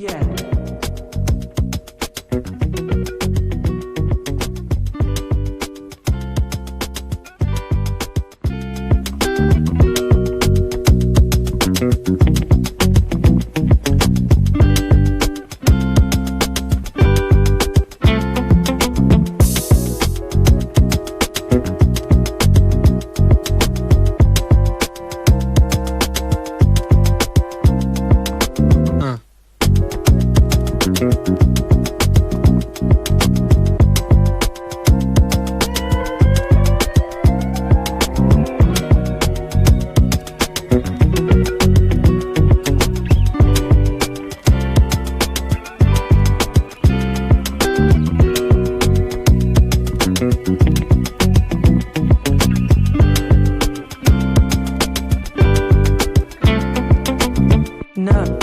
Yeah. No.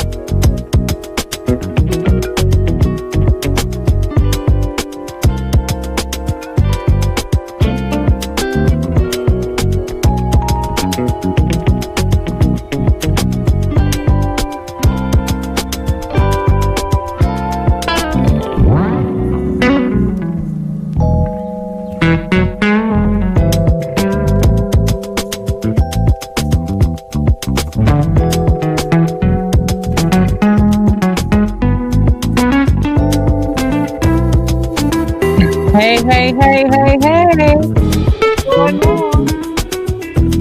Hey, hey, hey, hey, hey. What's going on?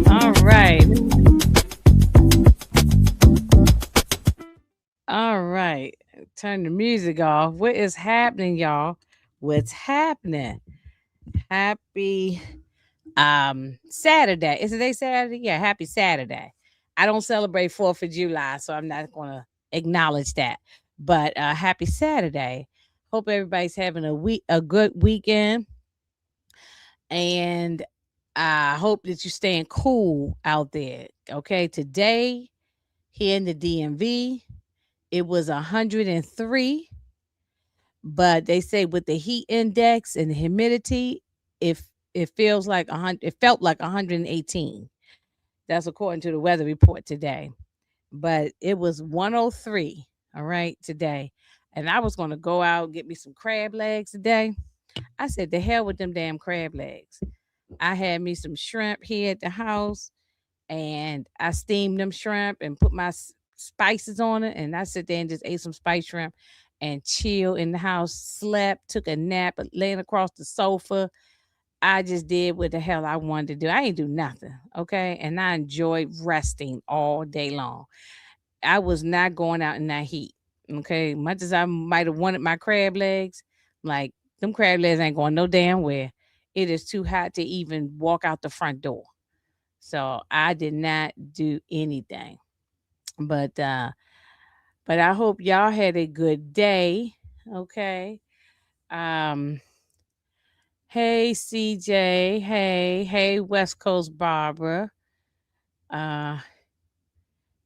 All right. All right. Turn the music off. What is happening, y'all? What's happening? Happy Saturday. Is today Saturday? Yeah, happy Saturday. I don't celebrate 4th of July, so I'm not gonna acknowledge that. But happy Saturday. Hope everybody's having a good weekend. And I hope that you're staying cool out there. Okay. Today, here in the DMV, it was 103, but they say with the heat index and the humidity, if it feels like 100, it felt like 118. That's according to the weather report today. But it was 103, all right, today. And I was going to go out and get me some crab legs today. I said, the hell with them damn crab legs. I had me some shrimp here at the house and I steamed them shrimp and put my spices on it. And I sit there and just ate some spice shrimp and chill in the house, slept, took a nap, laying across the sofa. I just did what the hell I wanted to do. I ain't do nothing. Okay. And I enjoyed resting all day long. I was not going out in that heat. Okay. Much as I might have wanted my crab legs, like them crab legs ain't going no damn where. It is too hot to even walk out the front door. So I did not do anything. But but I hope y'all had a good day. Okay. Um hey CJ. Hey West Coast Barbara. Uh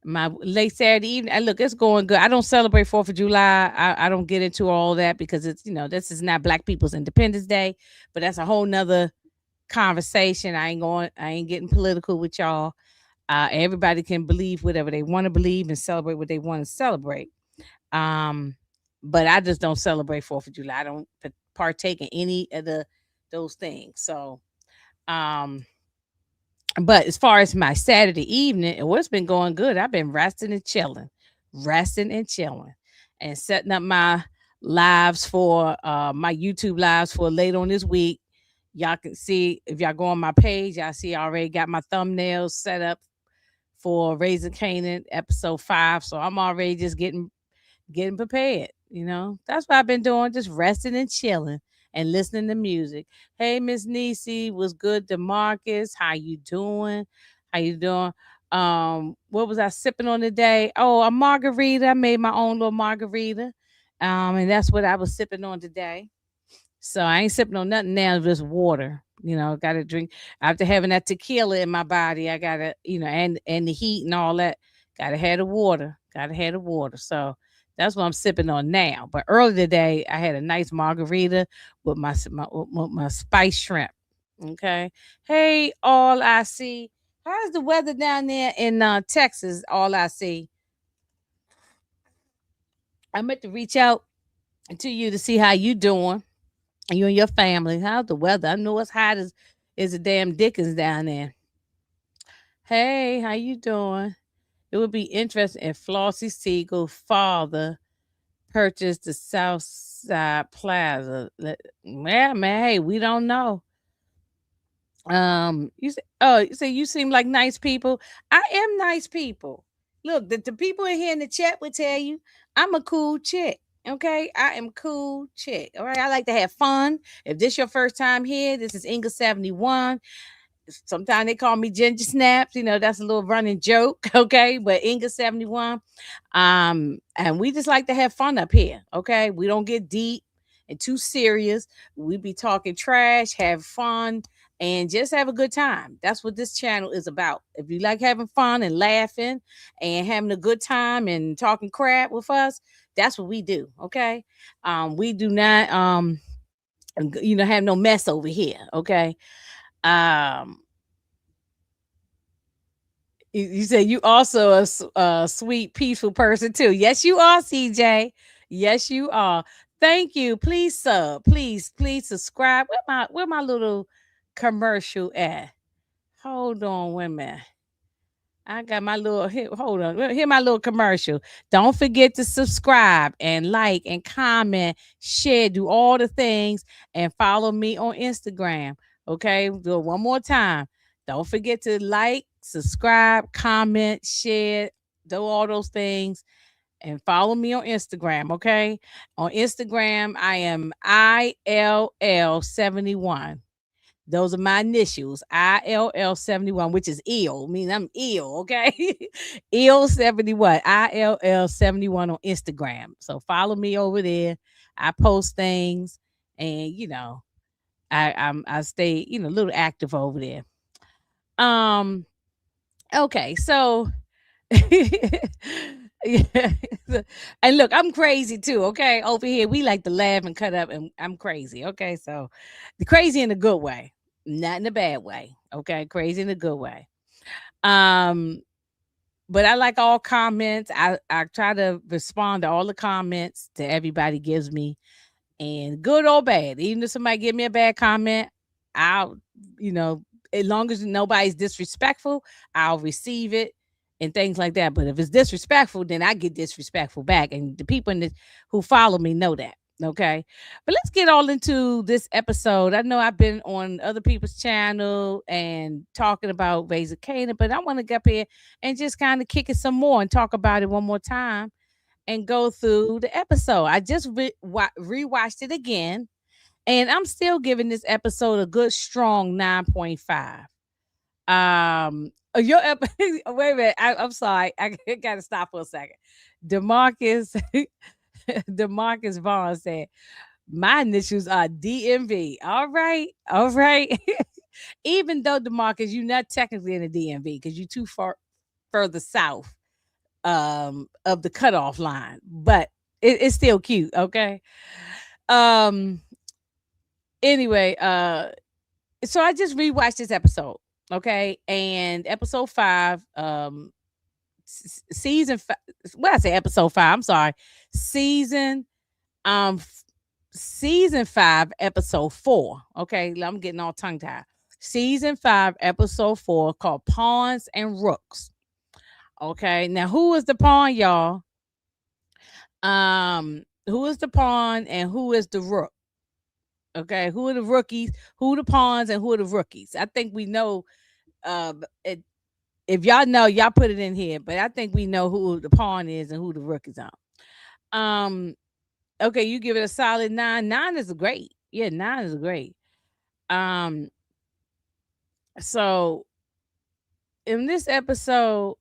my late Saturday evening. Look, it's going good. I don't celebrate 4th of July. I don't get into all that because it's, this is not Black People's Independence Day, but that's a whole nother conversation. I ain't getting political with y'all. Everybody can believe whatever they want to believe and celebrate what they want to celebrate. Um, but I just don't celebrate 4th of July. I don't partake in any of those things. So, um, but as far as my Saturday evening, what's been going good? I've been resting and chilling, and setting up my lives for my YouTube lives for later on this week. Y'all can see if y'all go on my page, y'all see I already got my thumbnails set up for Raising Kanan episode 5. So I'm already just getting prepared. That's what I've been doing, just resting and chilling and listening to music. Hey, Miss Nisi, was good? Demarcus, how you doing? How you doing? What was I sipping on today? Oh, a margarita. I made my own little margarita. And that's what I was sipping on today. So I ain't sipping on nothing now, just water. Gotta drink after having that tequila in my body. I gotta, and the heat and all that. Gotta have the water. Gotta have the water. So that's what I'm sipping on now. But earlier today, I had a nice margarita with my spice shrimp. Okay. Hey, all I see. How's the weather down there in Texas? All I see. I meant to reach out to you to see how you doing, you and your family. How's the weather? I know it's hot as a damn Dickens down there. Hey, how you doing? It would be interesting if Flossie Siegel's father purchased the South Side Plaza. Yeah, man. Hey, we don't know. You say, oh, you say you seem like nice people. I am nice people. Look, the people in here in the chat would tell you I'm a cool chick. Okay, I am cool chick. All right, I like to have fun. If this your first time here, this is Inga 71. Sometimes they call me Ginger Snaps. That's a little running joke. Okay, but Inga 71. And we just like to have fun up here. Okay, we don't get deep and too serious. We be talking trash, have fun, and just have a good time. That's what this channel is about. If you like having fun and laughing and having a good time and talking crap with us, that's what we do. Okay, we do not have no mess over here. Okay. um you say you also a sweet, peaceful person too. Yes, you are, CJ. Yes, you are. Thank you. Please sub. Please subscribe. Where my little commercial at? Hold on, wait a minute. I got my little here, hold on. Here my little commercial. Don't forget to subscribe and like and comment, share, do all the things, and follow me on Instagram. Okay, do it one more time. Don't forget to like, subscribe, comment, share, do all those things, and follow me on Instagram. Okay, on Instagram I am ILL71. Those are my initials, ILL71, which is ill. Means I'm ill, okay? Ill 71, ILL 71 on Instagram. So follow me over there. I post things, and I stay, a little active over there. Um, okay, so yeah. And look, I'm crazy too, okay? Over here, we like to laugh and cut up, and I'm crazy, okay? So the crazy in a good way, not in a bad way, okay? Crazy in a good way. Um, but I like all comments. I try to respond to all the comments that everybody gives me, and good or bad. Even if somebody give me a bad comment, I'll, you know, as long as nobody's disrespectful, I'll receive it and things like that. But if it's disrespectful, then I get disrespectful back, and the people who follow me know that. Okay, but let's get all into this episode. I know I've been on other people's channel and talking about raising Kanan, but I want to get up here and just kind of kick it some more and talk about it one more time and go through the episode. I just rewatched it again, and I'm still giving this episode a good strong 9.5. Wait a minute. I'm sorry. I gotta stop for a second. Demarcus Demarcus Vaughn said, "My initials are DMV." All right, all right. Even though Demarcus, you're not technically in the DMV because you're too further south of the cutoff line, but it's still cute. Okay. um anyway, so I just rewatched this episode. Okay, and episode 5, season 5. What I say, episode 5, I'm sorry. season um f- Season 5, episode 4. Okay, I'm getting all tongue tied. Season 5, episode 4, called Pawns and Rooks. Okay, now who is the pawn, y'all? Who is the pawn and who is the rook? Okay, who are the rookies? Who are the pawns and who are the rookies? I think we know. If y'all know, y'all put it in here. But I think we know who the pawn is and who the rookies are. Um, okay, you give it a solid 9. 9 is great. Yeah, 9 is great. Um, so in this episode,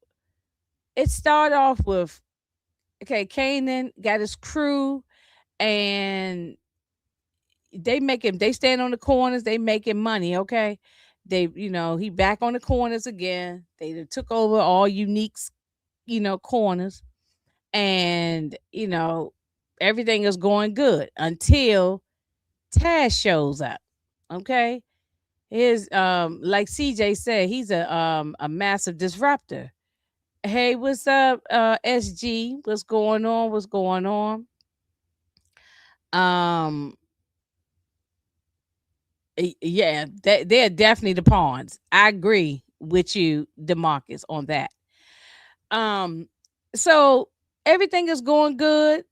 it started off with, okay, Kanan got his crew, and they stand on the corners, they making money. Okay, he back on the corners again. They done took over all Unique's, corners, and everything is going good until Taz shows up. Okay, his like CJ said, he's a massive disruptor. Hey, what's up, SG? What's going on? What's going on? Um, yeah, they're definitely the pawns. I agree with you, Demarcus, on that. Um, so everything is going good.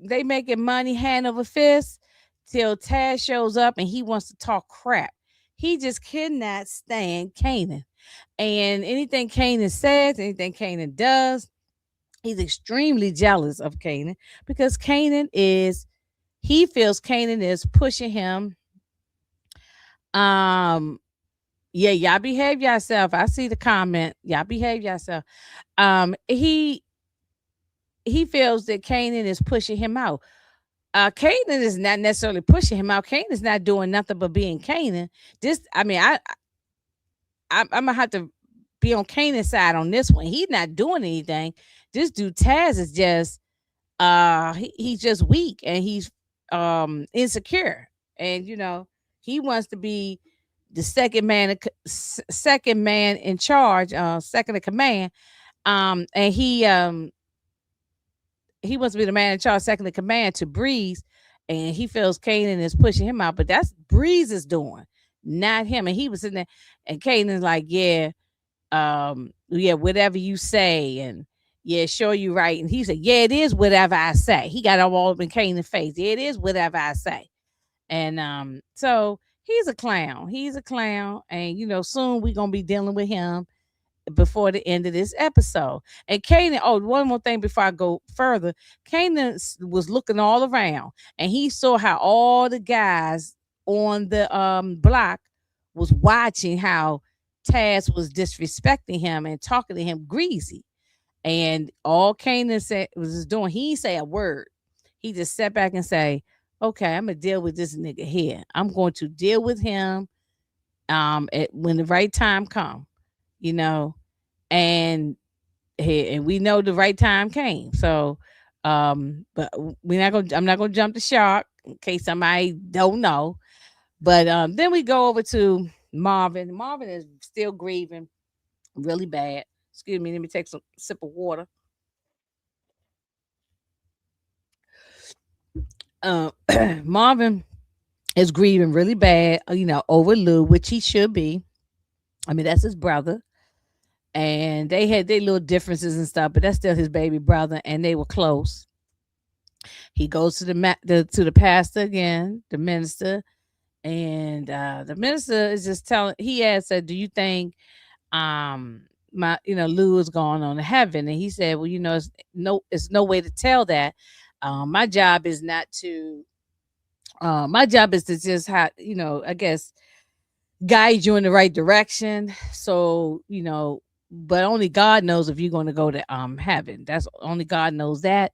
They making money hand over fist till Taz shows up and he wants to talk crap. He just cannot stand Kanan. And anything Kanan says, anything Kanan does, he's extremely jealous of Kanan because he feels Kanan is pushing him. Um, yeah, y'all behave yourself. I see the comment. Y'all behave yourself. He feels that Kanan is pushing him out. Kanan is not necessarily pushing him out. Kanan is not doing nothing but being Kanan. I mean, I'm gonna have to be on Kanan's side on this one. He's not doing anything. This dude Taz is just he's just weak and he's insecure, and he wants to be the second man in charge, second in command. And he wants to be the man in charge, second in command to Breeze, and he feels Kanan is pushing him out, but that's Breeze is doing, not him. And he was sitting there, and Kanan's like, yeah, whatever you say, and yeah, sure you right. And he said, yeah, it is whatever I say. He got all up in Kanan's face. Yeah, it is whatever I say. And so he's a clown. He's a clown, and soon we're gonna be dealing with him before the end of this episode. And Kanan, oh, one more thing before I go further. Kanan was looking all around and he saw how all the guys on the block was watching how Taz was disrespecting him and talking to him greasy. And all Kanan said was doing, he didn't say a word. He just sat back and say, okay, I'm gonna deal with this nigga here. I'm going to deal with him when the right time come, you know, and and we know the right time came. So but I'm not gonna jump the shark in case somebody don't know. But then we go over to Marvin. Marvin is still grieving really bad. Excuse me, let me take some sip of water. uh, Marvin is grieving really bad, over Lou, which he should be. I mean, that's his brother, and they had their little differences and stuff, but that's still his baby brother, and they were close. He goes to to the pastor again, the minister, and the minister is just telling. He asked, "Do you think my Lou is going on to heaven?" And he said, "Well, it's no way to tell that. My job is not to. My job is to just have I guess guide you in the right direction. So but only God knows if you're going to go to heaven. That's only God knows that.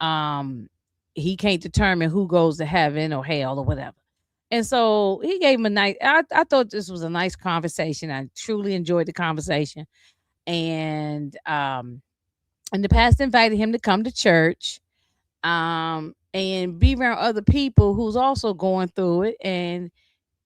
Um, he can't determine who goes to heaven or hell or whatever." And so he gave him a nice. I thought this was a nice conversation. I truly enjoyed the conversation, and the pastor invited him to come to church, and be around other people who's also going through it, and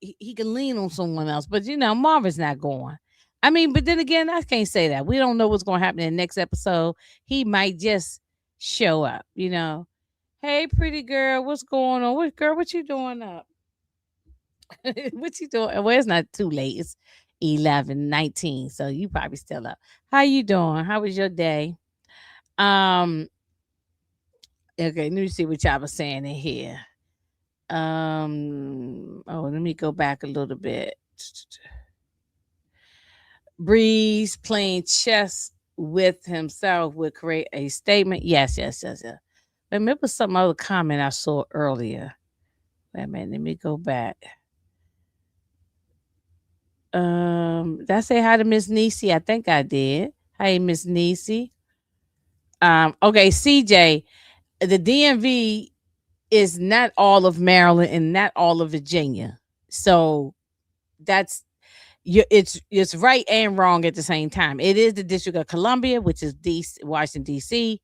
he can lean on someone else. But Marvin's not going. I mean, but then again, I can't say that. We don't know what's going to happen in the next episode. He might just show up. Hey, pretty girl, what's going on? What you doing up? What you doing? Well, it's not too late. It's 11:19, so you probably still up. How you doing? How was your day? Um, okay, let me see what y'all was saying in here. Oh, let me go back a little bit. Breeze playing chess with himself would create a statement. Yes, yes, yes, yes. Remember some other comment I saw earlier. Wait a minute, let me go back. Did I say hi to Miss Niecy? I think I did. Hey, Miss Niecy. Okay, CJ, the DMV is not all of Maryland and not all of Virginia. So that's it's right and wrong at the same time. It is the District of Columbia, which is Washington D.C.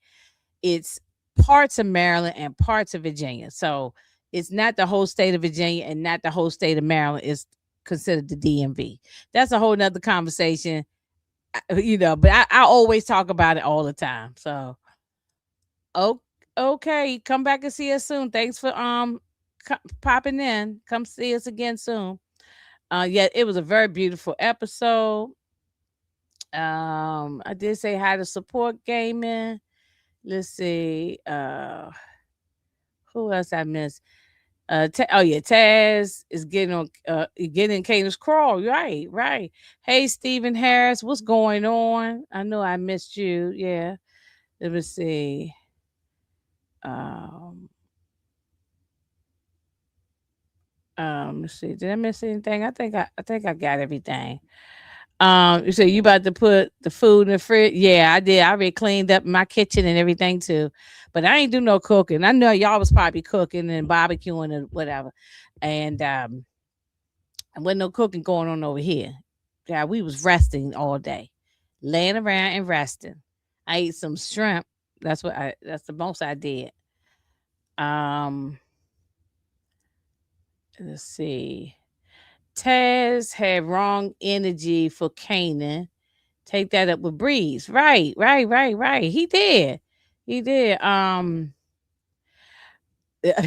It's parts of Maryland and parts of Virginia. So it's not the whole state of Virginia and not the whole state of Maryland. It's considered the DMV. That's a whole nother conversation. But I always talk about it all the time. So, oh, okay, come back and see us soon. Thanks for popping in. Come see us again soon. Yeah, it was a very beautiful episode. I did say hi to support gaming. Let's see. Who else I missed? Oh yeah, Taz is getting Kanan's crawl. Right, right. Hey, Stephen Harris, what's going on? I know I missed you. Yeah. Let me see. Um, let's see. Did I miss anything? I think I got everything. You say you about to put the food in the fridge? Yeah, I did. I already cleaned up my kitchen and everything too, but I ain't do no cooking. I know y'all was probably cooking and barbecuing and whatever, and wasn't no cooking going on over here. Yeah, we was resting all day, laying around and resting. I ate some shrimp. That's the most I did. Um, let's see. Taz had wrong energy for Kanan. Take that up with Breeze. Right, right, right, right. He did. He did. I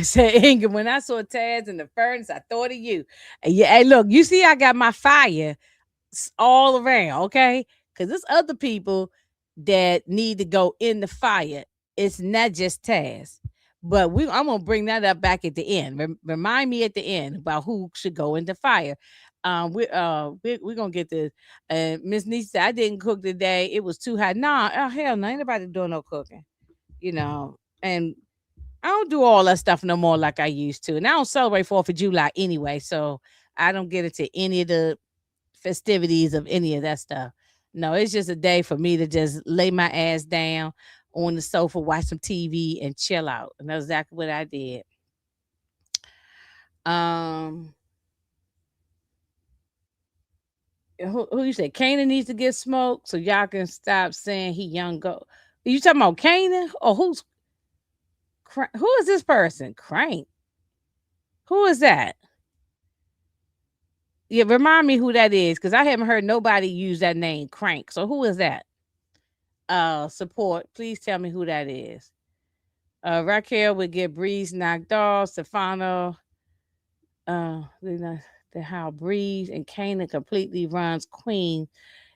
said, Inga, when I saw Taz in the furnace, I thought of you. Yeah, hey, look, you see, I got my fire all around, okay? Because there's other people that need to go in the fire. It's not just Taz. But I'm gonna bring that up back at the end. Remind me at the end about who should go in the fire. We're gonna get this. Miss Nisa, I didn't cook today. It was too hot. Nah, oh hell no, ain't nobody doing no cooking. And I don't do all that stuff no more like I used to. And I don't celebrate 4th of July anyway, so I don't get into any of the festivities of any of that stuff. No, it's just a day for me to just lay my ass down on the sofa, watch some TV, and chill out. And that's exactly what I did. Um, who you say Kanan needs to get smoked so y'all can stop saying he young go. You talking about Kanan or who is this person? Crank. Who is that? Yeah, remind me who that is because I haven't heard nobody use that name, Crank. So who is that? Support. Please tell me who that is. Raquel would get Breeze knocked off. Stefano, the how Breeze and Kanan completely runs Queen.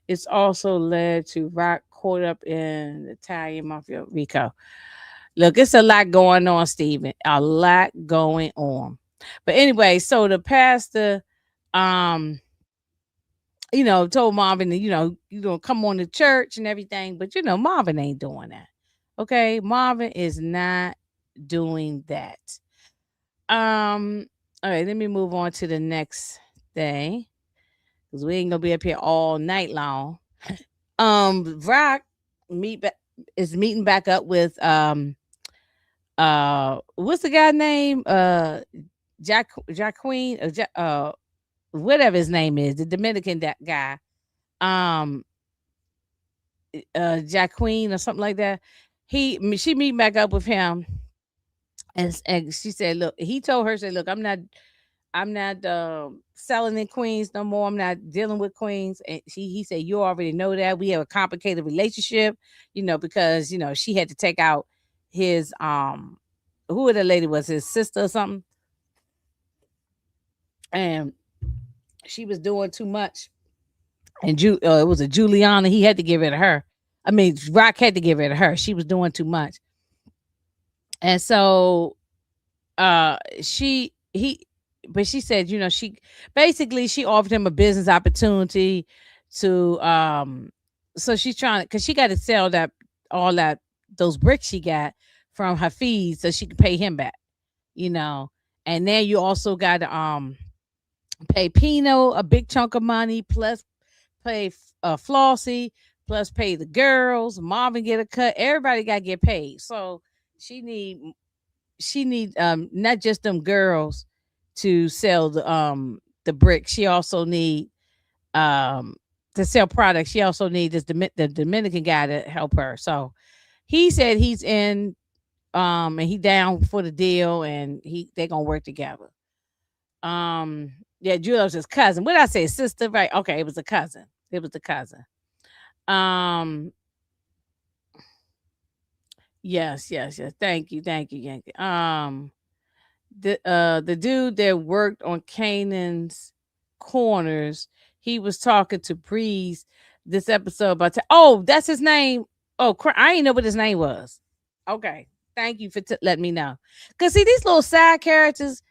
It's also led to Rock caught up in Italian Mafia Rico. Look, it's a lot going on, Steven. A lot going on. But anyway, so the pastor, um, told Marvin to, come on to church and everything. But Marvin ain't doing that. Okay. Marvin is not doing that. All right, let me move on to the next thing. Because we ain't gonna be up here all night long. Rock meet ba- is meeting back up with what's the guy name? Jack Queen whatever his name is, the Dominican that guy. Um Jack Queen or something like that. She meet back up with him and she said, look, he told her, said, look, I'm not selling in Queens no more. I'm not dealing with Queens. And he said, you already know that. We have a complicated relationship, because she had to take out his who the lady was, his sister or something. And she was doing too much. And it was a Juliana. He had to get rid of her. I mean, Rock had to get rid of her. She was doing too much. And so she he but she said, she offered him a business opportunity to so she's trying, because she got to sell that all that those bricks she got from her fees so she can pay him back, you know. And then you also got to pay Pino a big chunk of money, plus pay Flossie, plus pay the girls, Marvin get a cut, everybody got to get paid. So she need not just them girls to sell the bricks. She also need um to sell products. She also need the Dominican guy to help her. So he said he's in and he down for the deal, and they gonna work together. Yeah, Julia's his cousin. What did I say? Sister, right? Okay, it was a cousin. It was the cousin. Um, yes, yes, yes. Thank you, thank you, thank you. The dude that worked on Kanan's corners, he was talking to Breeze this episode about oh, that's his name. Oh, I ain't know what his name was. Okay, thank you for letting me know. Cause see these little side characters,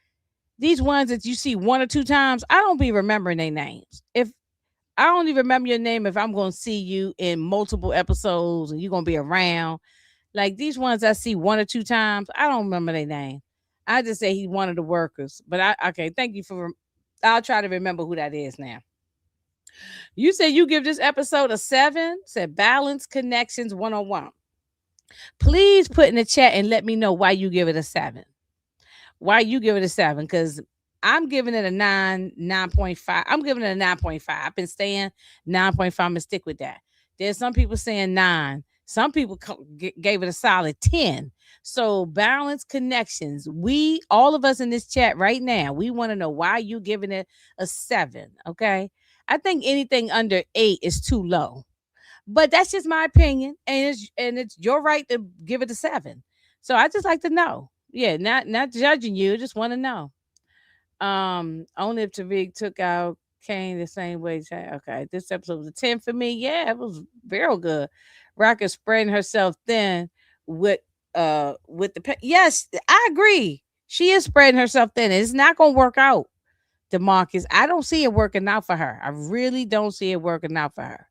these ones that you see one or two times, I don't be remembering their names. If I don't even remember your name, if I'm gonna see you in multiple episodes and you're gonna be around, like these ones I see one or two times, I don't remember their name. I just say he's one of the workers. But I okay, thank you for. I'll try to remember who that is now. You said you give this episode a 7. Said balance connections 101. Please put in the chat and let me know why you give it a 7. Why you give it a 7? Because I'm giving it a 9, 9.5. I'm giving it a 9.5. I've been saying 9.5. I'm gonna stick with that. There's some people saying 9. Some people gave it a solid 10. So balance connections. We all of us in this chat right now, we want to know why you giving it a 7. Okay. I think anything under 8 is too low. But that's just my opinion, and it's your right to give it a 7. So I just like to know. Yeah, not judging you, just want to know. Only if Tariq took out Kane the same way. Okay, this episode was a 10 for me. Yeah, it was real good. Rocket spreading herself thin with yes, I agree. She is spreading herself thin. It's not gonna work out, DeMarcus. I don't see it working out for her. I really don't see it working out for her.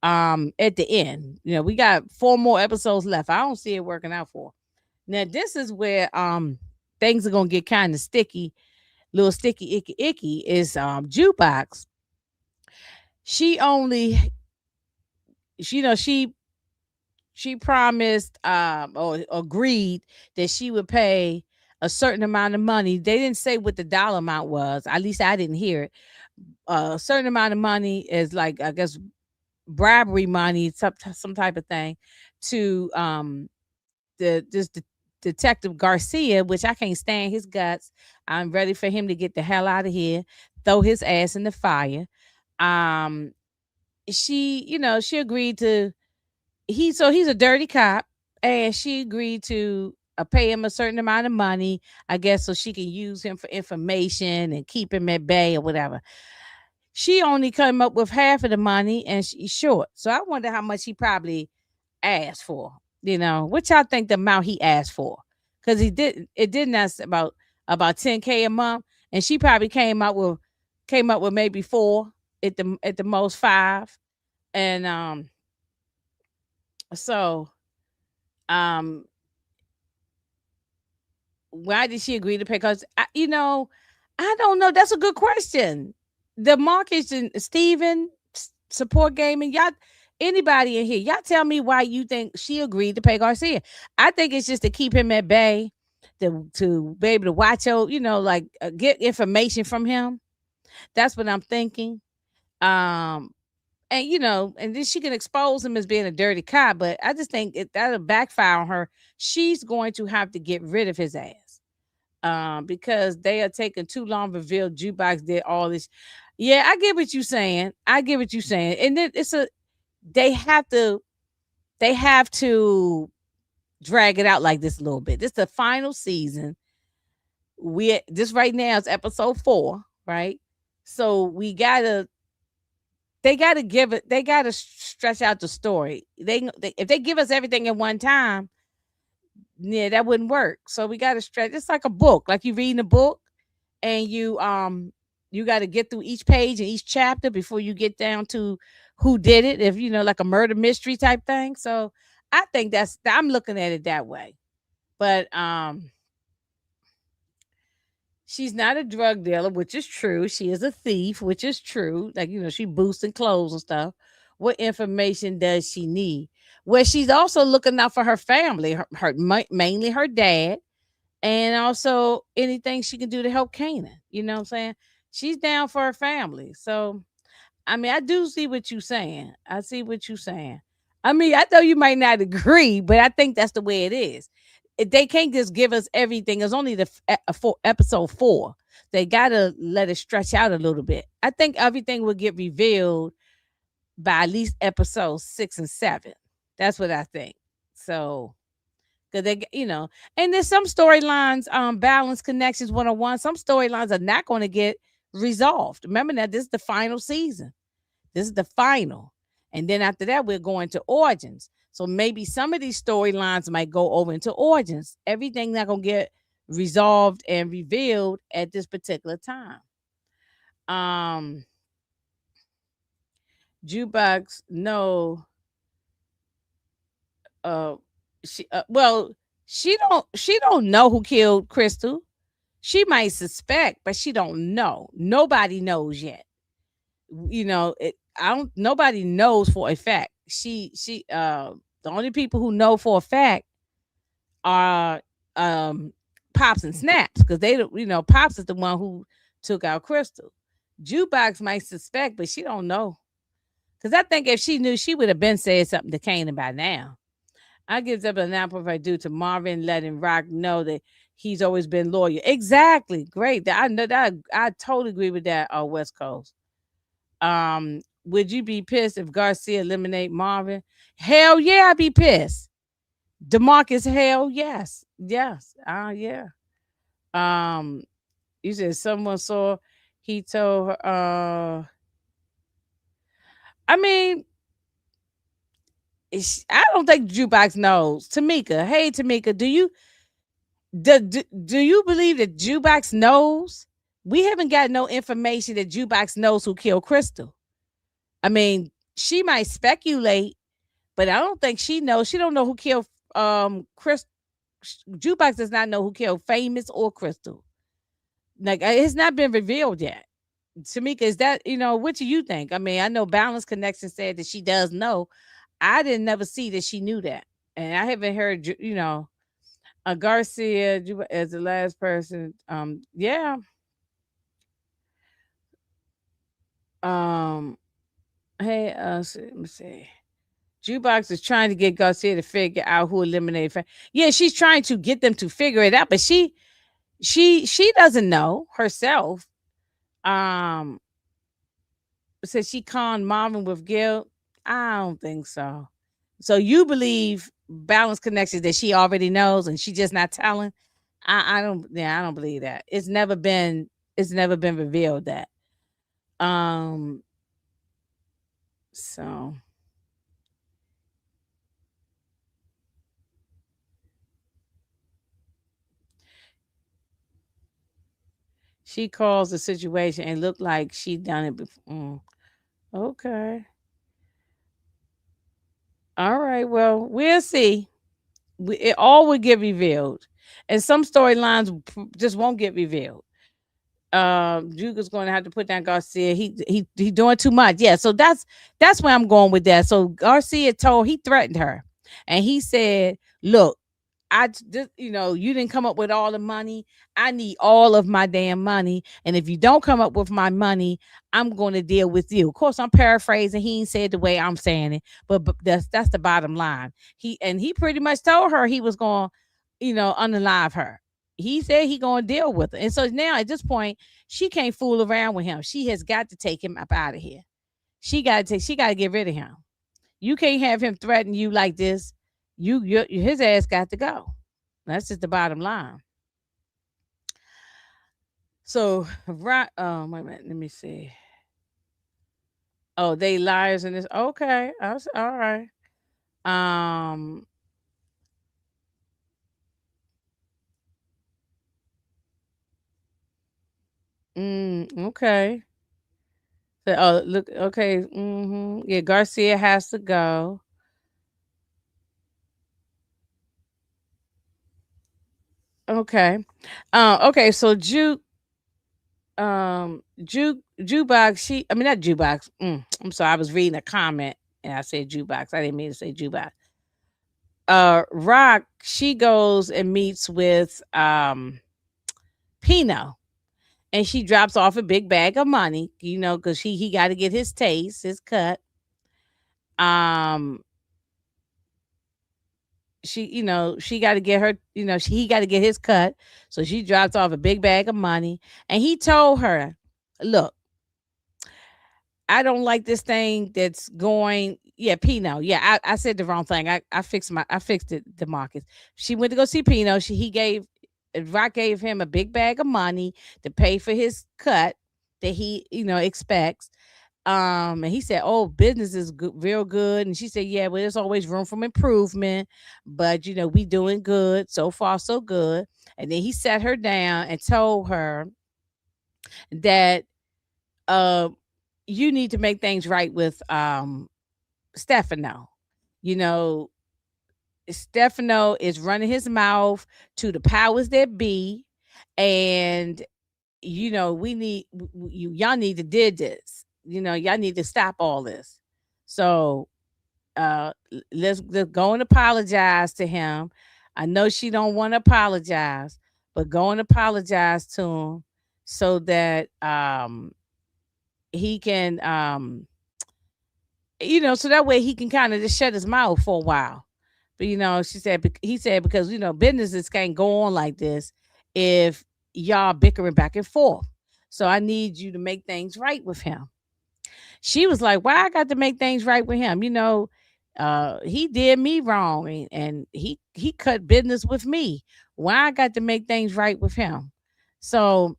At the end, we got 4 more episodes left. I don't see it working out for her. Now this is where things are gonna get kind of sticky, little sticky icky is Jukebox. She only she promised or agreed that she would pay a certain amount of money. They didn't say what the dollar amount was. At least I didn't hear it. A certain amount of money is like, I guess, bribery money, some type of thing, to the Detective Garcia, which I can't stand his guts. I'm ready for him to get the hell out of here, throw his ass in the fire. Um, she agreed to he's a dirty cop, and she agreed to pay him a certain amount of money, I guess, so she can use him for information and keep him at bay or whatever. She only came up with half of the money, and she's short. So I wonder how much he probably asked for. What y'all think the amount he asked for? Because it didn't ask about 10K a month, and she probably came up with maybe 4, at the most 5. And so um why did she agree to pay? Because I don't know. That's a good question. The Marcus and Steven support gaming, y'all, anybody in here, y'all tell me why you think she agreed to pay Garcia. I think it's just to keep him at bay, to be able to watch out, like get information from him. That's what I'm thinking. Um, and then she can expose him as being a dirty cop, but I just think that'll backfire on her. She's going to have to get rid of his ass. Because they are taking too long to reveal Jukebox did all this. Yeah, I get what you're saying. I get what you're saying. And then they have to drag it out like this a little bit. This is the final season. This right now is episode 4, right? So they gotta stretch out the story. If they give us everything at one time, yeah, that wouldn't work. So we gotta stretch. It's like a book, like you reading a book, and you got to get through each page and each chapter before you get down to who did it. If like a murder mystery type thing. So I think I'm looking at it that way. But she's not a drug dealer, which is true. She is a thief, which is true. Like, she boosting clothes and stuff. What information does she need? Well, she's also looking out for her family, mainly her dad, and also anything she can do to help Kanan. You know what I'm saying? She's down for her family. So, I mean, I do see what you're saying. I see what you're saying. I mean, I know you might not agree, but I think that's the way it is. They can't just give us everything. It's only for episode 4. They gotta let it stretch out a little bit. I think everything will get revealed by at least episode 6 and 7. That's what I think. So, because and there's some storylines, balance connections 101. Some storylines are not going to get resolved. Remember that this is the final season. This is the final. And then after that, we're going to origins. So maybe some of these storylines might go over into origins. Everything not gonna get resolved and revealed at this particular time. Um Jukebox, no, uh well, she don't know who killed Crystal. She might suspect, but she don't know. Nobody knows yet. I don't nobody knows for a fact. She the only people who know for a fact are um Pops and Snaps, because Pops is the one who took out Crystal. Jukebox might suspect, but she don't know. Because I think if she knew, she would have been said something to Kanan by now. I give up an apple if I do to Marvin, letting Rock know that he's always been loyal. Exactly. Great. I know that. I totally agree with that. West Coast. Would you be pissed if Garcia eliminate Marvin? Hell yeah, I'd be pissed. DeMarcus, hell yes. Yes. Yeah. Um, you said someone saw he told her I mean, I don't think Jukebox knows. Tamika, hey Tamika, do you believe that Jukebox knows? We haven't got no information that Jukebox knows who killed Crystal. I mean, she might speculate, but I don't think she knows. She don't know who killed Chris. Jukebox does not know who killed Famous or Crystal. Like, it's not been revealed yet. Tamika, is that, what do you think? I mean, I know Balance Connection said that she does know. I didn't never see that she knew that, and I haven't heard. Garcia as the last person. Yeah. Um. Hey. Let me see. Jukebox is trying to get Garcia to figure out who eliminated. Yeah, she's trying to get them to figure it out, but she doesn't know herself. Um, said she conned Marvin with guilt. I don't think so. So you believe Balance Connections that she already knows and she just not telling? I don't. Yeah, I don't believe that. It's never been. It's never been revealed that. Um. So she calls the situation and looked like she done it before. Okay. All right. Well, we'll see. It all will get revealed, and some storylines just won't get revealed. Juga's going to have to put down Garcia. He doing too much. Yeah. So that's where I'm going with that. So Garcia he threatened her, and he said, "Look, you didn't come up with all the money. I need all of my damn money. And if you don't come up with my money, I'm going to deal with you." Of course, I'm paraphrasing. He ain't said the way I'm saying it, but that's the bottom line. He pretty much told her he was going, unalive her. He said he going to deal with her. And so now at this point, she can't fool around with him. She has got to take him up out of here. She got to get rid of him. You can't have him threaten you like this. His ass got to go. That's just the bottom line. So right, wait a minute, let me see. Oh, they liars in this. Okay, all right. Um, okay. So, oh, look, okay. Yeah, Garcia has to go. Okay. Okay. So Jukebox. I mean, not Jukebox. I'm sorry. I was reading a comment and I said Jukebox. I didn't mean to say Jukebox. Rock, she goes and meets with Pino, and she drops off a big bag of money, because he got to get his taste, his cut. Um, she got to get her, he got to get his cut, so she drops off a big bag of money, and he told her, "Look, I don't like this thing that's going. Yeah, Pino. Yeah, I said the wrong thing. I fixed it. The Marcus. She went to go see Pino. He gave Rock gave him a big bag of money to pay for his cut that he expects. And he said, "Oh, business is good, real good." And she said, "Yeah, well, there's always room for improvement, but we doing good so far, so good." And then he sat her down and told her that uh, you need to make things right with Stefano. You know, Stefano is running his mouth to the powers that be, and we need y'all need to did this. Y'all need to stop all this. So let's go and apologize to him. I know she don't want to apologize, but go and apologize to him so that he can so that way he can kind of just shut his mouth for a while. But he said because businesses can't go on like this if y'all bickering back and forth. So I need you to make things right with him. She was like, "Why I got to make things right with him? He did me wrong, and he cut business with me. Why I got to make things right with him?" So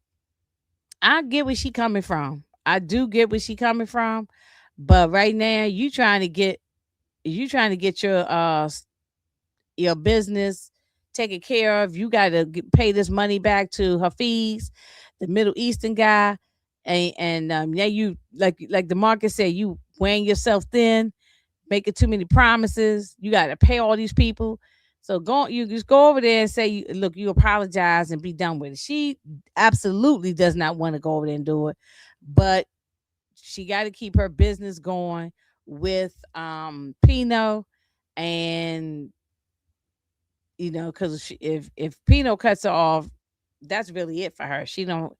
I get where she coming from. I do get where she coming from, but right now you trying to get your business taken care of. You got to pay this money back to Hafiz, the Middle Eastern guy, and yeah, you like the market said, you weighing yourself thin, making too many promises. You got to pay all these people. So you just go over there and say, look, you apologize and be done with it. She absolutely does not want to go over there and do it, but she got to keep her business going with Pino, and because if Pino cuts her off, that's really it for her. She don't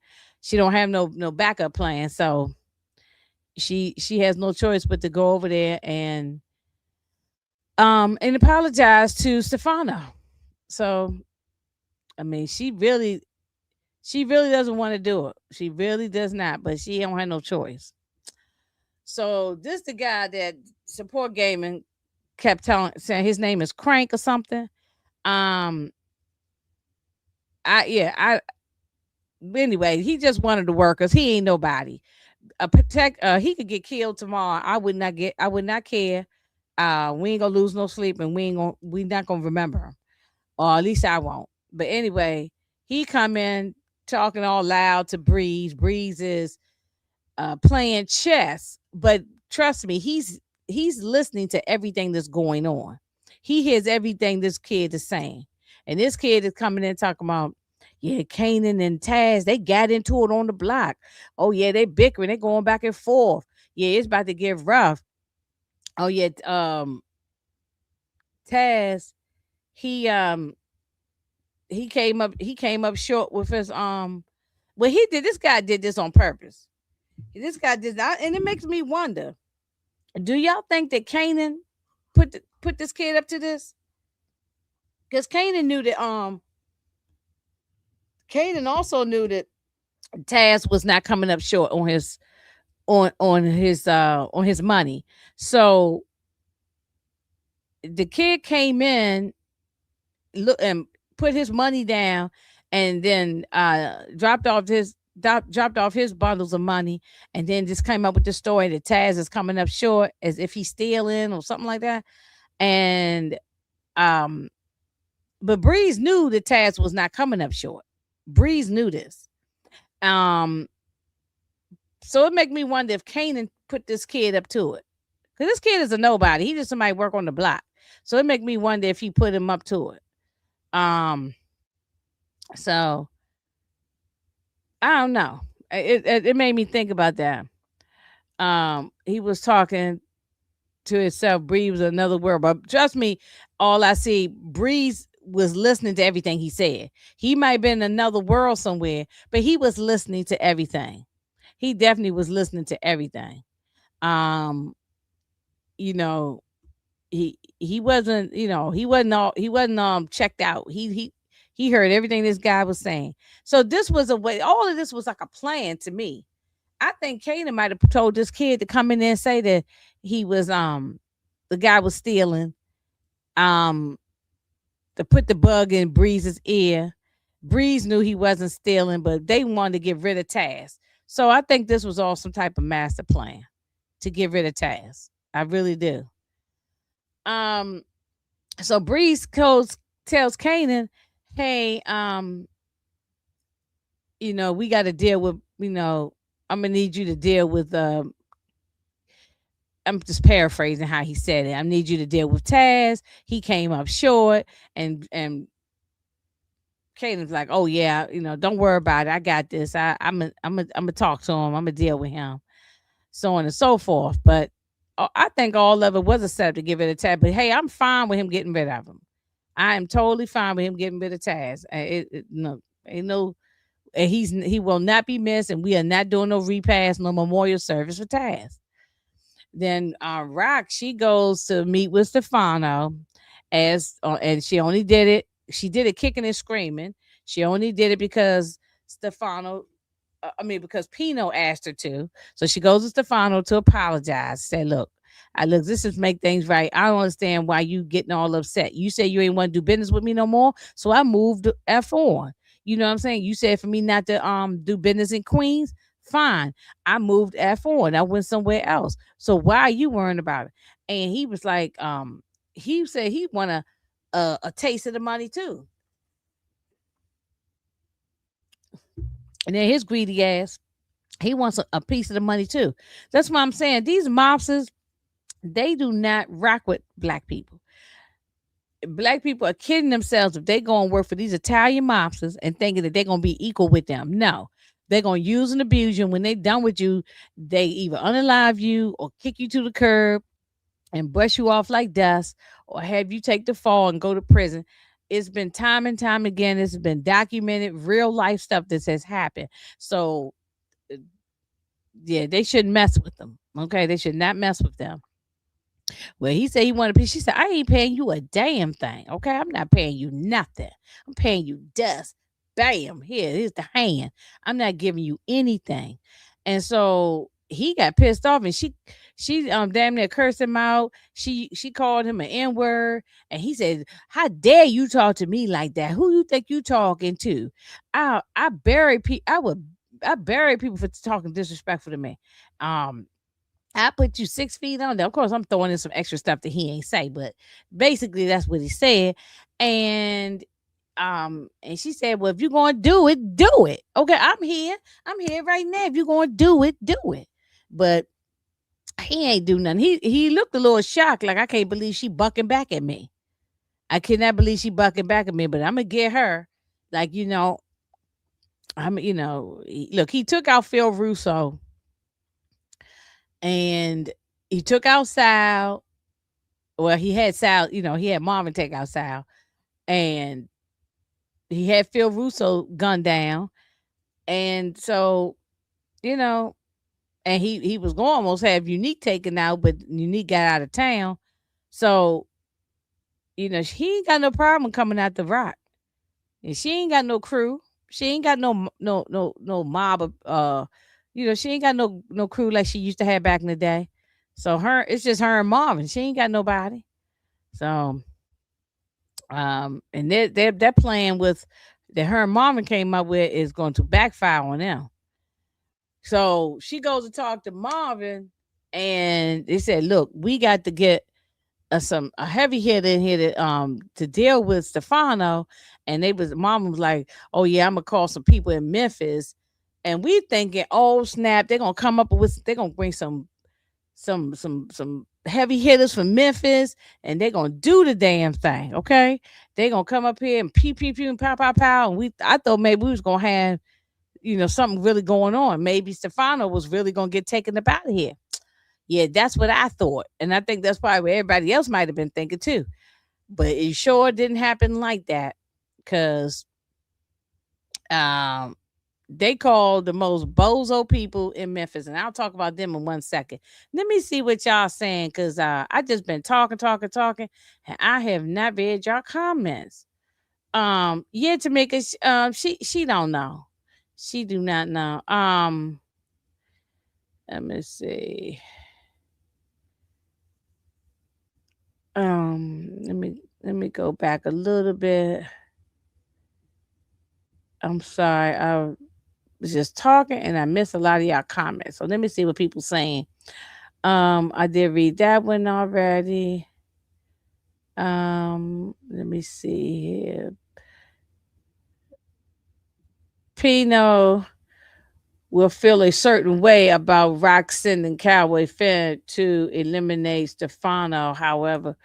have no backup plan, so she has no choice but to go over there and apologize to Stefano. So I mean, she really doesn't want to do it. She really does not, but she don't have no choice. So this the guy that support gaming kept saying his name is Crank or something. Um, I anyway, he just wanted to work because he ain't nobody. He could get killed tomorrow. I would not care. We ain't gonna lose no sleep, and we not gonna remember him, or at least I won't. But anyway, he come in talking all loud to Breeze. Breeze is playing chess, but trust me, he's listening to everything that's going on. He hears everything this kid is saying, and this kid is coming in talking about, yeah, Kanan and Taz, they got into it on the block. Oh yeah, they bickering, they going back and forth. Yeah, it's about to get rough. Oh yeah, Taz, he he came up short with his well, he did this guy did this on purpose. This guy did not, and it makes me wonder, do y'all think that Kanan put this kid up to this? Because Kanan knew that Kanan also knew that Taz was not coming up short on his money. So the kid came in, look, and put his money down, and then dropped off his bundles of money, and then just came up with the story that Taz is coming up short as if he's stealing or something like that. And um but Breeze knew that Taz was not coming up short. Breeze knew this. Um so it make me wonder if Kanan put this kid up to it. Because this kid is a nobody. He just somebody work on the block. So it make me wonder if he put him up to it. Um so I don't know. It made me think about that. He was talking to himself. Breeze was another word, but trust me, all I see, Breeze was listening to everything he said. He might have been in another world somewhere, but he was listening to everything. He definitely was listening to everything. Um, you know, he wasn't, he wasn't checked out. He heard everything this guy was saying. So this was a way, all of this was like a plan to me. I think Kanan might have told this kid to come in there and say that he was the guy was stealing, um to put the bug in Breeze's ear. Breeze knew he wasn't stealing, but they wanted to get rid of Taz. So I think this was all some type of master plan to get rid of Taz. I really do. Um, so Breeze tells Kanan, "Hey, we got to deal with, I'm gonna need you to deal with." I'm just paraphrasing how he said it. I need you to deal with Taz. He came up short, and Kanan's like, "Oh yeah, don't worry about it. I got this. I'm gonna talk to him. I'm gonna deal with him, so on and so forth." But I think all of it was a setup to give it a tag. But hey, I'm fine with him getting rid of him. I am totally fine with him getting rid of Taz. No, ain't no, and he will not be missed, and we are not doing no repass, no memorial service for Taz. Then Rock, she goes to meet with Stefano, and she only did it. She did it kicking and screaming. She only did it because Stefano, because Pino asked her to. So she goes to Stefano to apologize. Say, look, this is make things right. I don't understand why you getting all upset. You said you ain't want to do business with me no more, so I moved the F on. You know what I'm saying? You said for me not to do business in Queens. Fine. I moved F on. I went somewhere else. So why are you worrying about it? And he was like, he said he want a taste of the money too. And then his greedy ass, he wants a piece of the money too. That's why I'm saying these mobsters, they do not rock with black people. Black people are kidding themselves if they go and work for these Italian mobsters and thinking that they're gonna be equal with them. No, they're gonna use and abuse you. And when they done with you, they either unalive you or kick you to the curb and brush you off like dust, or have you take the fall and go to prison. It's been time and time again. It's been documented, real life stuff that has happened. So yeah, they shouldn't mess with them. Okay, they should not mess with them. Well, he said he wanted to pay. She said, I ain't paying you a damn thing. Okay, I'm not paying you nothing. I'm paying you dust. Bam, here's the hand. I'm not giving you anything. And so he got pissed off, and she damn near cursed him out. She called him an N word, and he said, "How dare you talk to me like that? Who you think you talking to? I bury people. I bury people for talking disrespectful to me. Um, I put you 6 feet under. Of course, I'm throwing in some extra stuff that he ain't say, but basically that's what he said. And and she said, well, if you're gonna do it, do it. Okay, I'm here. I'm here right now. If you're gonna do it, do it. But he ain't do nothing. He looked a little shocked, like I can't believe she bucking back at me. I cannot believe she bucking back at me, but I'm gonna get her. Like, look, he took out Phil Russo, and he took out Sal. Well, he had Sal, he had Marvin take out Sal, and he had Phil Russo gunned down. And so, you know, and he was going to almost have Unique taken out, but Unique got out of town. So, he ain't got no problem coming out the Rock. And she ain't got no crew. She ain't got no mob of she ain't got no crew like she used to have back in the day. So it's just her and Marvin. She ain't got nobody. So and that plan with that her and Marvin came up with is going to backfire on them. So she goes to talk to Marvin, and they said, "Look, we got to get a heavy hitter in here to deal with Stefano." And Marvin was like, "Oh yeah, I'm gonna call some people in Memphis," and we thinking, "Oh snap, they're gonna bring some heavy hitters from Memphis, and they're gonna do the damn thing. Okay, they're gonna come up here and pew pew pew and pow pow pow." And I thought maybe we was gonna have something really going on. Maybe Stefano was really gonna get taken up out of here. Yeah, that's what I thought, and I think that's probably what everybody else might have been thinking too. But it sure didn't happen like that, because um they called the most bozo people in Memphis, and I'll talk about them in 1 second. Let me see what y'all saying, because I just been talking, and I have not read y'all comments. Yeah, Tamika, she don't know. She do not know. Let me see. Let me go back a little bit. I'm sorry. I was just talking and I missed a lot of y'all comments. So let me see what people saying. I did read that one already. Let me see here. Pino will feel a certain way about Rock sending Cowboy Finn to eliminate Stefano. However,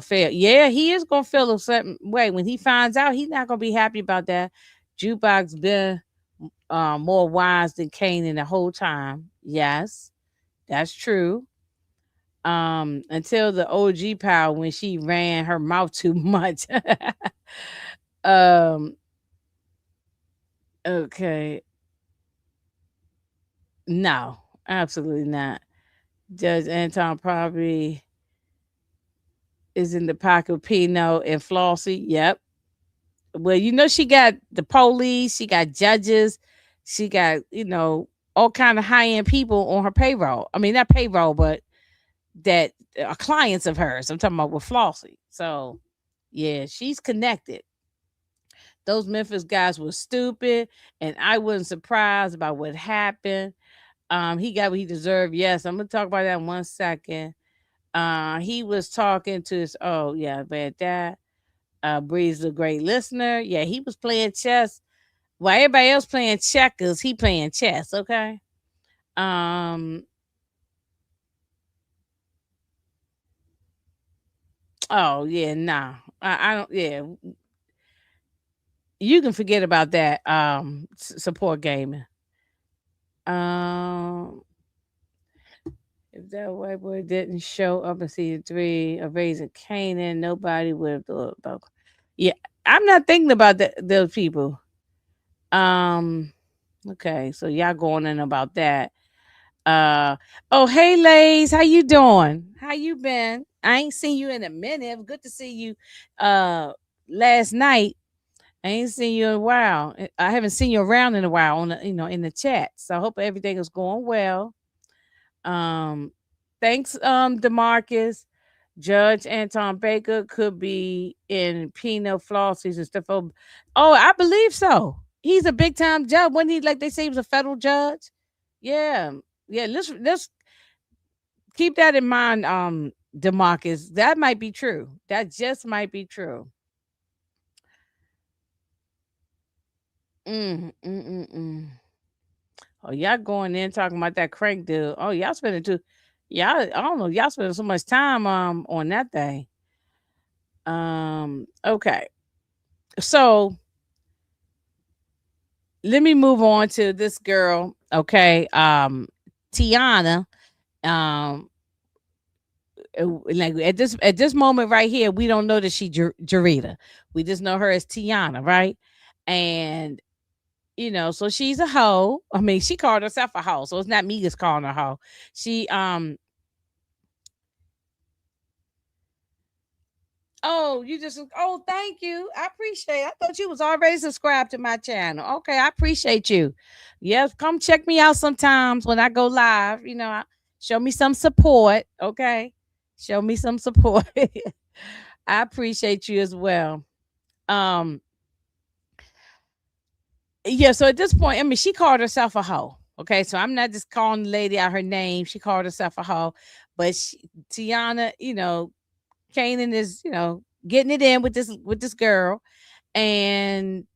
fair. Yeah, he is gonna feel a certain way when he finds out. He's not gonna be happy about that. Jukebox been more wise than Kanan the whole time. Yes, that's true. Until the OG power when she ran her mouth too much. um, okay, no, absolutely not. Judge Anton probably is in the pocket of Pino and Flossie. Yep. Well, she got the police, she got judges, she got, all kind of high end people on her payroll. I mean, not payroll, but that are clients of hers. I'm talking about with Flossie. So, yeah, she's connected. Those Memphis guys were stupid, and I wasn't surprised about what happened. He got what he deserved. Yes, I'm gonna talk about that in 1 second. He was talking to his. Oh yeah, but that. Bree's a great listener. Yeah, he was playing chess while everybody else playing checkers. He playing chess. Okay. Um. Oh yeah, nah. I don't. Yeah, you can forget about that. Support gaming. Um. If that white boy didn't show up in season 3 of Raising Canaan, nobody would have thought about. Yeah, I'm not thinking about those people. Um. Okay, so y'all going in about that. Uh oh, hey Lays, how you doing? How you been? I ain't seen you in a minute. It was good to see you last night. I ain't seen you in a while. I haven't seen you around in a while on the, in the chat. So I hope everything is going well. Um thanks, DeMarcus. Judge Anton Baker could be in Pino Flossies and stuff. Oh, I believe so. He's a big time judge. Wasn't he, like they say he was a federal judge? Yeah. Yeah, let's keep that in mind, Demarcus. That might be true. That just might be true. Mm. Oh, y'all going in talking about that crank dude. Oh, y'all spending too. Y'all, I don't know. Y'all spending so much time on that thing. Okay. So let me move on to this girl. Okay. Tiana. Um, like at this moment right here, we don't know that she Jarita. We just know her as Tiana, right? And so she's a hoe. I mean, she called herself a hoe, so it's not me that's calling her a hoe. She Oh, you just thank you. I appreciate it. I thought you was already subscribed to my channel. Okay, I appreciate you. Yes, come check me out sometimes when I go live. Show me some support. Okay. Show me some support. I appreciate you as well. Um, yeah, so at this point, I mean, she called herself a hoe. Okay, so I'm not just calling the lady out her name. She called herself a hoe. But Tiana, Kanan is, getting it in with this girl. And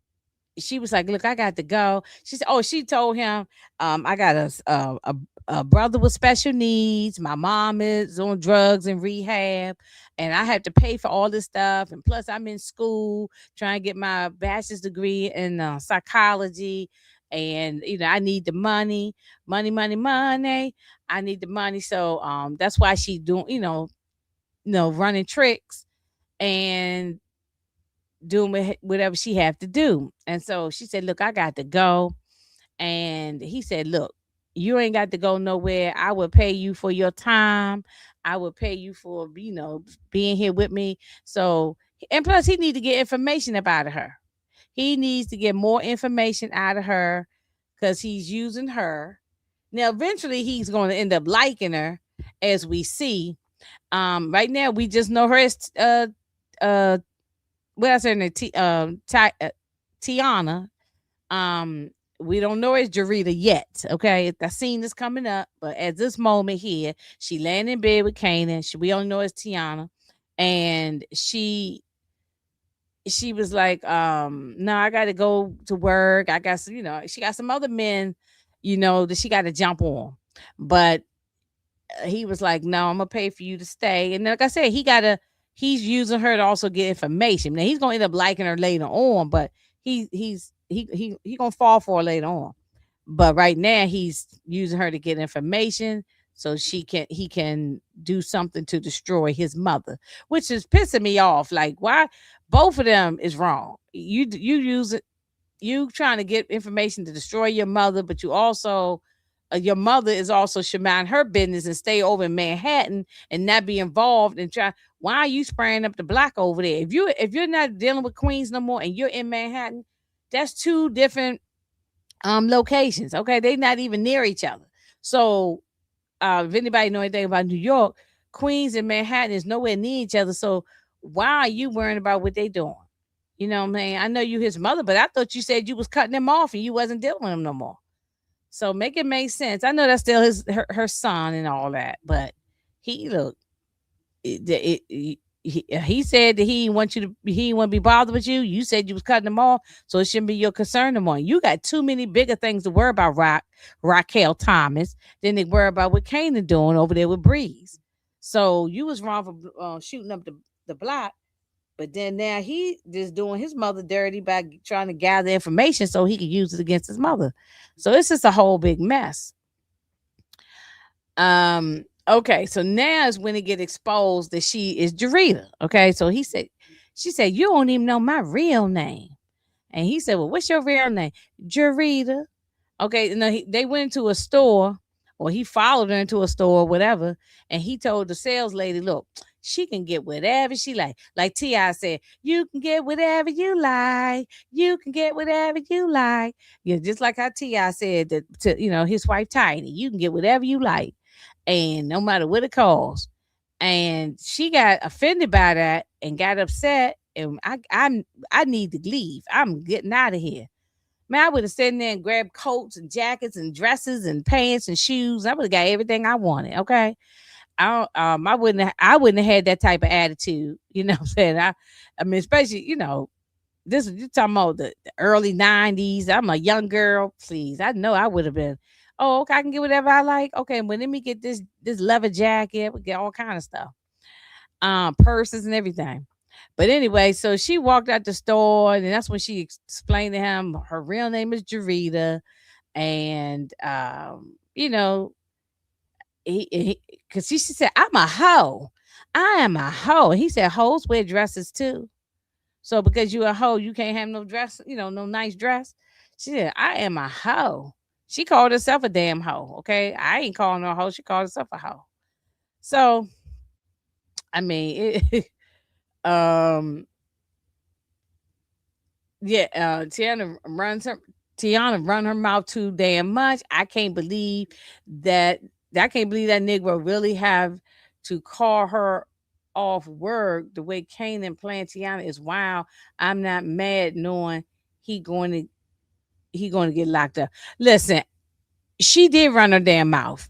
she was like, "Look, I got to go." She said, "Oh, she told him, I got a brother with special needs. My mom is on drugs and rehab, and I have to pay for all this stuff. And plus, I'm in school trying to get my bachelor's degree in psychology, and I need the money, money, money, money. I need the money. So, that's why she doing, running tricks and doing whatever she have to do." And so she said, "Look, I got to go." And he said, "Look, you ain't got to go nowhere. I will pay you for your time. I will pay you for, being here with me." So, and plus he need to get information about her. He needs to get more information out of her because he's using her. Now, eventually, he's going to end up liking her, as we see. Right now, we just know her as uh, what's her name? Tiana. Um, we don't know as Jarita yet. Okay, the scene is coming up, but at this moment here, she landed in bed with Kanan. We only know as Tiana, and she was like, no, I got to go to work. I got some, she got some other men, that she got to jump on, but he was like, "No, I'm gonna pay for you to stay." And like I said, he's using her to also get information. Now he's gonna end up liking her later on, but he gonna fall for her later on. But right now he's using her to get information so he can do something to destroy his mother, which is pissing me off. Like, why both of them is wrong. You use it, you trying to get information to destroy your mother, but you also your mother is also should mind her business and stay over in Manhattan and not be involved and try. Why are you spraying up the block over there? If you're not dealing with Queens no more and you're in Manhattan, that's two different locations. Okay, they're not even near each other. So if anybody know anything about New York, Queens and Manhattan is nowhere near each other. So why are you worrying about what they doing? You know what I mean? I know you his mother, but I thought you said you was cutting him off and you wasn't dealing with him no more. So make it make sense. I know that's still her son and all that, but he look he said that he didn't want to be bothered with you. You said you was cutting him off, so it shouldn't be your concern no more. You got too many bigger things to worry about, Raquel Thomas, than they worry about what Kanan doing over there with Breeze. So you was wrong for shooting up the block. But then now he just doing his mother dirty by trying to gather information so he could use it against his mother. So it's just a whole big mess. Okay, so now is when it get exposed that she is Jarita. Okay, so she said, "You don't even know my real name." And he said, "Well, what's your real name?" "Jarita." Okay, no, they went into a store, or he followed her into a store, or whatever, and he told the sales lady, "Look, she can get whatever she like." Like Ti said, "You can get whatever you like. You can get whatever you like." Yeah, just like how Ti said that to his wife Tiny, "You can get whatever you like, and no matter what it costs." And she got offended by that and got upset, and I need to leave. I'm getting out of here. Man, I would have sat in there and grabbed coats and jackets and dresses and pants and shoes. I would have got everything I wanted. Okay. I wouldn't have had that type of attitude. You know what I'm saying? I mean, especially, this you talking about the early 90s. I'm a young girl. Please. I know I would have been, oh, okay, I can get whatever I like. Okay, well, let me get this leather jacket. We get all kind of stuff. Purses and everything. But anyway, so she walked out the store, and that's when she explained to him her real name is Jarita, and because she said, "I'm a hoe, I am a hoe." He said, "Hoes wear dresses too, so because you a hoe, you can't have no dress, no nice dress." She said, "I am a hoe." She called herself a damn hoe. Okay, I ain't calling her a hoe. She called herself a hoe. So I mean, um yeah, Tiana run her mouth too damn much. That I can't believe that nigga really have to call her off work the way Kanan playing Tiana is wild. I'm not mad knowing he going to he going to get locked up. Listen, she did run her damn mouth.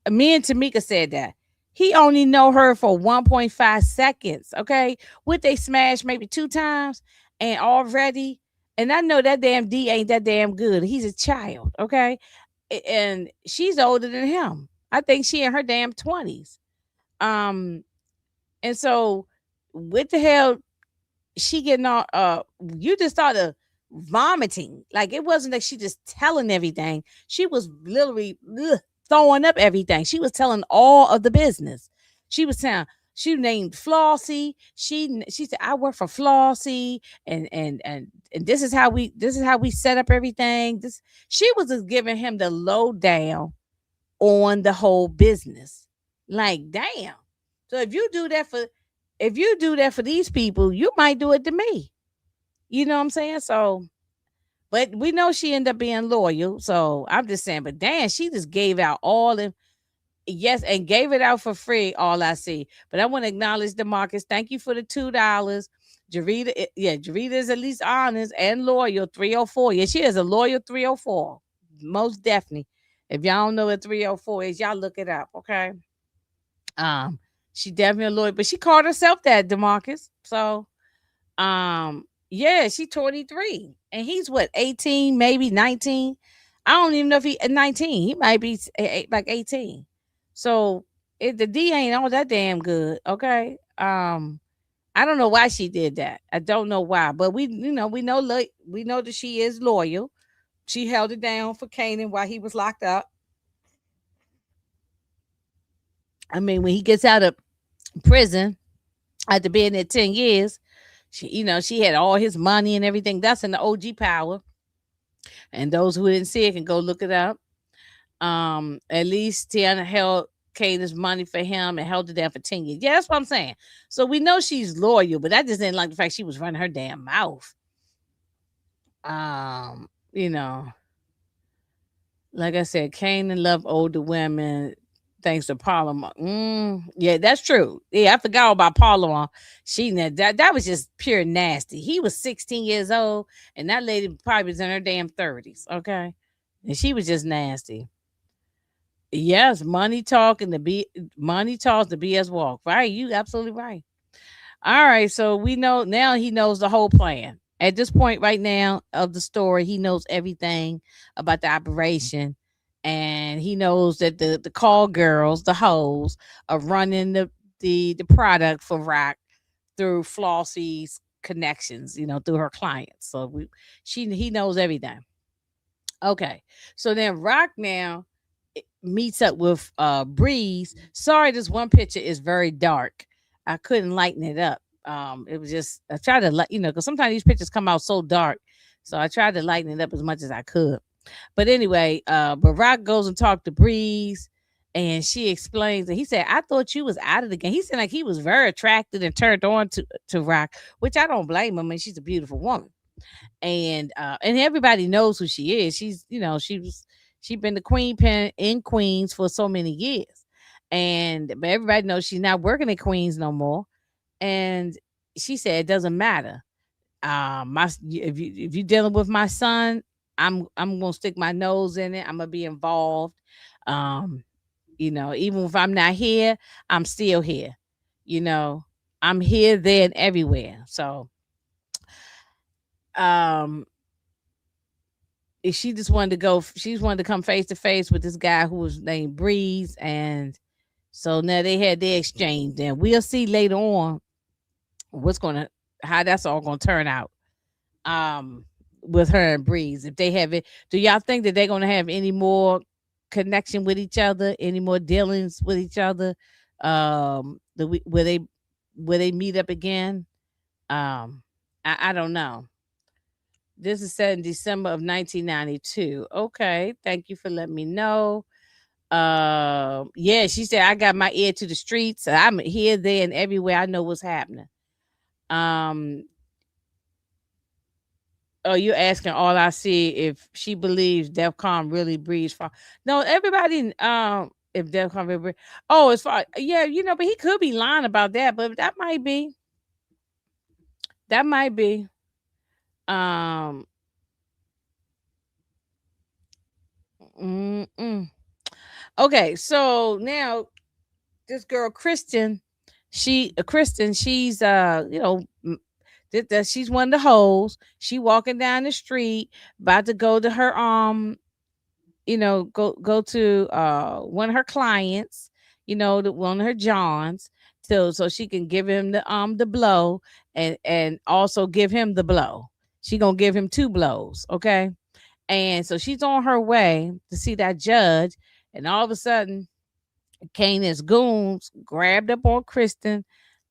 Me and Tamika said that. He only know her for 1.5 seconds. Okay. Would they smash maybe two times and already? And I know that damn D ain't that damn good. He's a child. Okay. And she's older than him. I think she in her damn 20s. Um, and so what the hell she getting all you just started vomiting. Like it wasn't like she just telling everything. She was literally throwing up everything. She was telling all of the business. She was saying she named Flossie. She said, "I work for Flossie, and this is how we set up everything." She was just giving him the lowdown on the whole business. Like, damn. So if you do that for these people, you might do it to me. You know what I'm saying? So But we know she ended up being loyal. So I'm just saying, but damn, she just gave out all the yes, and gave it out for free. All I see. But I want to acknowledge Demarcus. Thank you for the $2. Jarita, yeah, Jarita is at least honest and loyal. 304. Yeah, she is a loyal 304. Most definitely. If y'all don't know what 304 is, y'all look it up. Okay. Um, she definitely a loyal, but she called herself that, Demarcus. So yeah, she 23 and he's what, 18, maybe 19. I don't even know if he 19. He might be like 18. So the D ain't all that damn good. Okay. I don't know why she did that. I don't know why, but we know that she is loyal. She held it down for Kanan while he was locked up. I mean, when he gets out of prison after being there 10 years, she had all his money and everything. That's in the OG power. And those who didn't see it can go look it up. At least Tiana held Kanan's money for him and held it down for 10 years. Yeah, that's what I'm saying. So we know she's loyal, but I just didn't like the fact she was running her damn mouth. Um, you know, like I said, Kanan loved older women thanks to Parliament. Yeah, that's true. Yeah, I forgot about Parliament. That was just pure nasty. He was 16 years old, and that lady probably was in her damn 30s. Okay, and she was just nasty. Yes, money talks, the BS walk. Right, you absolutely right. All right, so we know now he knows the whole plan. At this point right now of the story, he knows everything about the operation, and he knows that the call girls, the hoes, are running the product for Rock through Flossie's connections, through her clients. So he knows everything. Okay. So then Rock now meets up with Breeze. Sorry, this one picture is very dark. I couldn't lighten it up. It was just I tried to because sometimes these pictures come out so dark. So I tried to lighten it up as much as I could. But anyway, but Rock goes and talked to Breeze, and she explains that he said, I thought you was out of the game. He said like he was very attracted and turned on to Rock, which I don't blame him. I mean, she's a beautiful woman, and everybody knows who she is. She's been the queen pin in Queens for so many years, but everybody knows she's not working at Queens no more. And she said it doesn't matter. My if you're dealing with my son, I'm gonna stick my nose in it. I'm gonna be involved. Um, even if I'm not here, I'm still here. You know, I'm here, there, and everywhere. So um she just wanted to go. She just wanted to come face to face with this guy who was named Breeze, and so now they had their exchange. And we'll see later on what's gonna how that's all gonna turn out. Um, with her and Breeze, if they have it, do y'all think that they're gonna have any more connection with each other, any more dealings with each other? Will they meet up again? I don't know. This is set in December of 1992. Okay, thank you for letting me know. Yeah, she said I got my ear to the streets. I'm here, there, and everywhere. I know what's happening. Um, oh, you're asking all I see if she believes DEFCON really breeds fire. No, everybody. If DEFCON really breeds. Oh, as far yeah, but he could be lying about that. But that might be. That might be. Um. Mm-mm. Okay, so now this girl Kristen, she's she's one of the hoes. She walking down the street, about to go to her go to one of her clients, one of her Johns, so she can give him the blow, and also give him the blow. She gonna give him two blows, okay? And so she's on her way to see that judge, and all of a sudden Kanan's goons grabbed up on Kristen,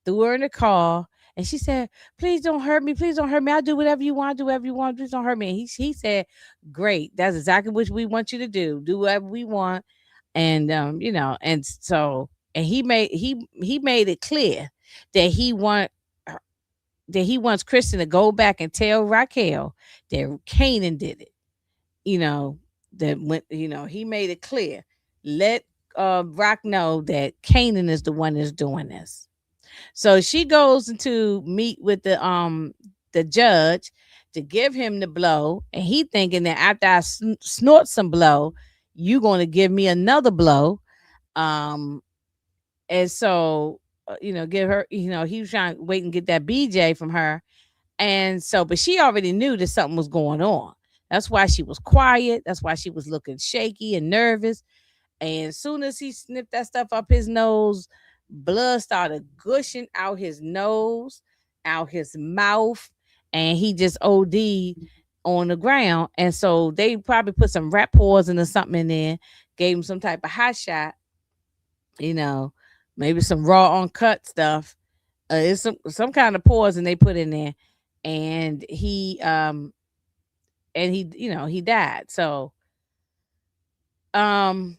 threw her in the car, and she said, "Please don't hurt me. Please don't hurt me. I'll do whatever you want. Do whatever you want. Please don't hurt me." And he said, "Great. That's exactly what we want you to do. Do whatever we want." And and so and he made it clear that he want that he wants Kristen to go back and tell Raquel that Kanan did it. You know, that when he made it clear. Let Rock know that Kanan is the one that's doing this. So she goes to meet with the judge to give him the blow, and he thinking that after I snort some blow, you going to give me another blow. Um, and so give her. He was trying to wait and get that BJ from her, and so, but she already knew that something was going on. That's why she was quiet. That's why she was looking shaky and nervous. And as soon as he snipped that stuff up his nose, blood started gushing out his nose, out his mouth, and he just OD'd on the ground. And so they probably put some rat poison or something in there, gave him some type of hot shot, you know, maybe some raw uncut stuff. It's some kind of poison they put in there, and he died. So um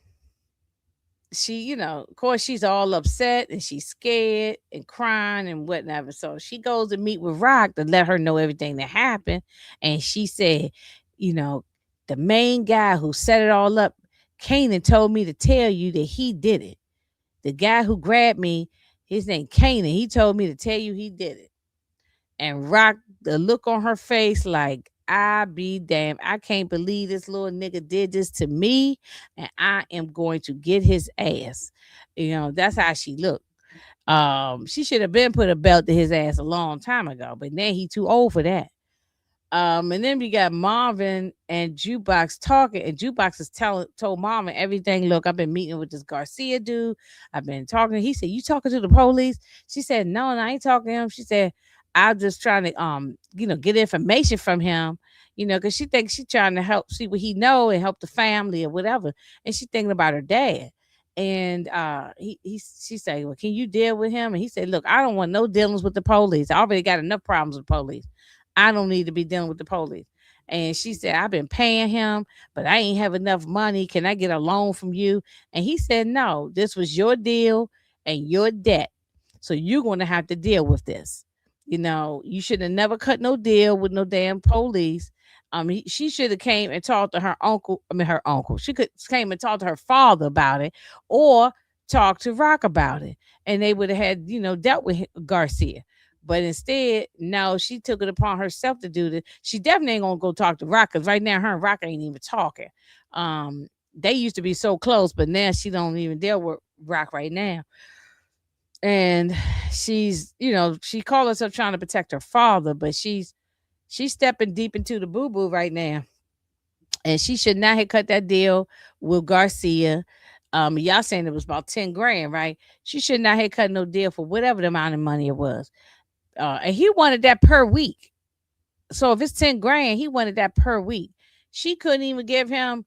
she, of course, she's all upset and she's scared and crying and whatever. So she goes to meet with Rock to let her know everything that happened. And she said, you know, the main guy who set it all up, Kanan, told me to tell you that he did it. The guy who grabbed me, his name Kanan, he told me to tell you he did it. And Rock, the look on her face like, I be damn, I can't believe this little nigga did this to me, and I am going to get his ass. That's how she looked. She should have been put a belt to his ass a long time ago, but then he too old for that. And then we got Marvin and Jukebox talking, and Jukebox is told Marvin everything. Look, I've been meeting with this Garcia dude. I've been talking. He said, "You talking to the police?" She said, "No, I ain't talking to him." She said, "I'm just trying to get information from him, because she thinks she's trying to help see what he know and help the family or whatever." And she's thinking about her dad. And she said, "Well, can you deal with him?" And he said, "Look, I don't want no dealings with the police. I already got enough problems with the police. I don't need to be dealing with the police." And she said, "I've been paying him, but I ain't have enough money. Can I get a loan from you?" And he said, "No, this was your deal and your debt. So you're going to have to deal with this. You should have never cut no deal with no damn police." She should have came and talked to her uncle. I mean, her uncle. She could came and talked to her father about it, or talked to Rock about it, and they would have had dealt with Garcia. But instead, no, she took it upon herself to do this. She definitely ain't gonna go talk to Rock, because right now her and Rock ain't even talking. They used to be so close, but now she don't even deal with Rock right now. And she called herself trying to protect her father, but she's stepping deep into the boo boo right now, and she should not have cut that deal with Garcia. Y'all saying it was about 10 grand, right? She should not have cut no deal for whatever the amount of money it was. And he wanted that per week. So if it's 10 grand, he wanted that per week. She couldn't even give him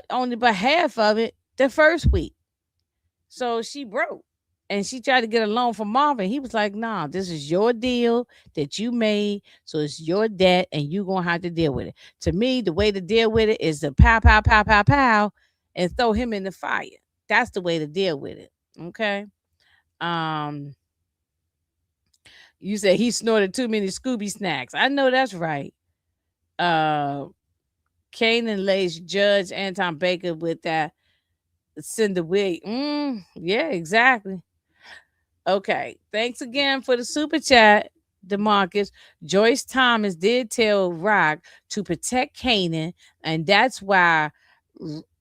only but half of it the first week. So she broke. And she tried to get a loan from Marvin. He was like, "Nah, this is your deal that you made. So it's your debt and you're going to have to deal with it." To me, the way to deal with it is to pow, pow, pow, pow, pow, and throw him in the fire. That's the way to deal with it. Okay. Um, you said he snorted too many Scooby snacks. I know that's right. Uh, Kanan lays Judge Anton Baker with that Cinder wig. Yeah, exactly. Okay. Thanks again for the super chat, DeMarcus. Joyce Thomas did tell Rock to protect Kanan, and that's why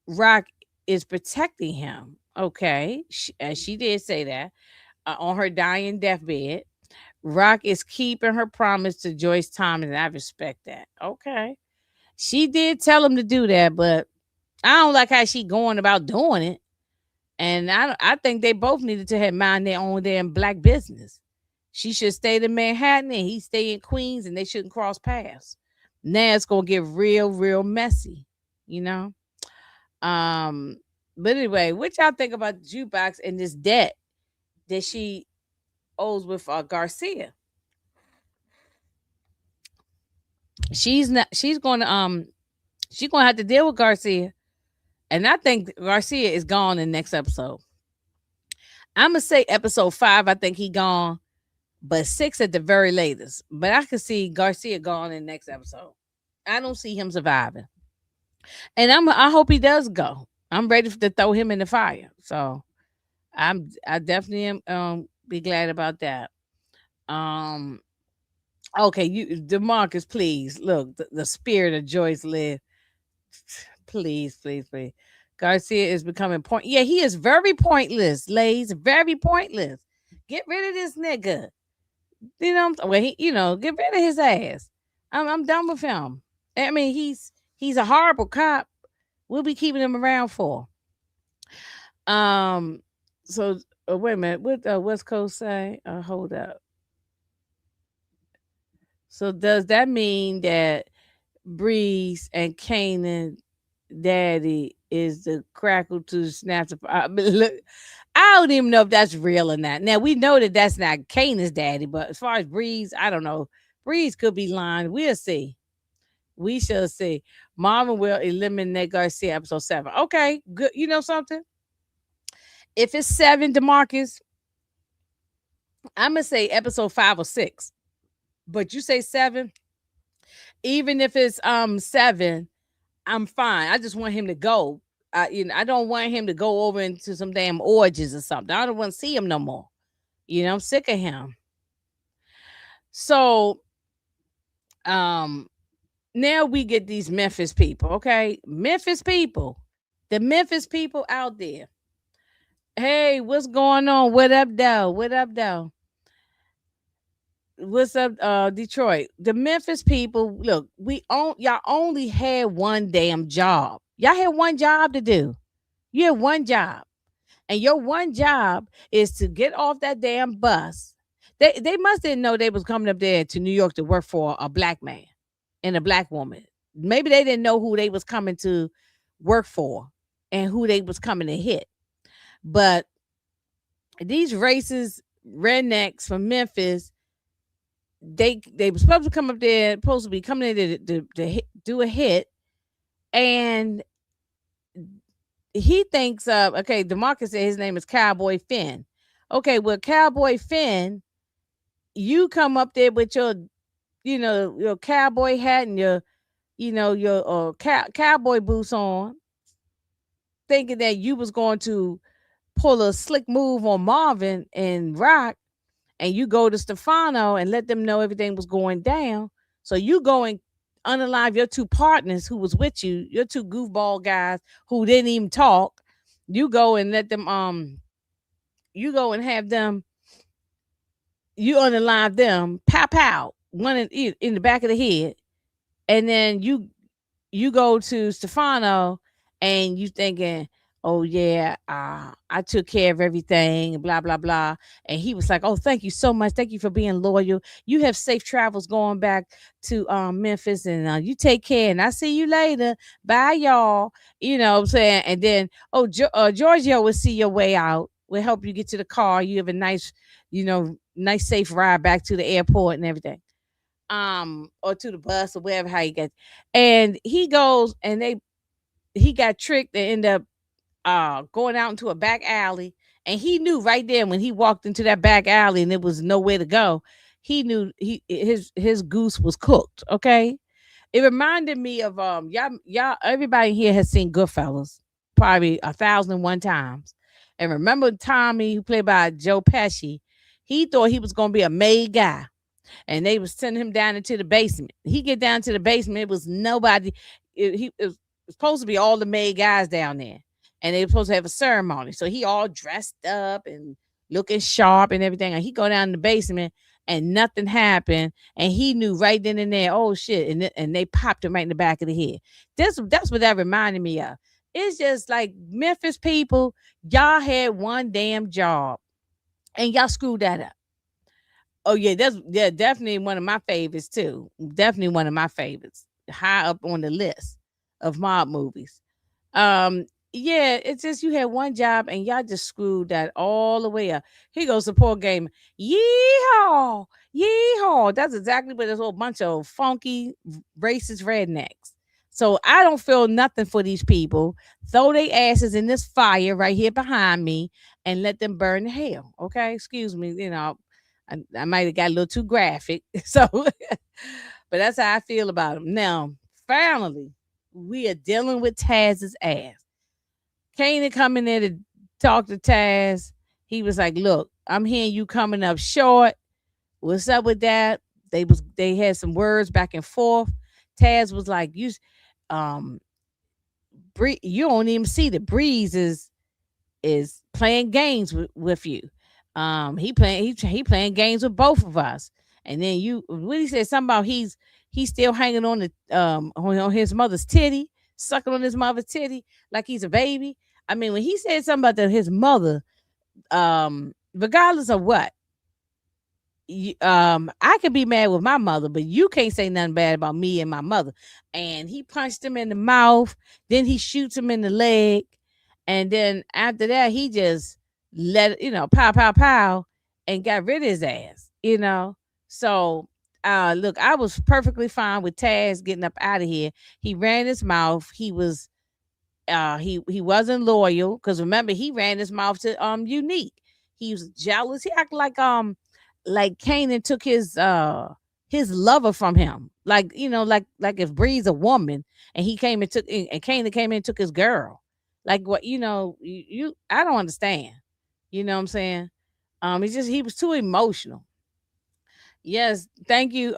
Rock is protecting him. Okay. She did say that on her dying deathbed. Rock is keeping her promise to Joyce Thomas, and I respect that. Okay. She did tell him to do that, but I don't like how she going about doing it. And I think they both needed to have mind their own damn black business. She should stay in Manhattan and he stay in Queens, and they shouldn't cross paths. Now it's gonna get real, real messy, you know. Um, but anyway, what y'all think about Jukebox and this debt that she owes with Garcia? She's not. She's gonna have to deal with Garcia, and I think Garcia is gone in the next episode. I'm gonna say episode 5. I think he gone. but 6 at the very latest. But I could see Garcia gone in the next episode. I don't see him surviving, and I hope he does go. I'm ready to throw him in the fire. So I definitely am be glad about that. Um okay, you DeMarcus, please look the spirit of Joyce live. Please, please, please. Garcia is becoming point. Yeah, he is very pointless, Lays. Very pointless. Get rid of this nigga. You know, well, get rid of his ass. I'm done with him. I mean, he's a horrible cop. We'll be keeping him around for. Um, so wait a minute. What West Coast say? Hold up. So does that mean that Breeze and Kanan daddy is the crackle to snap the look, I don't even know if that's real or not. Now we know that that's not Kanan's daddy, but as far as Breeze, I don't know. Breeze could be lying. We'll see. We shall see. Marvin will eliminate Garcia episode 7. Okay, good. You know something? If it's 7, DeMarcus, I'm gonna say episode 5 or 6. But you say 7, even if it's 7, I'm fine. I just want him to go. I don't want him to go over into some damn orgies or something. I don't want to see him no more. I'm sick of him. So, um, now we get these Memphis people. Okay, Memphis people, the Memphis people out there. Hey, what's going on? What up, though? What up, though? What's up, Detroit? The Memphis people. Look, y'all only had one damn job. Y'all had one job to do. You had one job. And your one job is to get off that damn bus. They must didn't know they was coming up there to New York to work for a black man and a black woman. Maybe they didn't know who they was coming to work for and who they was coming to hit. But these racist rednecks from Memphis, they were supposed to come up there, supposed to be coming in do a hit, and he thinks okay, DeMarcus said his name is Cowboy Finn. Okay, well, Cowboy Finn, you come up there with your cowboy hat and your cowboy boots on, thinking that you was going to pull a slick move on Marvin and Rock, and you go to Stefano and let them know everything was going down. So you go and unalive your two partners who was with you, your two goofball guys who didn't even talk. You go and let them you go and have them, you unalive them, pow pow, one in the back of the head, and then you go to Stefano and you thinking, oh yeah, I took care of everything, blah blah blah. And he was like, oh, thank you so much, thank you for being loyal. You have safe travels going back to Memphis, and you take care. And I see you later. Bye, y'all. You know what I'm saying? And then Giorgio will see your way out. Will help you get to the car. You have a nice, nice safe ride back to the airport and everything, or to the bus or wherever how you get. And he goes and he got tricked and ended up going out into a back alley. And he knew right there when he walked into that back alley and there was nowhere to go, he knew his goose was cooked. Okay. It reminded me of y'all everybody here has seen Goodfellas probably 1,001 times. And remember Tommy, who played by Joe Pesci, he thought he was gonna be a made guy, and they was sending him down into the basement. He get down to the basement, it was nobody. It was supposed to be all the maid guys down there, and they were supposed to have a ceremony. So he all dressed up and looking sharp and everything. And he go down in the basement, and nothing happened. And he knew right then and there, oh shit, and they popped him right in the back of the head. That's what that reminded me of. It's just like Memphis people, y'all had one damn job, and y'all screwed that up. Oh yeah, that's definitely one of my favorites too. Definitely one of my favorites. High up on the list of mob movies. Um, yeah, it's just you had one job and y'all just screwed that all the way up. Here goes the poor game. Yeehaw! Yeehaw! That's exactly what this whole bunch of funky racist rednecks. So I don't feel nothing for these people. Throw their asses in this fire right here behind me and let them burn in hell. Okay, excuse me. I might have got a little too graphic. So, but that's how I feel about him. Now, finally, we are dealing with Taz's ass. Kanan coming there to talk to Taz. He was like, "Look, I'm hearing you coming up short. What's up with that?" They had some words back and forth. Taz was like, um, you don't even see the breeze is playing games with you. He playing games with both of us. And then you what he said something about he's still hanging on the on his mother's titty, sucking on his mother's titty like he's a baby. I mean, when he said something about his mother, regardless of what, I could be mad with my mother, but you can't say nothing bad about me and my mother. And he punched him in the mouth, then he shoots him in the leg, and then after that, he just pow, pow, pow, and got rid of his ass. So look, I was perfectly fine with Taz getting up out of here. He ran his mouth. He wasn't loyal because remember he ran his mouth to Unique. He was jealous. He acted like Kanan took his lover from him. Like like if Bree's a woman and he came and and Kanan came in and took his girl. Like what you I don't understand. You know what I'm saying? It's just he was too emotional. Yes, thank you,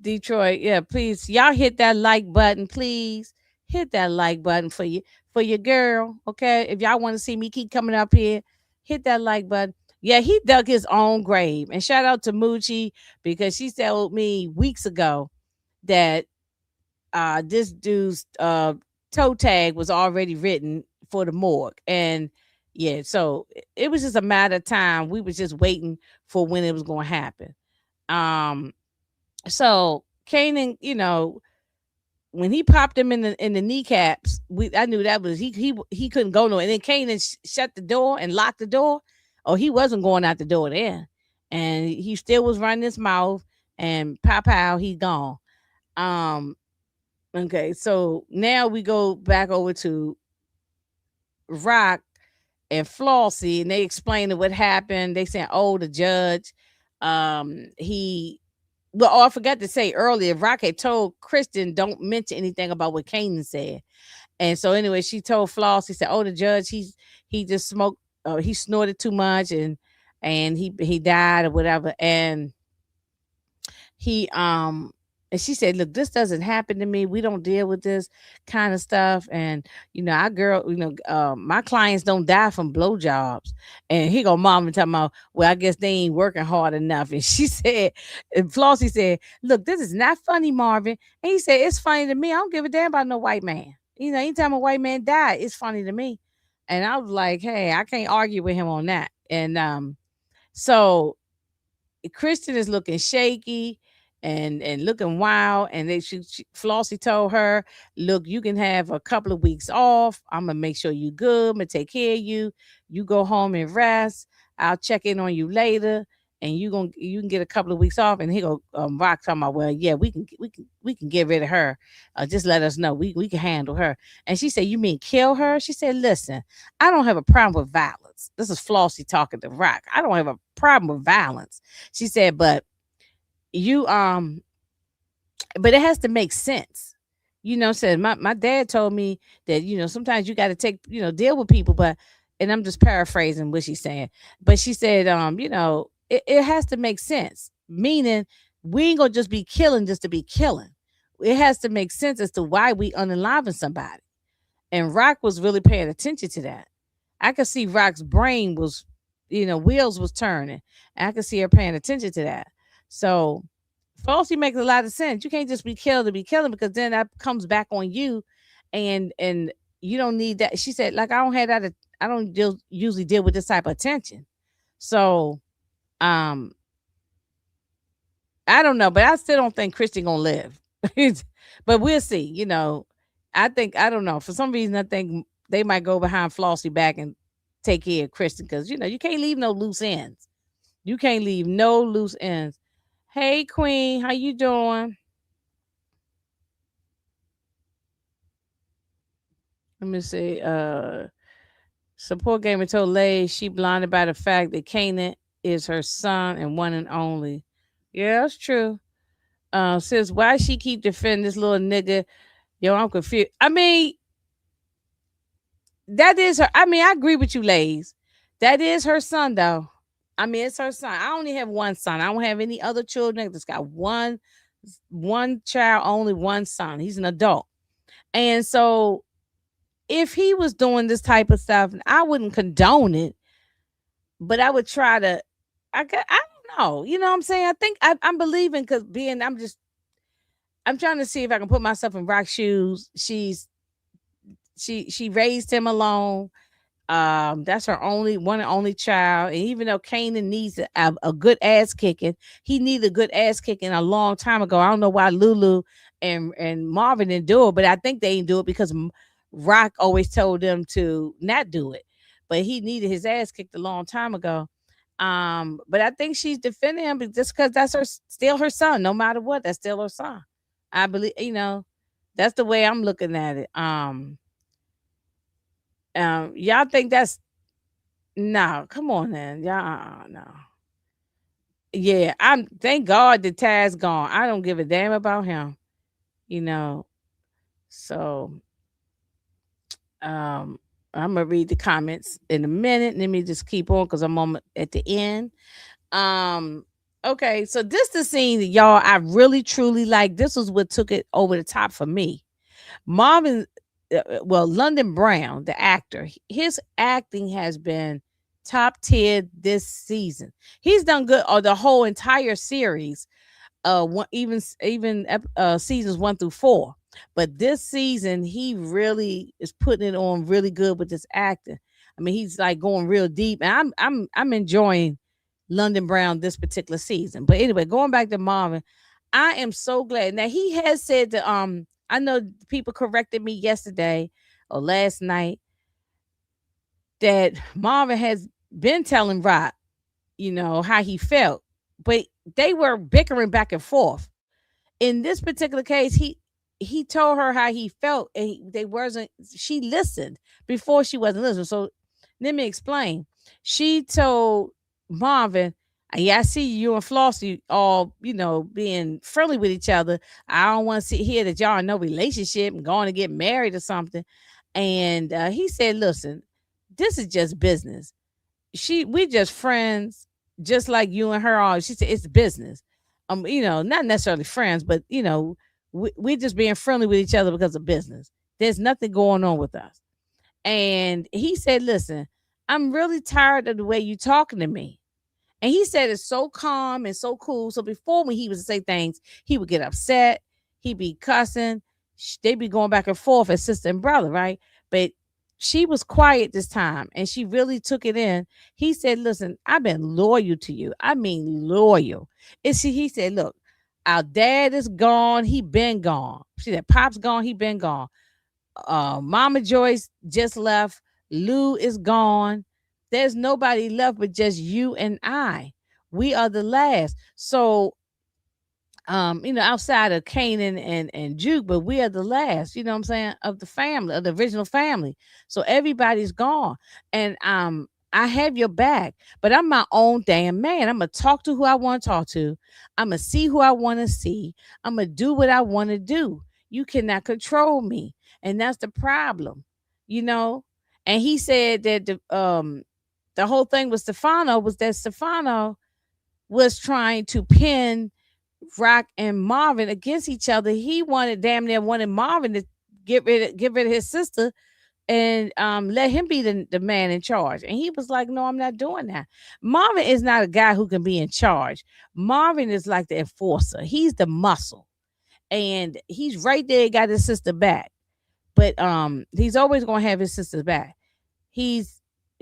Detroit. Yeah, please, y'all hit that like button, please. Hit that like button for your girl. Okay. If y'all want to see me keep coming up here, hit that like button. Yeah, he dug his own grave. And shout out to Moochie because she told me weeks ago that this dude's toe tag was already written for the morgue. And yeah, so it was just a matter of time. We was just waiting for when it was gonna happen. Um, so Kanan, when he popped him in the kneecaps, I knew that was he couldn't go nowhere. And then Kanan shut the door and locked the door. Oh, he wasn't going out the door there, and he still was running his mouth. And pow pow, he gone. Um, okay, so now we go back over to Rock and Flossie, and they explaining what happened. They saying, "Oh, the judge, he." Well, oh, I forgot to say earlier, Rock had told Kristen don't mention anything about what Kanan said, and so anyway, she told Flossie, said, "Oh, the judge, he just smoked, he snorted too much, and he died or whatever." And she said, "Look, this doesn't happen to me. We don't deal with this kind of stuff. And our girl, my clients don't die from blowjobs." And he go, "Mom," and talking about, "Well, I guess they ain't working hard enough." And she said, and Flossie said, "Look, this is not funny, Marvin." And he said, "It's funny to me. I don't give a damn about no white man. Anytime a white man died, it's funny to me." And I was like, "Hey, I can't argue with him on that." And so Kristen is looking shaky and looking wild. And Flossie told her, "Look, you can have a couple of weeks off. I'm gonna make sure you good. I'm gonna take care of you. You go home and rest. I'll check in on you later, and you can get a couple of weeks off." And he go, Rock talking about, "Well, yeah, we can get rid of her. Just let us know. We can handle her." And she said, "You mean kill her?" She said, "Listen, I don't have a problem with violence." This is Flossie talking to Rock. "I don't have a problem with violence." She said, you but it has to make sense. Said my dad told me that, sometimes you got to deal with people, and I'm just paraphrasing what she's saying. But she said, it has to make sense. Meaning we ain't gonna just be killing just to be killing. It has to make sense as to why we unaliving somebody. And Rock was really paying attention to that. I could see Rock's brain was, wheels was turning. I could see her paying attention to that. So Flossie makes a lot of sense. You can't just be killed to be killing because then that comes back on you, and you don't need that. She said, like, I don't have that. I don't usually deal with this type of attention. So, um, I don't know, but I still don't think Christy gonna live. But we'll see. I don't know. For some reason, I think they might go behind Flossie back and take care of Kristen because you can't leave no loose ends. You can't leave no loose ends. Hey, Queen, how you doing? Let me see. Support gamer told Lay she blinded by the fact that Kanan is her son and one and only. Yeah, that's true. Says why she keep defending this little nigga? Yo, I'm confused. I mean, that is her. I mean, I agree with you, Lays. That is her son, though. I mean, it's her son. I only have one son. I don't have any other children. I just got one child, only one son. He's an adult. And so if he was doing this type of stuff, I wouldn't condone it, but I would try to I don't know. You know what I'm saying? I think I'm believing because being I'm trying to see if I can put myself in Rock's shoes. She raised him alone. That's her only one and only child. And even though Kanan needs a good ass kicking, he needed a good ass kicking a long time ago. I don't know why Lulu and Marvin didn't do it, but I think they didn't do it because Rock always told them to not do it. But he needed his ass kicked a long time ago. But I think she's defending him just because that's still her son. No matter what, that's still her son. I believe that's the way I'm looking at it. Y'all think that's no, come on then. Yeah, no. Yeah, I'm thank God the Taz gone. I don't give a damn about him, you know. So um I'm gonna read the comments in a minute. Let me just keep on because I'm on at the end. Um okay, so this the scene that y'all I really truly like. This was what took it over the top for me. Marvin, well, London Brown, the actor, his acting has been top tier this season. He's done good or the whole entire series, seasons 1 through 4. But this season, he really is putting it on really good with this acting. I mean, he's like going real deep, and I'm enjoying London Brown this particular season. But anyway, going back to Marvin, I am so glad. Now he has said that I know people corrected me yesterday or last night that Marvin has been telling Rock, how he felt. But they were bickering back and forth. In this particular case, he told her how he felt and they wasn't she listened before she wasn't listening. So let me explain. She told Marvin, yeah, I see you and Flossie all, being friendly with each other. I don't want to sit here that y'all in no relationship and going to get married or something. And he said, listen, this is just business. We just friends, just like you and her are. She said it's business. Not necessarily friends, but we're just being friendly with each other because of business. There's nothing going on with us. And he said, listen, I'm really tired of the way you talking to me. And he said it's so calm and so cool. So before when he was to say things, he would get upset. He'd be cussing. They'd be going back and forth as sister and brother, right? But she was quiet this time and she really took it in. He said, listen, I've been loyal to you. I mean loyal. He said, look, our dad is gone. He been gone. She said, Pop's gone. He been gone. Mama Joyce just left. Lou is gone. There's nobody left but just you and I. We are the last. So, outside of Kanan and Juke, but we are the last, you know what I'm saying, of the family, of the original family. So everybody's gone. And I have your back, but I'm my own damn man. I'm gonna talk to who I want to talk to. I'm gonna see who I want to see. I'm gonna do what I want to do. You cannot control me. And that's the problem, you know. And he said that the whole thing with Stefano was that Stefano was trying to pin Rock and Marvin against each other. He damn near wanted Marvin to get rid of his sister and let him be the man in charge. And he was like, no, I'm not doing that. Marvin is not a guy who can be in charge. Marvin is like the enforcer. He's the muscle. And he's right there, got his sister back. But he's always gonna have his sister's back.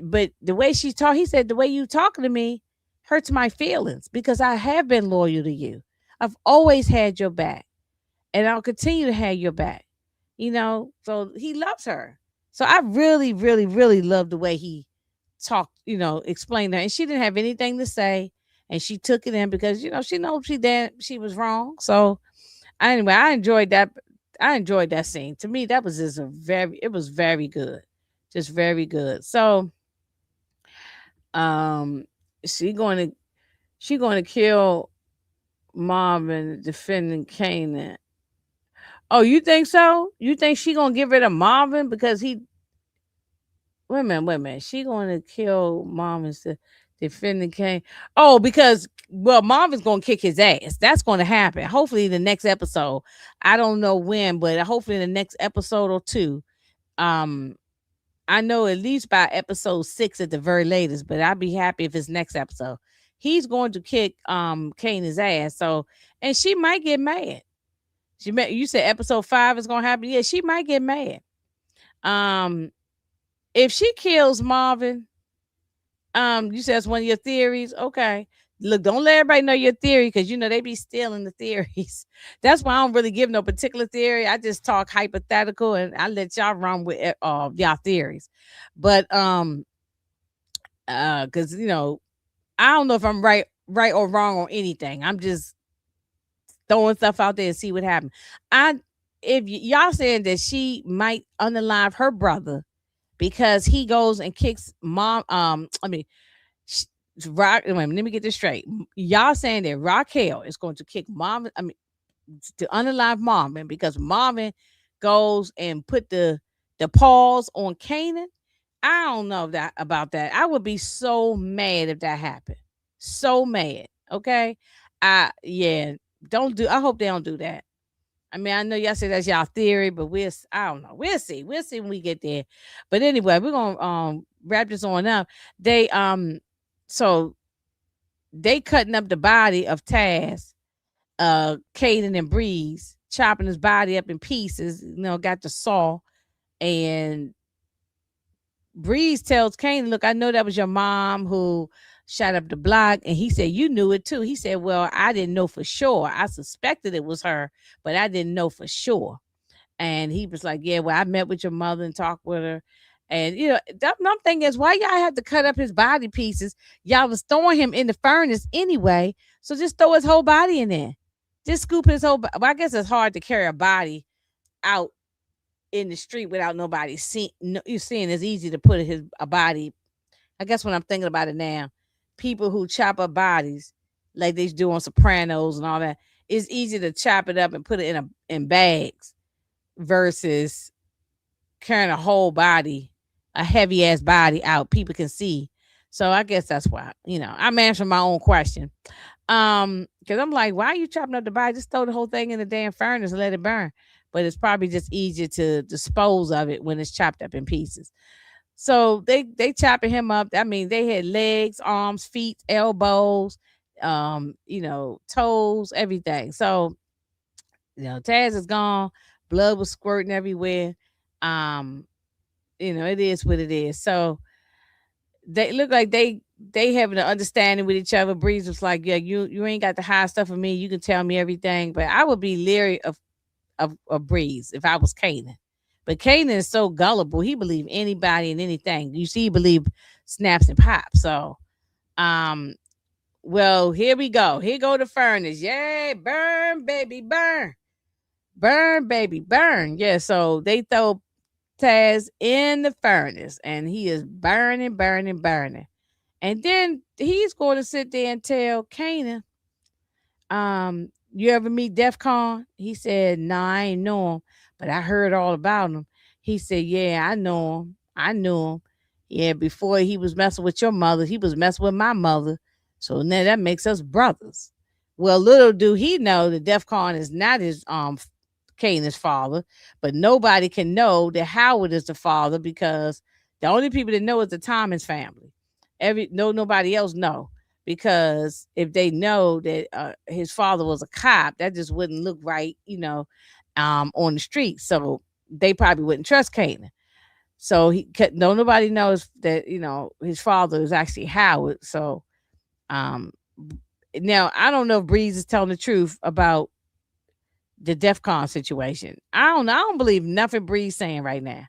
But the way she talked, he said, the way you talking to me hurts my feelings because I have been loyal to you. I've always had your back and I'll continue to have your back, So he loves her. So I really, really, really love the way he talked, explained her. And she didn't have anything to say. And she took it in because, she knows she was wrong. So anyway, I enjoyed that. I enjoyed that scene. To me, that was just it was very good. Just very good. So, um, she going to she going to kill Marvin defending Kanan. Oh, you think so? You think she gonna get rid of Marvin because he? Wait a minute, wait a minute. She gonna kill Marvin to defending Kane? Oh, because well, Marvin's gonna kick his ass. That's gonna happen. Hopefully, the next episode. I don't know when, but hopefully, the next episode or two. Um, I know at least by episode 6 at the very latest, but I'd be happy if it's next episode. He's going to kick Kanan's ass. So, and she might get mad. You said episode 5 is gonna happen. Yeah, she might get mad. Um, if she kills Marvin, you said it's one of your theories. Okay. Look, don't let everybody know your theory because you know they be stealing the theories. That's why I don't really give no particular theory. I just talk hypothetical and I let y'all run with y'all theories. But because you know, I don't know if I'm right or wrong on anything. I'm just throwing stuff out there and see what happens. I if y'all saying that she might unalive her brother because he goes and kicks mom. I mean, Rock. Wait, let me get this straight. Y'all saying that Raquel is going to kick mom. I mean, to unalive Marvin because Marvin goes and put the paws on Kanan. I don't know that about that. I would be so mad if that happened. So mad. Okay. Yeah. Don't do. I hope they don't do that. I mean, I know y'all say that's y'all theory, but I don't know. We'll see. We'll see when we get there. But anyway, we're gonna wrap this on up. They so they cutting up the body of Taz, Caden and Breeze, chopping his body up in pieces, got the saw, and Breeze tells Kane, look, I know that was your mom who shot up the block. And he said, you knew it too. He said, well, I didn't know for sure. I suspected it was her, but I didn't know for sure. And he was like, yeah, well, I met with your mother and talked with her. And, my thing is, why y'all had to cut up his body pieces? Y'all was throwing him in the furnace anyway. So just throw his whole body in there. Just scoop his whole body. Well, I guess it's hard to carry a body out in the street without nobody seeing. You seeing it's easy to put a body. I guess when I'm thinking about it now, people who chop up bodies like they do on Sopranos and all that, it's easy to chop it up and put it in bags versus carrying a whole body, a heavy ass body out. People can see. So I guess that's why, I'm answering my own question. Because I'm like, why are you chopping up the body? Just throw the whole thing in the damn furnace and let it burn. But it's probably just easier to dispose of it when it's chopped up in pieces. So they chopping him up. I mean, they had legs, arms, feet, elbows, toes, everything. So, Taz is gone. Blood was squirting everywhere. Um, it is what it is. So they look like they having an understanding with each other. Breeze was like, yeah, you ain't got to hide stuff from me. You can tell me everything. But I would be leery of Breeze if I was Kanan. But Kanan is so gullible. He believe anybody and anything. You see, he believe snaps and pops. So, well, here we go. Here go the furnace. Yay, burn, baby, burn. Burn, baby, burn. Yeah, so they throw Taz in the furnace and he is burning, burning, burning. And then he's going to sit there and tell Kanan, you ever meet Defcon? He said, nah, I ain't know him, but I heard all about him. He said, yeah, I know him. I knew him. Yeah, before he was messing with your mother, he was messing with my mother. So now that makes us brothers. Well, little do he know that Defcon is not his Kanan's father, but nobody can know that Howard is the father because the only people that know is the Thomas family. Nobody else know because if they know that his father was a cop, that just wouldn't look right, on the street. So they probably wouldn't trust Kanan. So nobody knows that his father is actually Howard. So now I don't know if Breeze is telling the truth about the DEFCON situation. I don't know. I don't believe nothing Breeze saying right now.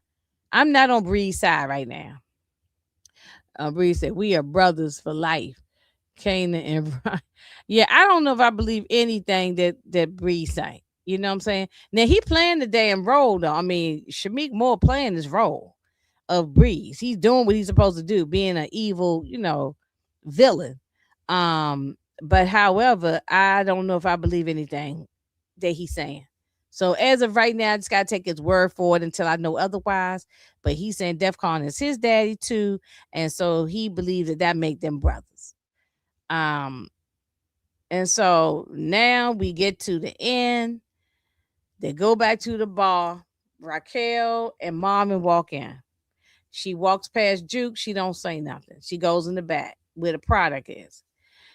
I'm not on Breeze's side right now. Breeze said we are brothers for life. Kanan and Ryan. Yeah, I don't know if I believe anything that Breeze say. You know what I'm saying? Now he playing the damn role though. I mean, Shamik Moore playing this role of Breeze. He's doing what he's supposed to do, being an evil, villain. But however, I don't know if I believe anything that he's saying. So as of right now, I just gotta take his word for it until I know otherwise. But he's saying DEFCON is his daddy too, and so he believes that make them brothers. Um, and so now we get to the end. They go back to the bar. Raquel and Marvin walk in. She walks past Juke. She don't say nothing. She goes in the back where the product is.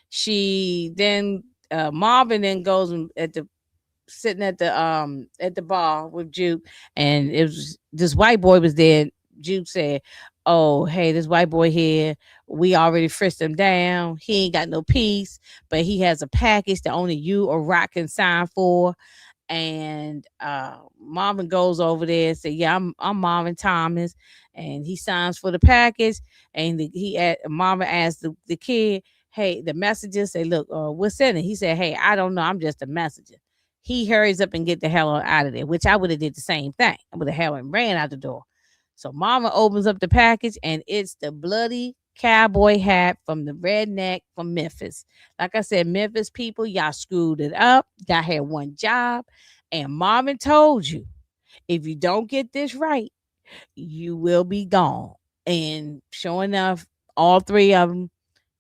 She then Marvin then goes at the sitting at the bar with Juke, and it was this white boy was there. Juke said, "Oh, hey, this white boy here. We already frisked him down. He ain't got no peace, but he has a package that only you or Rock can sign for." And Marvin goes over there and said, "Yeah, I'm Marvin Thomas," and he signs for the package. And Marvin asked the kid, "Hey, the messenger say, look, what's in it?" He said, "Hey, I don't know. I'm just a messenger." He hurries up and get the hell out of there, which I would have did the same thing. I would have hell and ran out the door. So Marvin opens up the package, and it's the bloody cowboy hat from the redneck from Memphis. Like I said, Memphis people, y'all screwed it up. Y'all had one job. And Marvin told you, if you don't get this right, you will be gone. And sure enough, all three of them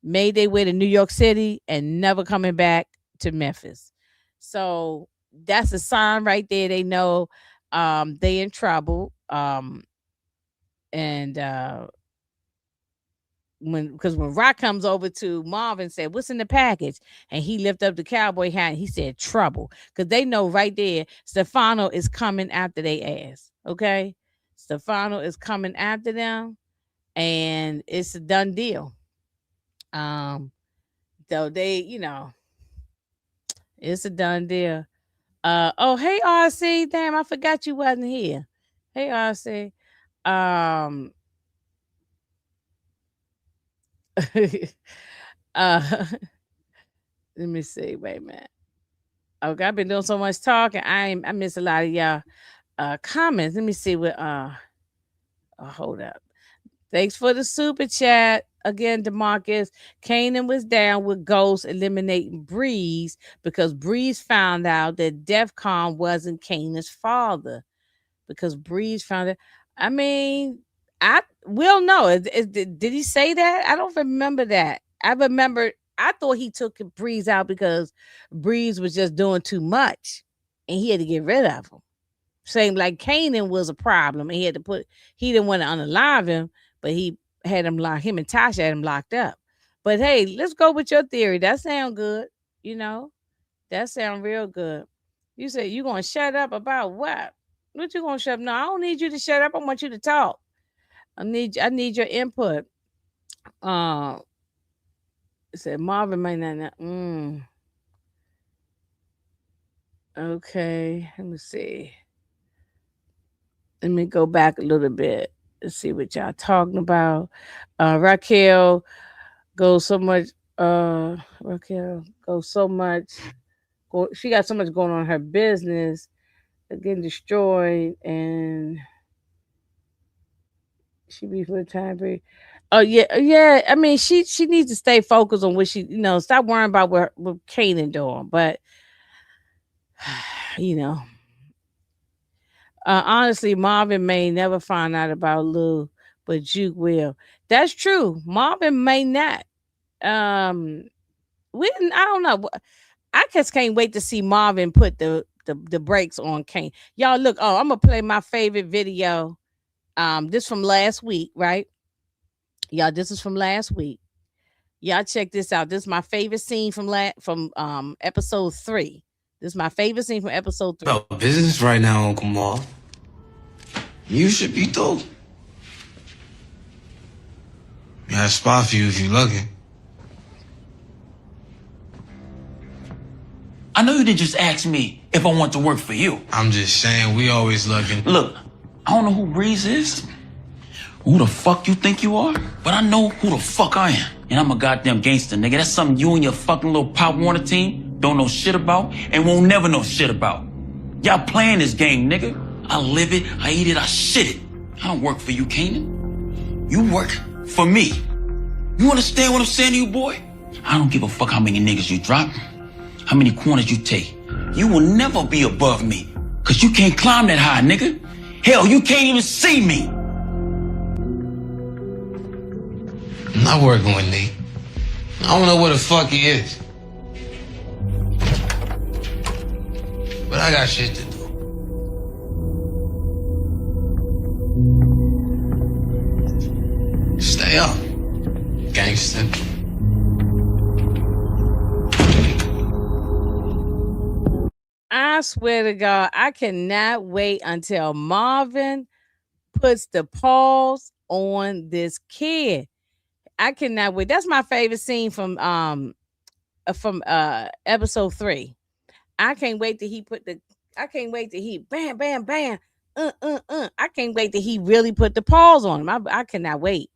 made their way to New York City and never coming back to Memphis. So that's a sign right there. They know they in trouble. And because when Rock comes over to Marvin and said, "What's in the package?" and he lifted up the cowboy hat and he said, "Trouble," because they know right there Stefano is coming after their ass. Okay, Stefano is coming after them, and it's a done deal. Though they, it's a done deal. Oh, hey RC, damn, I forgot you wasn't here. Hey RC, uh let me see. Wait a minute. Okay, I've been doing so much talking. I miss a lot of y'all comments. Let me see what hold up. Thanks for the super chat. Again, DeMarcus, Kanan was down with Ghost eliminating Breeze because Breeze found out that DEFCON wasn't Kanan's father. Because Breeze found it. I mean, I will know. Did he say that? I don't remember that. I thought he took Breeze out because Breeze was just doing too much and he had to get rid of him. Same like Kanan was a problem and he didn't want to unalive him, but he had him him and Tasha had him locked up. But hey, let's go with your theory. That sound good. That sound real good. You said you gonna shut up about what? What you gonna shut up? No, I don't need you to shut up. I want you to talk. I need your input. Said Marvin might not. Okay, let me see. Let me go back a little bit and see what y'all talking about. Raquel goes so much. Raquel goes so much. She got so much going on in her business, getting destroyed, and she be for the time period. Oh yeah. I mean, she needs to stay focused on what she, stop worrying about what Kanan doing. But honestly, Marvin may never find out about Lou, but Juke will. That's true. Marvin may not. I don't know. I just can't wait to see Marvin put the brakes on Kane. Y'all look. Oh, I'm gonna play my favorite video. This from last week, right? Y'all, this is from last week. Y'all check this out. This is my favorite scene from episode 3. This is my favorite scene from episode 3. Oh, business right now, Uncle Ma. You should be dope. Got a spot for you if you're looking. I know you didn't just ask me if I want to work for you. I'm just saying, we always looking. Look, I don't know who Breeze is, who the fuck you think you are, but I know who the fuck I am. And I'm a goddamn gangster, nigga. That's something you and your fucking little Pop Warner team don't know shit about and won't never know shit about. Y'all playing this game, nigga. I live it, I eat it, I shit it. I don't work for you, Kanan. You work for me. You understand what I'm saying to you, boy? I don't give a fuck how many niggas you drop, how many corners you take. You will never be above me, cause you can't climb that high, nigga. Hell, you can't even see me. I'm not working with Nate. I don't know where the fuck he is. But I got shit to do. Stay up, gangster. I swear to God, I cannot wait until Marvin puts the pause on this kid. I cannot wait. That's my favorite scene from episode 3. I can't wait till he put the I can't wait till he bam bam bam I can't wait till he really put the pause on him. I cannot wait.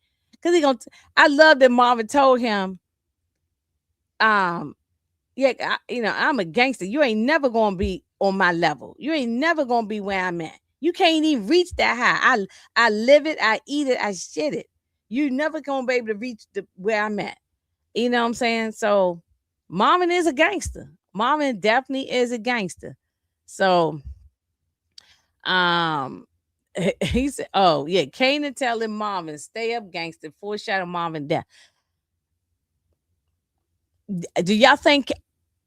Cause I love that Marvin told him, yeah, I'm a gangster. You ain't never gonna be on my level. You ain't never gonna be where I'm at. You can't even reach that high. I live it, I eat it, I shit it. You never gonna be able to reach where I'm at. You know what I'm saying? So Marvin is a gangster. Marvin definitely is a gangster. So he said, oh yeah, Kanan telling Marvin, stay up, gangster, foreshadow Marvin death. Do y'all think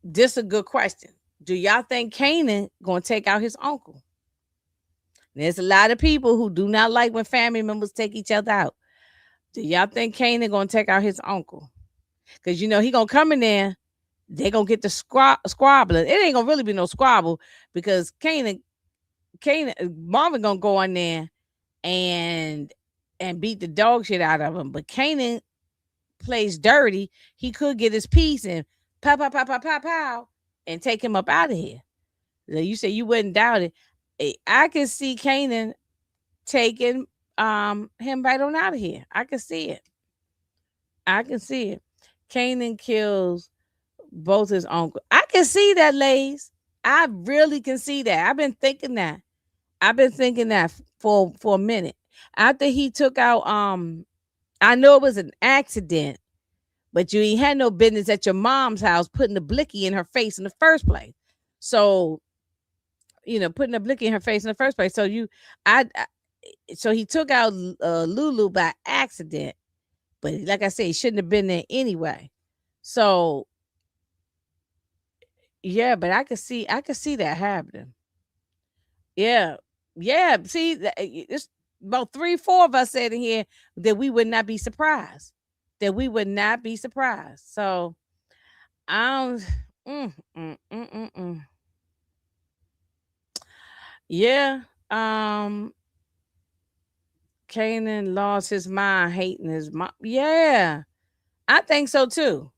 this is a good question? Do y'all think Kanan gonna take out his uncle? There's a lot of people who do not like when family members take each other out. Do y'all think Kanan gonna take out his uncle? Because he gonna come in there, they gonna get the squabbling. It ain't gonna really be no squabble because Marvin gonna go in there and beat the dog shit out of him. But Kanan plays dirty. He could get his piece and pow pow pow pow pow pow and take him up out of here. You say you wouldn't doubt it. I can see Kanan taking him right on out of here. I can see it. Kanan kills both his uncle. I can see that, Lays. I really can see that. I've been thinking that for a minute. After he took out I know it was an accident, but you ain't had no business at your mom's house putting the blicky in her face in the first place. So, putting a blicky in her face in the first place. So so he took out Lulu by accident, but like I said, he shouldn't have been there anyway. So, yeah, but I could see that happening. Yeah. See, it's about 3-4 of us said in here that we would not be surprised. So, I don't. Yeah. Kanan lost his mind hating his mom. Yeah. I think so too.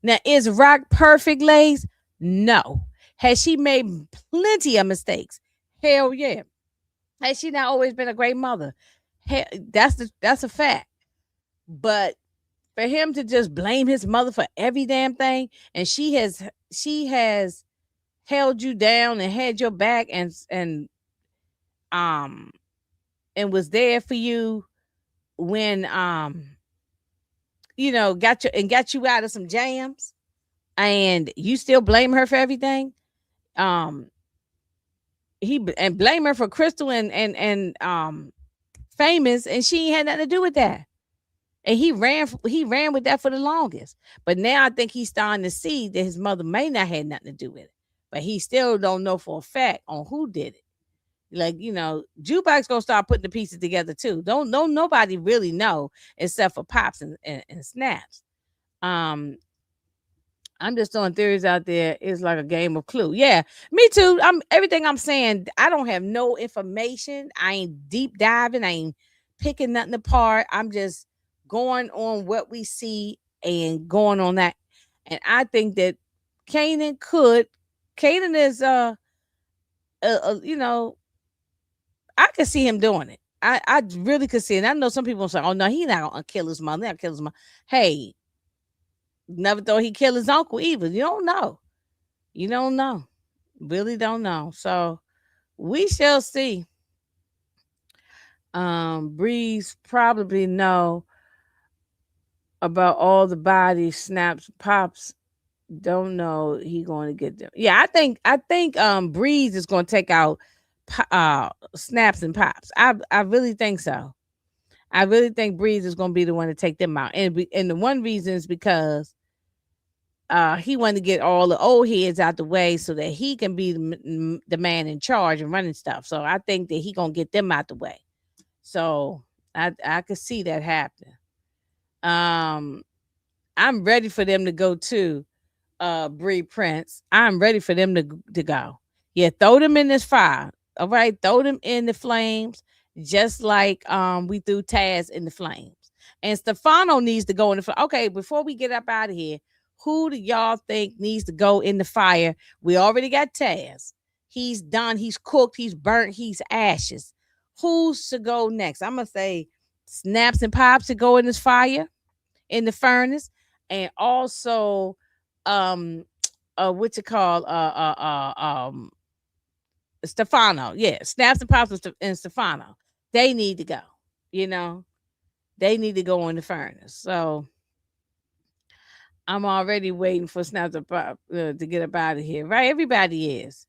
Now, is Rock perfect, Lays? No. Has she made plenty of mistakes? Hell yeah. Has she not always been a great mother? Hell, that's a fact. But for him to just blame his mother for every damn thing, and she has held you down and had your back and was there for you when got you out of some jams, and you still blame her for everything. And blame her for Crystal and Famous, and she ain't had nothing to do with that. And he ran with that for the longest. But now I think he's starting to see that his mother may not have nothing to do with it. But he still don't know for a fact on who did it. Like, Jukebox gonna start putting the pieces together too. Don't nobody really know except for Pops and Snaps. I'm just throwing theories out there. It's like a game of Clue. Yeah, me too. Everything I'm saying, I don't have no information. I ain't deep diving. I ain't picking nothing apart. I'm just going on what we see and going on that. And I think that Kanan is I could see him doing it. I really could see it. I know some people say, "Oh no, he's not gonna kill his mother. Not kill his mother." Hey, never thought he'd kill his uncle either. You don't know. Really don't know. So we shall see. Breeze probably know. about all the body snaps, pops. Don't know he going to get them. Yeah, I think Breeze is going to take out snaps and pops. I really think so. I really think Breeze is going to be the one to take them out, and the one reason is because he wanted to get all the old heads out the way so that he can be the man in charge and running stuff. So I think that he gonna get them out the way. So I could see that happening. Um, I'm ready for them to go too. Bree Prince. I'm ready for them to go. Yeah, throw them in this fire. All right, throw them in the flames, just like we threw Taz in the flames. And Stefano needs to go in the fire. Okay, before we get up out of here, who do y'all think needs to go in the fire? We already got Taz. He's done. He's cooked. He's burnt. He's ashes. Who should go next? I'm gonna say Snaps and Pops should go in this fire, in the furnace, and also what you call Stefano. Yeah, Snaps and Pops and Stefano. They need to go. You know, they need to go in the furnace. So I'm already waiting for Snaps and Pops to get up out of here. Right? Everybody is.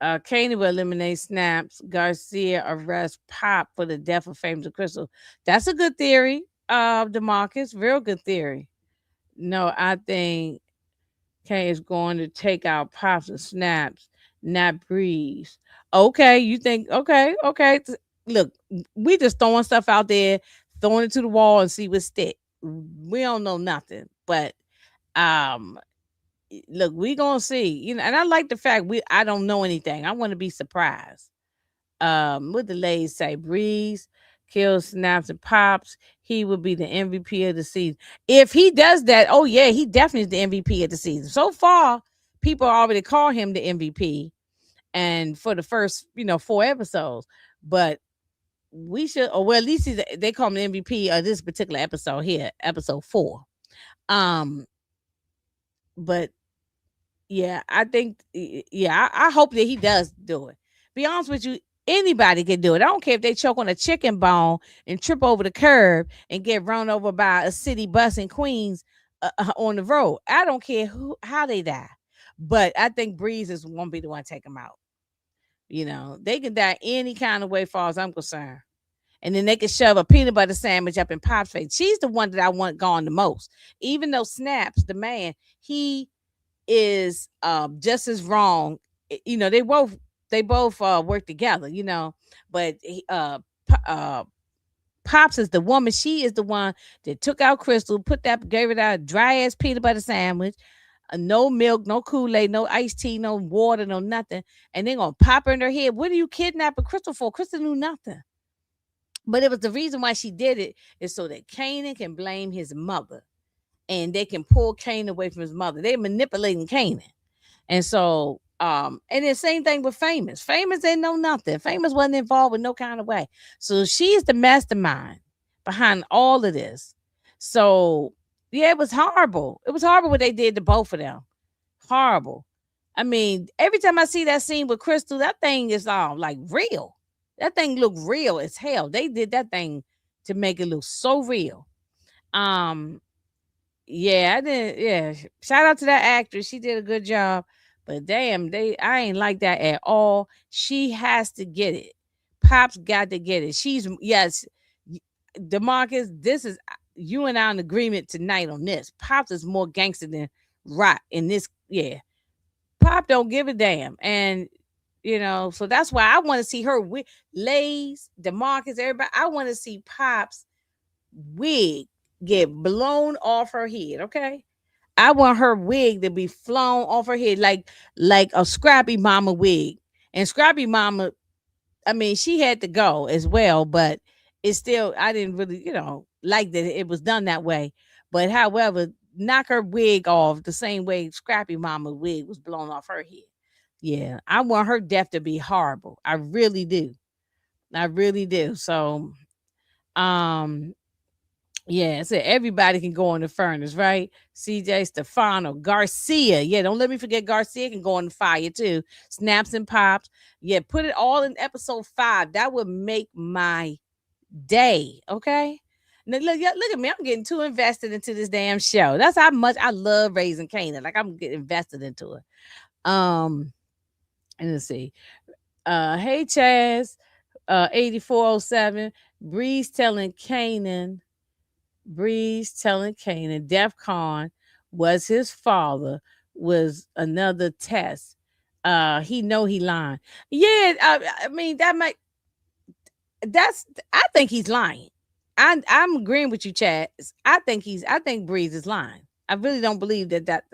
Kanan will eliminate Snaps. Garcia arrests Pop for the death of Famous Crystal. That's a good theory, DeMarcus. Real good theory. No, I think Kay is going to take out Pops and Snaps, not Breeze. Okay, you think, okay. Look, we just throwing stuff out there, throwing it to the wall and see what stick. We don't know nothing. But um look, we gonna see. And I like the fact I don't know anything. I want to be surprised. What the ladies say, Breeze kills Snaps and Pops. He will be the MVP of the season. If he does that, oh yeah, he definitely is the MVP of the season. So far, people already call him the MVP, and for the first, 4 episodes. But we should, or well, at least they call him the MVP of this particular episode here, episode 4. Um, but yeah, I think, yeah, I hope that he does do it. Be honest with you, anybody can do it. I don't care if they choke on a chicken bone and trip over the curb and get run over by a city bus in Queens on the road. I don't care how they die. But I think Breeze won't be the one to take them out. They can die any kind of way, far as I'm concerned. And then they can shove a peanut butter sandwich up in Pop's face. She's the one that I want gone the most. Even though Snaps, the man, he is just as wrong. They both work together, but Pops is the woman. She is the one that took out Crystal, gave it out a dry ass peanut butter sandwich, no milk, no Kool-Aid, no iced tea, no water, no nothing. And they're gonna pop her in her head. What are you kidnapping Crystal for? Crystal knew nothing. But it was the reason why she did it is so that Kanan can blame his mother, and they can pull Kanan away from his mother. They're manipulating Kanan. And so, and the same thing with Famous. Famous didn't know nothing. Famous wasn't involved with no kind of way. So she's the mastermind behind all of this. So yeah, it was horrible. It was horrible what they did to both of them. Horrible. I mean, every time I see that scene with Crystal, that thing is all like real. That thing looked real as hell. They did that thing to make it look so real. Um, yeah, I did. Yeah, shout out to that actress. She did a good job. But damn, I ain't like that at all. She has to get it. Pop's got to get it. Yes, DeMarcus. This is you and I in agreement tonight on this. Pops is more gangster than Rock in this. Yeah, Pop don't give a damn, and so that's why I want to see her with Lays, DeMarcus, everybody. I want to see Pop's wig get blown off her head. Okay, I want her wig to be flown off her head like a Scrappy Mama wig. And Scrappy Mama, I mean, she had to go as well, but it's still I didn't really, like that it was done that way. But however, knock her wig off the same way Scrappy Mama wig was blown off her head. Yeah, I want her death to be horrible. I really do. I really do. So, um, yeah, so everybody can go in the furnace, right? CJ, Stefano, Garcia. Yeah, don't let me forget Garcia can go in the fire too. Snaps and Pops. Yeah, put it all in episode 5. That would make my day. Okay. Look at me. I'm getting too invested into this damn show. That's how much I love Raising Kanan. Like I'm getting invested into it. And let's see. Hey Chaz, 8407. Breeze telling Kanan DEF CON was his father was another test. He know he lying. Yeah, I mean that might that's I think he's lying. I'm agreeing with you, Chad. I think Breeze is lying. I really don't believe that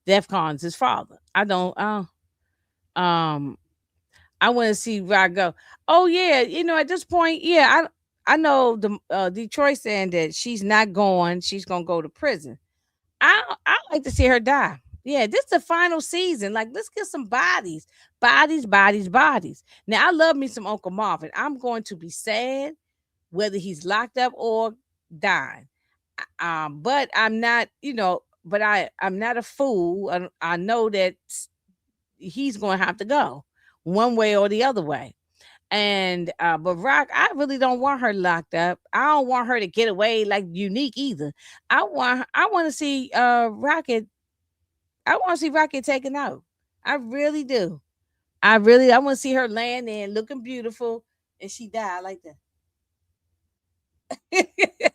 DEF CON's his father. I don't um I want to see where I go. Oh yeah, at this point, yeah, I know the Detroit saying that she's not going. She's gonna go to prison. I like to see her die. Yeah, this is the final season. Like, let's get some bodies, bodies, bodies, bodies. Now, I love me some Uncle Marvin. I'm going to be sad whether he's locked up or dying. But I'm not, but I'm not a fool. I know that he's going to have to go one way or the other way. And but Rock, I really don't want her locked up. I don't want her to get away like Unique either. I want to see Rocket. I want to see Rocket taken out. I really do. I want to see her laying there looking beautiful and she died like that.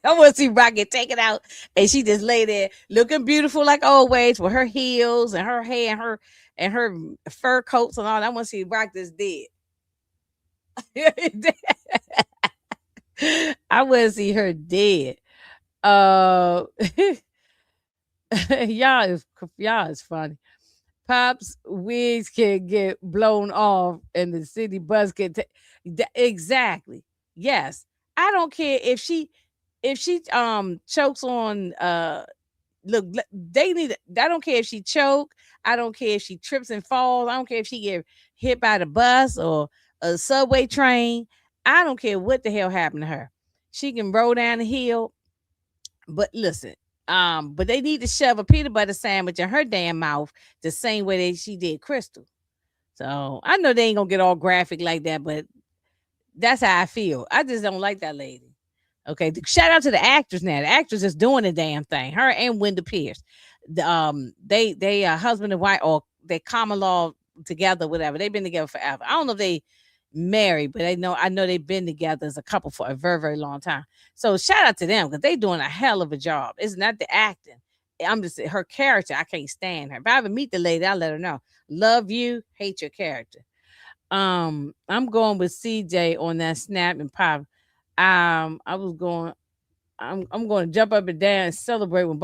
I want to see Rocket taken out and she just lay there looking beautiful like always with her heels and her hair and her fur coats and all. I want to see Rock just dead. I want to see her dead. Y'all is funny. Pops wigs can get blown off and the city bus can exactly. Yes. I don't care if she chokes on look, they need I don't care if she choke. I don't care if she trips and falls. I don't care if she get hit by the bus or a subway train. I don't care what the hell happened to her. She can roll down the hill. But listen, but they need to shove a peanut butter sandwich in her damn mouth the same way that she did Crystal. So I know they ain't gonna get all graphic like that, but that's how I feel. I just don't like that lady. Okay, shout out to the actress now. The actress is doing the damn thing. Her and Wendell Pierce. They husband and wife or they common law together, whatever. They've been together forever. I don't know if they married, but I know they've been together as a couple for a very, very long time. So shout out to them because they doing a hell of a job. It's not the acting. I'm just her character. I can't stand her. If I ever meet the lady, I'll let her know. Love you, hate your character. I'm going with CJ on that snap and pop. I'm going to jump up and down and celebrate when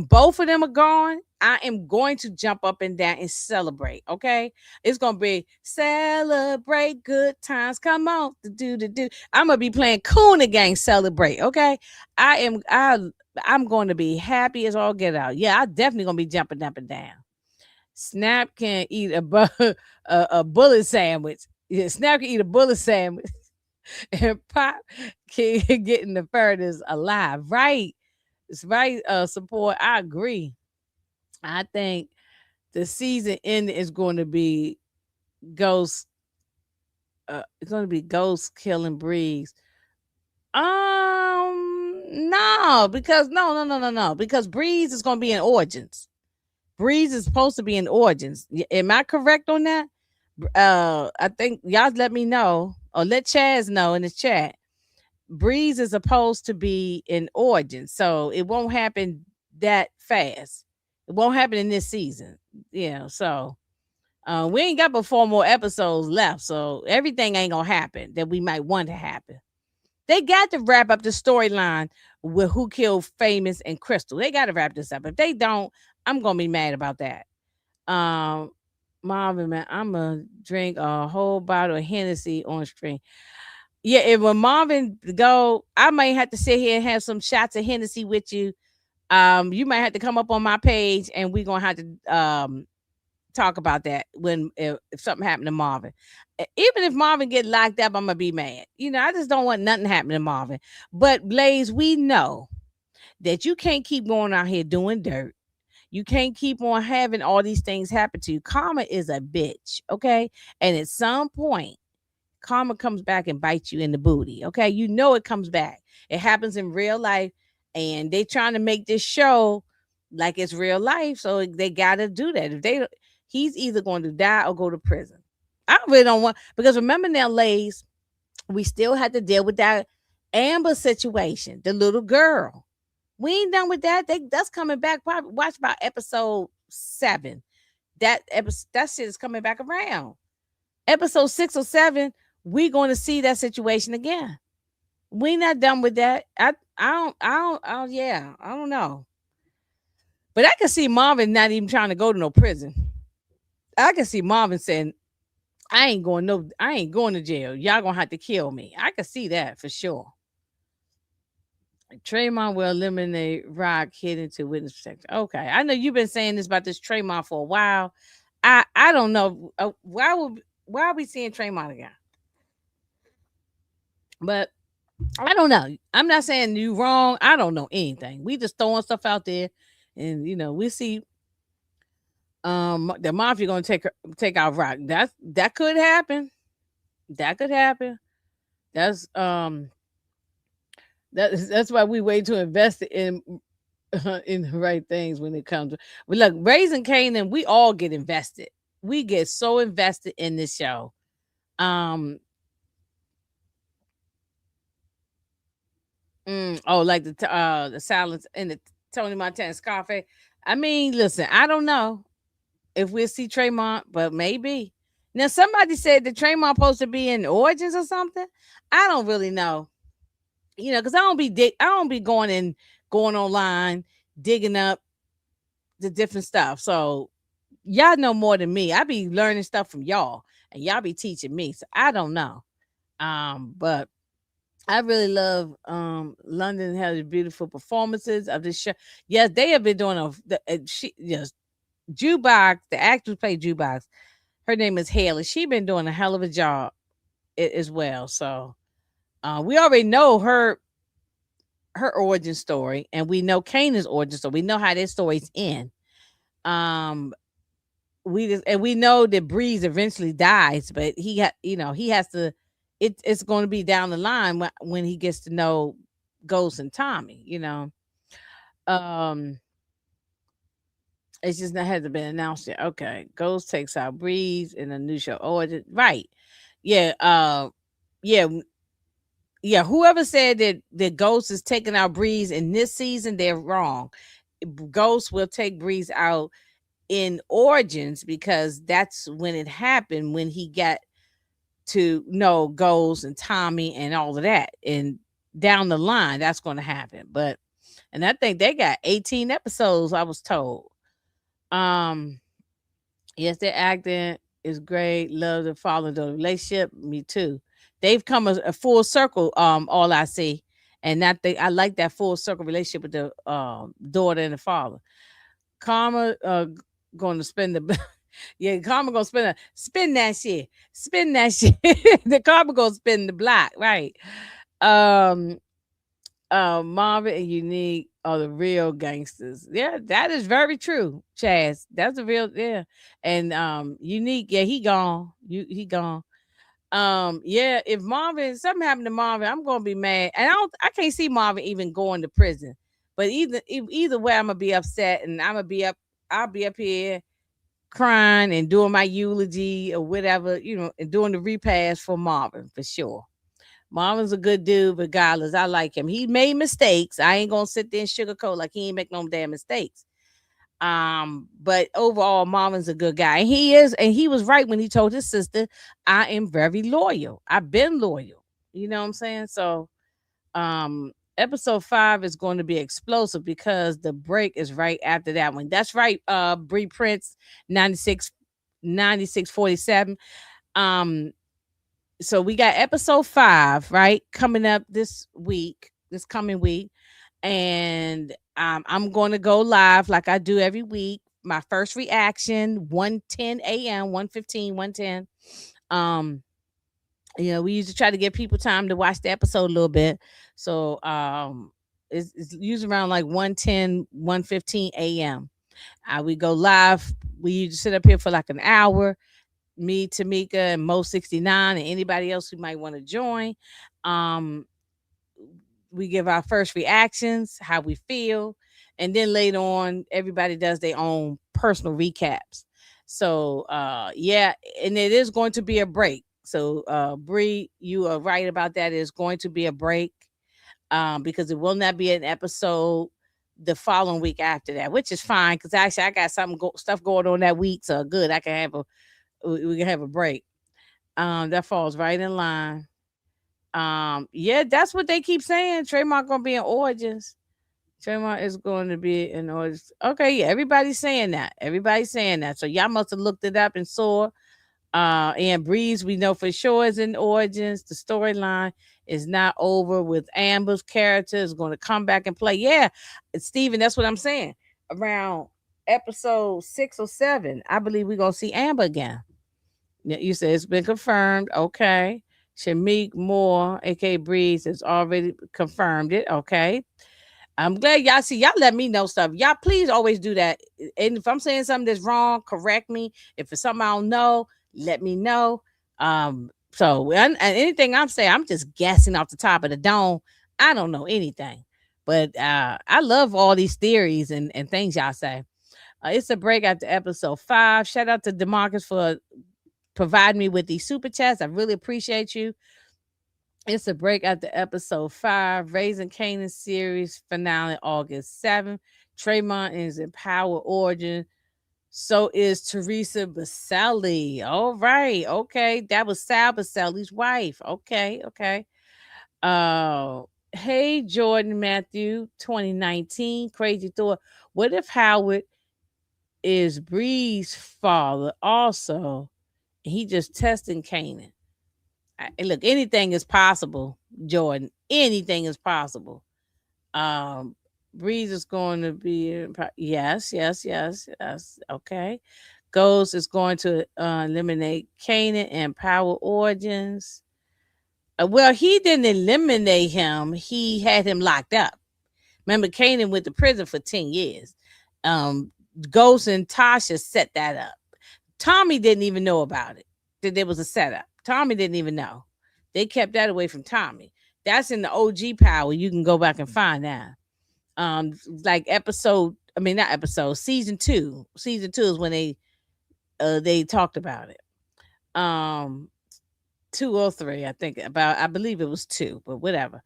both of them are gone, I am going to jump up and down and celebrate. Okay, it's gonna be celebrate good times. Come on, do. I'm gonna be playing Coon Gang. Celebrate. Okay, I'm going to be happy as all get out. Yeah, I definitely gonna be jumping up and down. Snap can eat a bullet sandwich. Yeah, Snap can eat a bullet sandwich, and Pop can get in the furnace alive. Right. It's right, support. I agree. I think the season end is going to be Ghost. It's going to be Ghost killing Breeze. No, because no, because Breeze is going to be in Origins. Breeze is supposed to be in Origins. Am I correct on that? I think y'all let me know or let Chaz know in the chat. Breeze is supposed to be in Origin, so it won't happen that fast. It won't happen in this season. So we ain't got but 4 more episodes left, so everything ain't gonna happen that we might want to happen. They got to wrap up the storyline with who killed Famous and Crystal. They got to wrap this up. If they don't, I'm gonna be mad about that. Marvin, man, I'm gonna drink a whole bottle of Hennessy on stream. Yeah, if when Marvin go, I might have to sit here and have some shots of Hennessy with you. You might have to come up on my page and we're gonna have to talk about that if something happened to Marvin. Even if Marvin get locked up, I'm gonna be mad. I just don't want nothing happening to Marvin. But Blaze, we know that you can't keep going out here doing dirt. You can't keep on having all these things happen to you. Karma is a bitch, okay? And at some point, karma comes back and bites you in the booty. Okay, you know it comes back. It happens in real life, and they trying to make this show like it's real life, so they got to do that. If they, he's either going to die or go to prison. I really don't want, because remember now, Lays, we still had to deal with that Amber situation, the little girl. We ain't done with that. That's coming back. Probably watch about episode 7. That shit is coming back around. Episode 6 or 7, we going to see that situation again. We not done with that. Yeah, I don't know. But I can see Marvin not even trying to go to no prison. I can see Marvin saying, I ain't going to jail. Y'all gonna have to kill me. I can see that for sure. Trayvon will eliminate Rock hid into witness protection. Okay, I know you've been saying this about this Trayvon for a while. I don't know why are we seeing Trayvon again? But I don't know. I'm not saying you wrong. I don't know anything. We just throwing stuff out there, and we see the mafia gonna take out Rock. That could happen. That could happen. That's that's why we wait to invest in in the right things when it comes to. But look, Raising Kanan, we all get invested. We get so invested in this show. Like the silence in the Tony Montana Scarface. I mean, listen, I don't know if we'll see Tremont, but maybe. Now somebody said that Tremont supposed to be in Origins or something. I don't really know. Because I don't be going online digging up the different stuff. So y'all know more than me. I be learning stuff from y'all, and y'all be teaching me. So I don't know. But I really love London has beautiful performances of this show. Yes, they have been doing Jukebox, the actress who played Jukebox. Her name is Haley. She been doing a hell of a job as well. So we already know her origin story, and we know Kanan's origin story. We know how their stories end. We know that Breeze eventually dies, but he has to. It's going to be down the line when he gets to know Ghost and Tommy. It's just not hasn't been announced yet. Okay, Ghost takes out Breeze in a new show. Origin, right? Yeah. Yeah. Yeah, whoever said that Ghost is taking out Breeze in this season, they're wrong. Ghost will take Breeze out in Origins, because that's when it happened, when he got to know Ghost and Tommy and all of that. And down the line, that's going to happen. And I think they got 18 episodes, I was told. Yes, their acting is great. Love the father and daughter relationship. Me too. They've come a full circle. All I see, and I like that full circle relationship with the daughter and the father. Karma going to spend the yeah. Karma gonna spin that shit. Spin that shit. The Karma gonna spin the block, right? Marvin and Unique are the real gangsters. Yeah, that is very true, Chaz. That's a real, yeah. And Unique, yeah, he gone. He gone. Yeah, if something happened to Marvin, I'm gonna be mad. And I can't see Marvin even going to prison. But either way, I'm gonna be upset, and I'll be up here crying and doing my eulogy or whatever, and doing the repast for Marvin for sure. Marvin's a good dude, regardless. I like him. He made mistakes. I ain't gonna sit there and sugarcoat like he ain't make no damn mistakes. But overall, Marvin's a good guy. And he was right when he told his sister, I am very loyal. I've been loyal. You know what I'm saying? So episode 5 is going to be explosive, because the break is right after that one. That's right, Bree Prince 9647. So we got episode 5 right coming up this coming week, and I'm going to go live like I do every week. My first reaction 1:10 a.m. 1:15 1:10. We usually try to give people time to watch the episode a little bit, so it's usually around like 1:10 1:15 a.m. We go live. We usually sit up here for like an hour. me, Tamika, and Mo 69, and anybody else who might want to join. Um, we give our first reactions, how we feel, and then later on, everybody does their own personal recaps. So yeah, and it is going to be a break. So Bree, you are right about that. It's going to be a break because it will not be an episode the following week after that, which is fine because actually I got stuff going on that week, so good. I can have a we can have a break. That falls right in line. Yeah, that's what they keep saying. Trademark gonna be in Origins. Trademark is going to be in Origins. Okay, yeah, everybody's saying that. Everybody's saying that. So y'all must have looked it up and saw. And Breeze, we know for sure is in Origins. The storyline is not over with Amber's character is going to come back and play. Yeah, Steven, that's what I'm saying. Around episode 6 or 7, I believe we're gonna see Amber again. You said it's been confirmed. Okay. Shamik Moore, aka Breeze, has already confirmed it. Okay. I'm glad y'all let me know stuff. Y'all please always do that. And if I'm saying something that's wrong, correct me. If it's something I don't know, let me know. And anything I'm saying, I'm just guessing off the top of the dome. I don't know anything. But I love all these theories and things y'all say. It's a break after episode 5. Shout out to Demarcus for providing me with these super chats. I really appreciate you. It's a break after episode 5, Raising Kanan series finale August 7th. Tremont is in Power Origin. So is Teresa Baselli. All right. Okay. That was Sal Baselli's wife. Okay. Okay. Hey, Jordan Matthew, 2019. Crazy thought. What if Howard is Bree's father also? He just testing Kanan. Look, anything is possible, Jordan. Anything is possible. Um, Breeze is going to be yes, yes, yes, yes. Okay. Ghost is going to eliminate Kanan and Power Origins. Well, he didn't eliminate him. He had him locked up. Remember, Kanan went to prison for 10 years. Um, Ghost and Tasha set that up. Tommy didn't even know about it, that there was a setup. Tommy didn't even know. They kept that away from Tommy. That's in the OG Power. You can go back and find that. Like not episode, season 2. Season 2 is when they talked about it. 2 or 3, I believe it was 2, but whatever.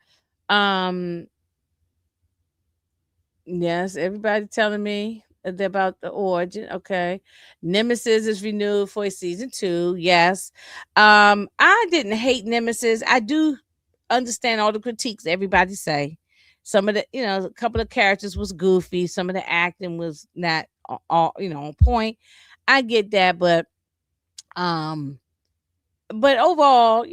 Yes, everybody telling me about the origin. Okay. Nemesis is renewed for season 2. Yes. I didn't hate Nemesis. I do understand all the critiques everybody say. Some of a couple of characters was goofy. Some of the acting was not all, on point. I get that, um but overall,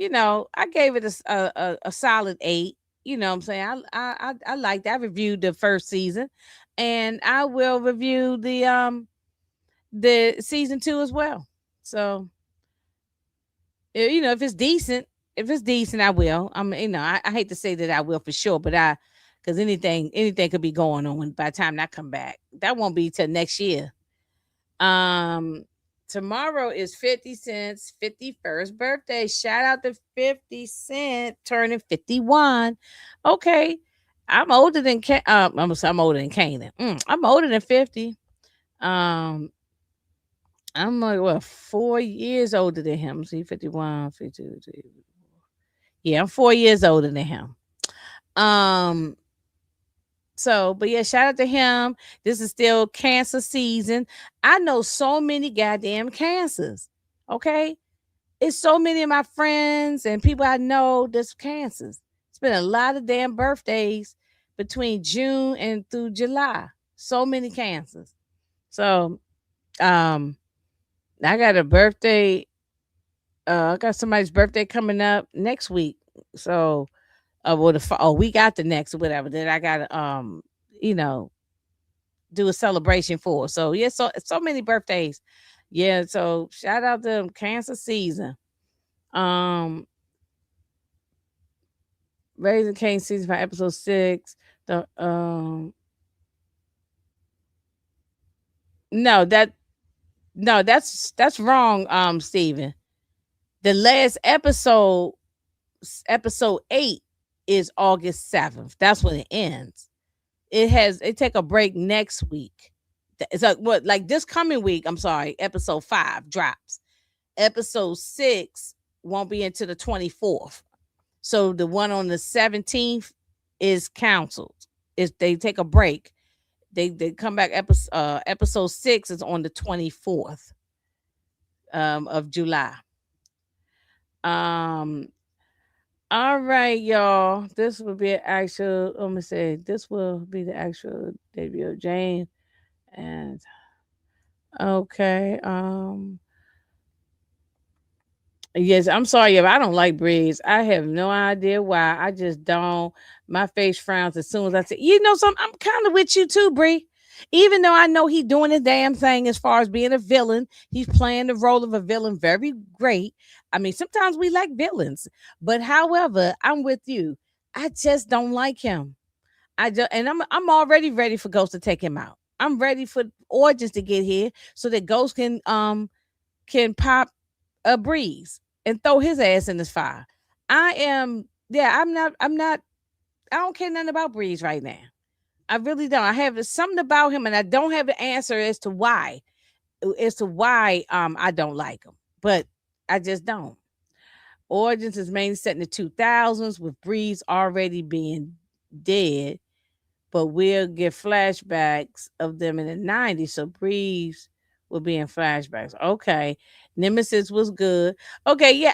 I gave it a solid 8. You know what I'm saying? I liked it. I reviewed the first season, and I will review the season 2 as well. So if it's decent, I will. I hate to say that I will for sure, but because anything could be going on by the time I come back. That won't be till next year. Tomorrow is 50 Cent's 51st birthday. Shout out to 50 Cent turning 51. Okay. I'm older than I'm older than Kanan. I'm older than 50. I'm like 4 years older than him. See, 51, 52. Yeah, I'm 4 years older than him. So, but yeah, shout out to him. This is still cancer season. I know so many goddamn cancers. Okay. It's so many of my friends and people I know that's cancers. It's been a lot of damn birthdays between June and through July. So many cancers. So, I got a birthday. I got somebody's birthday coming up next week. So, a week after next or whatever, that I got to you know do a celebration for. So yeah, so many birthdays. Yeah, so shout out to cancer season. Um Raising Cane season 5 episode 6. The no, No, that's wrong, Steven. The last episode, episode 8, is August 7th. That's when it ends. It take a break next week. It's like what, like this coming week, I'm sorry, episode 5 drops. Episode 6 won't be until the 24th. So the one on the 17th is canceled. If they take a break, they come back. Episode 6 is on the 24th of July. Um all right, y'all. This will be an actual, let me say, this will be the actual debut of Jane. And okay. Yes, I'm sorry if I don't like breeds. I have no idea why. I just don't. My face frowns as soon as I say, you know, something. I'm kind of with you too, Bree. Even though I know he's doing his damn thing as far as being a villain, he's playing the role of a villain very great. I mean, sometimes we like villains, but however, I'm with you. I just don't like him. And I'm already ready for Ghost to take him out. I'm ready for Origins to get here so that Ghost can pop a breeze and throw his ass in this fire. I'm not I don't care nothing about Breeze right now. I really don't. I have something about him and I don't have the answer as to why I don't like him. But I just don't. Origins is mainly set in the 2000s with Breeze already being dead, but we'll get flashbacks of them in the 90s. So Breeze will be in flashbacks. Okay. Nemesis was good. Okay, yeah,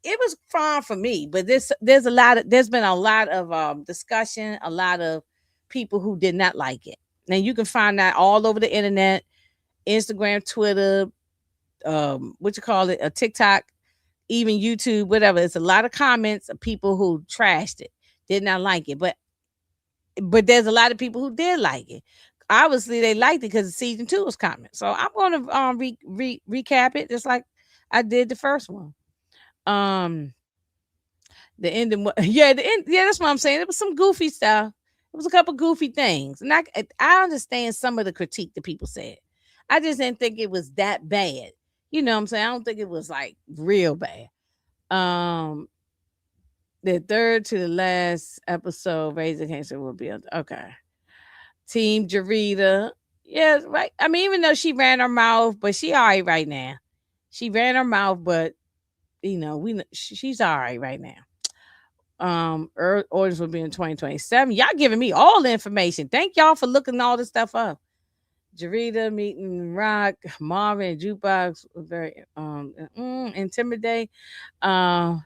it was fine for me, but there's been a lot of discussion, a lot of people who did not like it. Now you can find that all over the internet, Instagram, Twitter, what you call it, a TikTok, even YouTube, whatever. It's a lot of comments of people who trashed it, did not like it. But there's a lot of people who did like it. Obviously, they liked it because season 2 was coming. So I'm going to recap it just like I did the first one. Um, the ending, yeah, the end, yeah, that's what I'm saying. It was some goofy stuff. It was a couple goofy things, and I understand some of the critique that people said. I just didn't think it was that bad. You know what I'm saying? I don't think it was like real bad. Um, the third to the last episode, Raising Cancer will be on. Okay. Team Jarita. Yeah, right. I mean, even though she ran her mouth, but she all right now. She ran her mouth, but she's all right now. Orders will be in 2027. Y'all giving me all the information. Thank y'all for looking all this stuff up. Jarita meeting Rock, Marvin, and Jukebox was very intimidating. So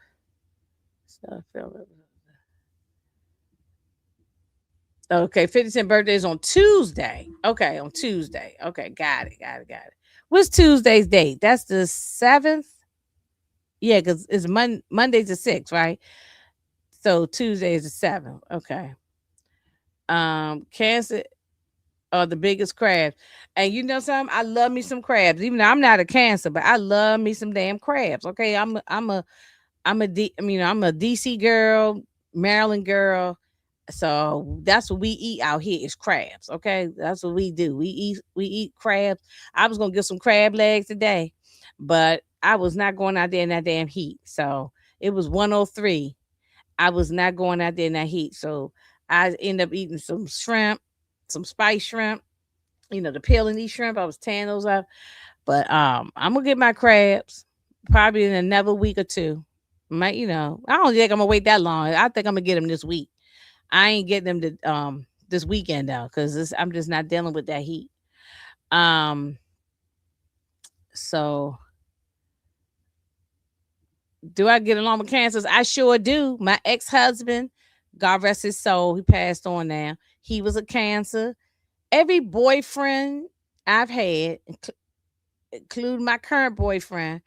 okay, 50 Cent birthday is on Tuesday. Okay, on Tuesday. Okay, got it. What's Tuesday's date? That's the 7th. Yeah, because it's Monday's the 6th, right? So Tuesday is the 7th. Okay. Cancer are the biggest crabs. And you know something? I love me some crabs. Even though I'm not a Cancer, but I love me some damn crabs. Okay. I'm a DC girl, Maryland girl. So that's what we eat out here is crabs. Okay. That's what we do. We eat crabs. I was gonna get some crab legs today, but I was not going out there in that damn heat. So it was 103. I was not going out there in that heat. So I ended up eating some shrimp, some spice shrimp, the peeling these shrimp. I was tearing those up. But I'm gonna get my crabs probably in another week or two. I don't think I'm gonna wait that long. I think I'm gonna get them this week. I ain't getting them this weekend though, because I'm just not dealing with that heat. So do I get along with cancers? I sure do. My ex-husband, God rest his soul, he passed on now. He was a Cancer. Every boyfriend I've had, including my current boyfriend,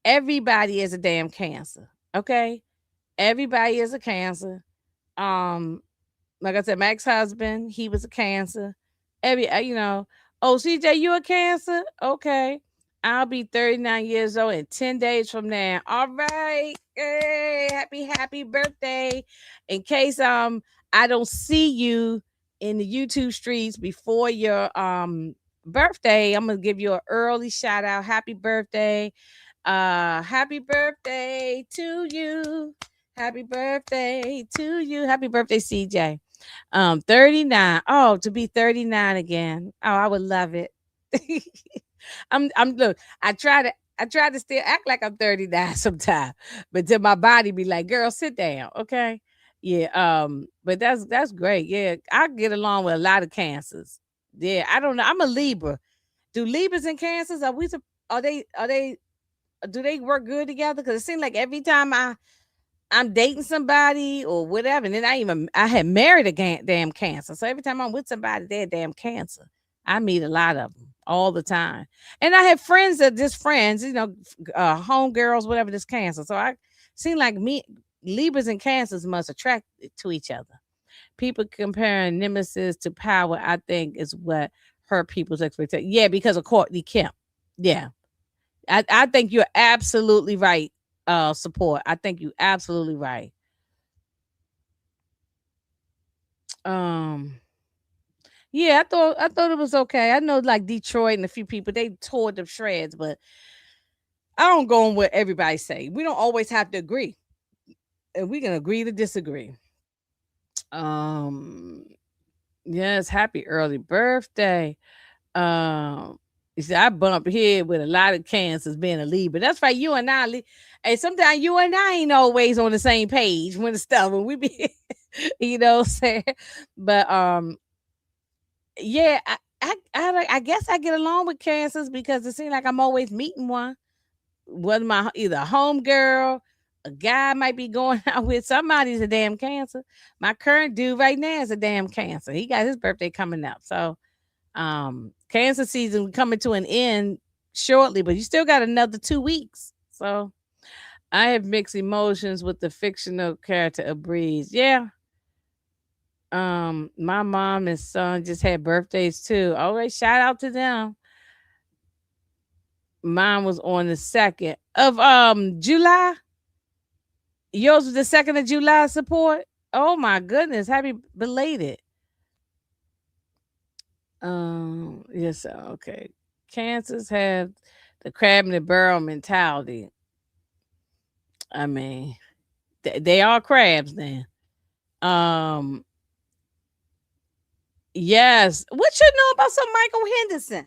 everybody is a damn Cancer. Okay? Everybody is a Cancer. Like I said, my ex-husband, he was a Cancer. Oh, CJ, you a Cancer? Okay. I'll be 39 years old in 10 days from now. All right. Hey, happy birthday. In case I don't see you in the YouTube streets before your birthday, I'm gonna give you an early shout out. Happy birthday. Happy birthday to you. Happy birthday to you. Happy birthday, CJ. 39. Oh, to be 39 again. Oh, I would love it. I'm look, I try to still act like I'm 39 sometimes, but then my body be like, girl, sit down, okay? Yeah, but that's great. Yeah, I get along with a lot of cancers. Yeah, I don't know. I'm a Libra. Do Libras and cancers are they do they work good together? Because it seems like every time I'm dating somebody or whatever, and then I had married a damn cancer. So every time I'm with somebody, they're damn cancer. I meet a lot of them all the time, and I have friends that just friends, home girls, whatever. This cancer. So I seem like me Libras and cancers must attract to each other. People comparing nemesis to power, I think, is what hurt people's expectations. Yeah, because of Courtney Kemp. Yeah, I think you're absolutely right. Support. I think you absolutely right. Um, yeah, I thought it was okay. I know like Detroit and a few people they tore the shreds, but I don't go on what everybody say. We don't always have to agree, and we can agree to disagree. Um, yes, happy early birthday. You see, I bumped head with a lot of cancers being a Libra. That's right, you and I, and sometimes you and I ain't always on the same page when the stuff when we be, what I'm saying. But yeah, I guess I get along with cancers because it seems like I'm always meeting one. Whether my either a home girl, a guy might be going out with somebody's a damn cancer. My current dude right now is a damn cancer. He got his birthday coming up, so cancer season coming to an end shortly, but you still got another 2 weeks. So I have mixed emotions with the fictional character of Breeze. Yeah. My mom and son just had birthdays too. All right, shout out to them. Mine was on the 2nd of July. Yours was the 2nd of July, support. Oh my goodness. Happy belated. Yes, okay. Cancers have the crab in the barrel mentality. I mean, they are crabs then. Um, yes. What you know about some Michael Henderson?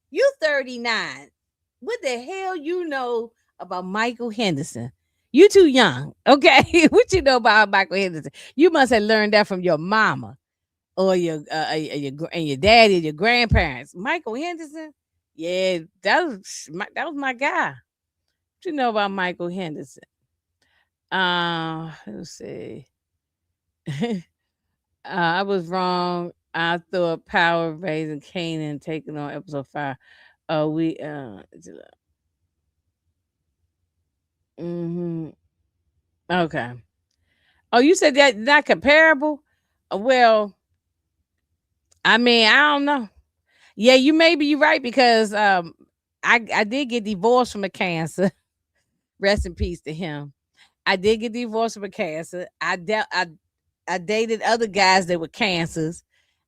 You 39. What the hell you know about Michael Henderson? You too young. Okay. What you know about Michael Henderson? You must have learned that from your mama or and your daddy and your grandparents. Michael Henderson? Yeah, that was my guy. What you know about Michael Henderson? Let's see. I was wrong. I thought Power raising Kanan taking on episode 5. We hmm okay. Oh, you said that not comparable? Well, I mean, I don't know. Yeah, you maybe you're right because I did get divorced from a cancer. Rest in peace to him. I did get divorced from a cancer. I dated other guys that were cancers.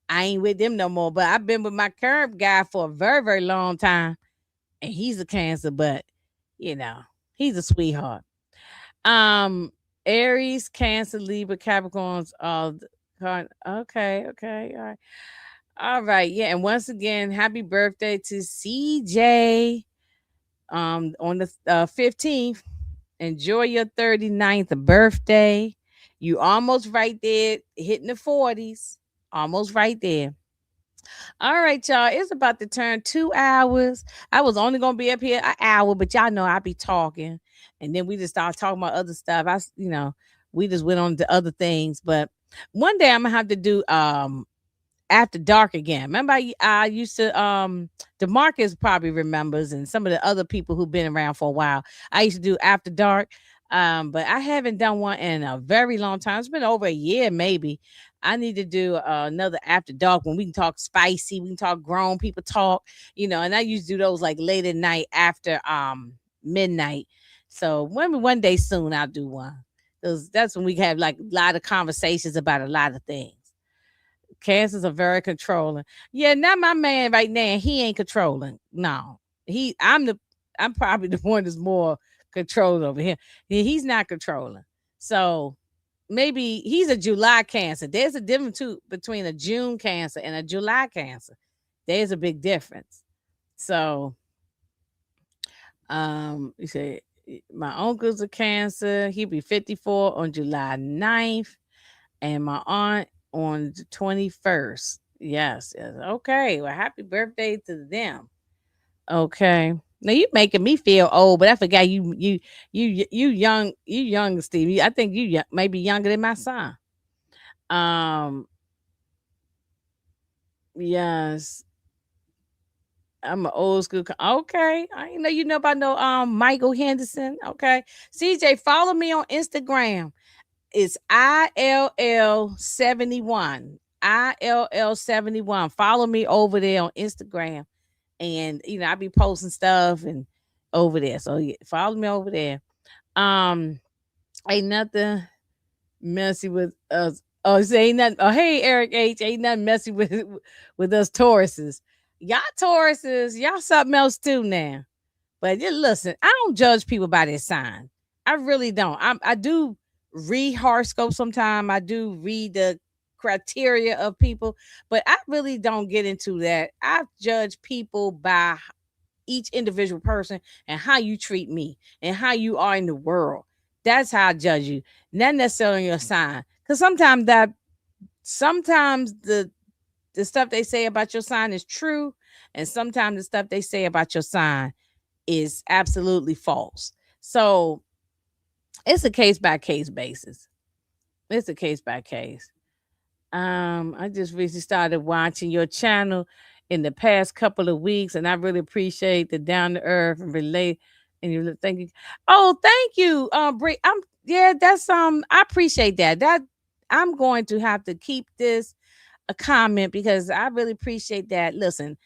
I ain't with them no more, but I've been with my current guy for a very, very long time. And he's a cancer, but you know, he's a sweetheart. Um, Aries, Cancer, Libra, Capricorns, all okay, okay, all right. All right, yeah. And once again, happy birthday to CJ. On the 15th. Enjoy your 39th birthday. You almost right there, hitting the 40s. Almost right there. All right, y'all. It's about to turn 2 hours. I was only gonna be up here an hour, but y'all know I be talking, and then we just start talking about other stuff. We just went on to other things. But one day I'm gonna have to do after dark again. Remember, I used to Demarcus probably remembers, and some of the other people who've been around for a while. I used to do after dark, but I haven't done one in a very long time. It's been over a year, maybe. I need to do another after dark when we can talk spicy, we can talk grown people talk, and I used to do those like late at night after midnight. So one day soon I'll do one. That's when we have like a lot of conversations about a lot of things. Cancers are very controlling. Yeah, not my man right now. He ain't controlling. No, I'm probably the one that's more controlled over him. He's not controlling. So maybe he's a July Cancer. There's a difference too between a June Cancer and a July Cancer. There's a big difference. So, you say my uncle's a Cancer. He'll be 54 on July 9th, and my aunt on the 21st. Yes, yes. Okay. Well, happy birthday to them. Okay. Now you making me feel old, but I forgot you young, Steve. I think maybe younger than my son. Um, yes. I'm an old school. Okay, I didn't know you know about no Michael Henderson. Okay, CJ, follow me on Instagram. It's ILL71. ILL71. Follow me over there on Instagram, and I be posting stuff and over there. So yeah, follow me over there. Um, ain't nothing messy with us. Oh, say ain't nothing. Oh, hey, Eric H. Ain't nothing messy with us Tauruses. Y'all Tauruses, y'all something else too now. But just listen, I don't judge people by their sign. I really don't. I do read horoscopes sometimes. I do read the criteria of people, but I really don't get into that. I judge people by each individual person and how you treat me and how you are in the world. That's how I judge you, not necessarily your sign. Because sometimes the stuff they say about your sign is true, and sometimes the stuff they say about your sign is absolutely false. So it's a case by case basis. It's a case by case. I just recently started watching your channel in the past couple of weeks, and I really appreciate the down to earth and relate. And you thank you. Oh, thank you, Brie. Yeah, that's I appreciate that. That I'm going to have to keep this a comment because I really appreciate that. Listen,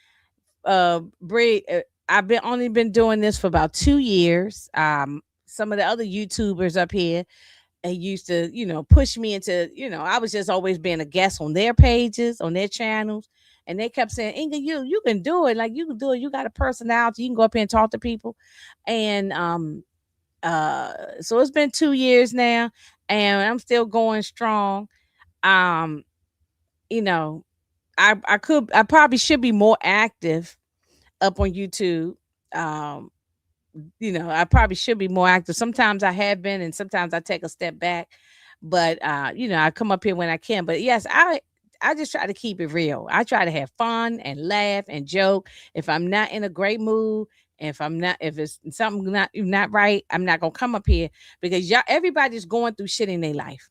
Brie, I've been only been doing this for about 2 years. Some of the other YouTubers up here and used to, push me into, I was just always being a guest on their pages, on their channels. And they kept saying, Inga, you can do it. Like you can do it. You got a personality. You can go up here and talk to people. And so it's been 2 years now and I'm still going strong. Um, you know, I probably should be more active up on YouTube. Um, I probably should be more active. Sometimes I have been, and sometimes I take a step back. But I come up here when I can. But yes, I just try to keep it real. I try to have fun and laugh and joke. If I'm not in a great mood, if it's something not right, I'm not gonna come up here because everybody's going through shit in their life.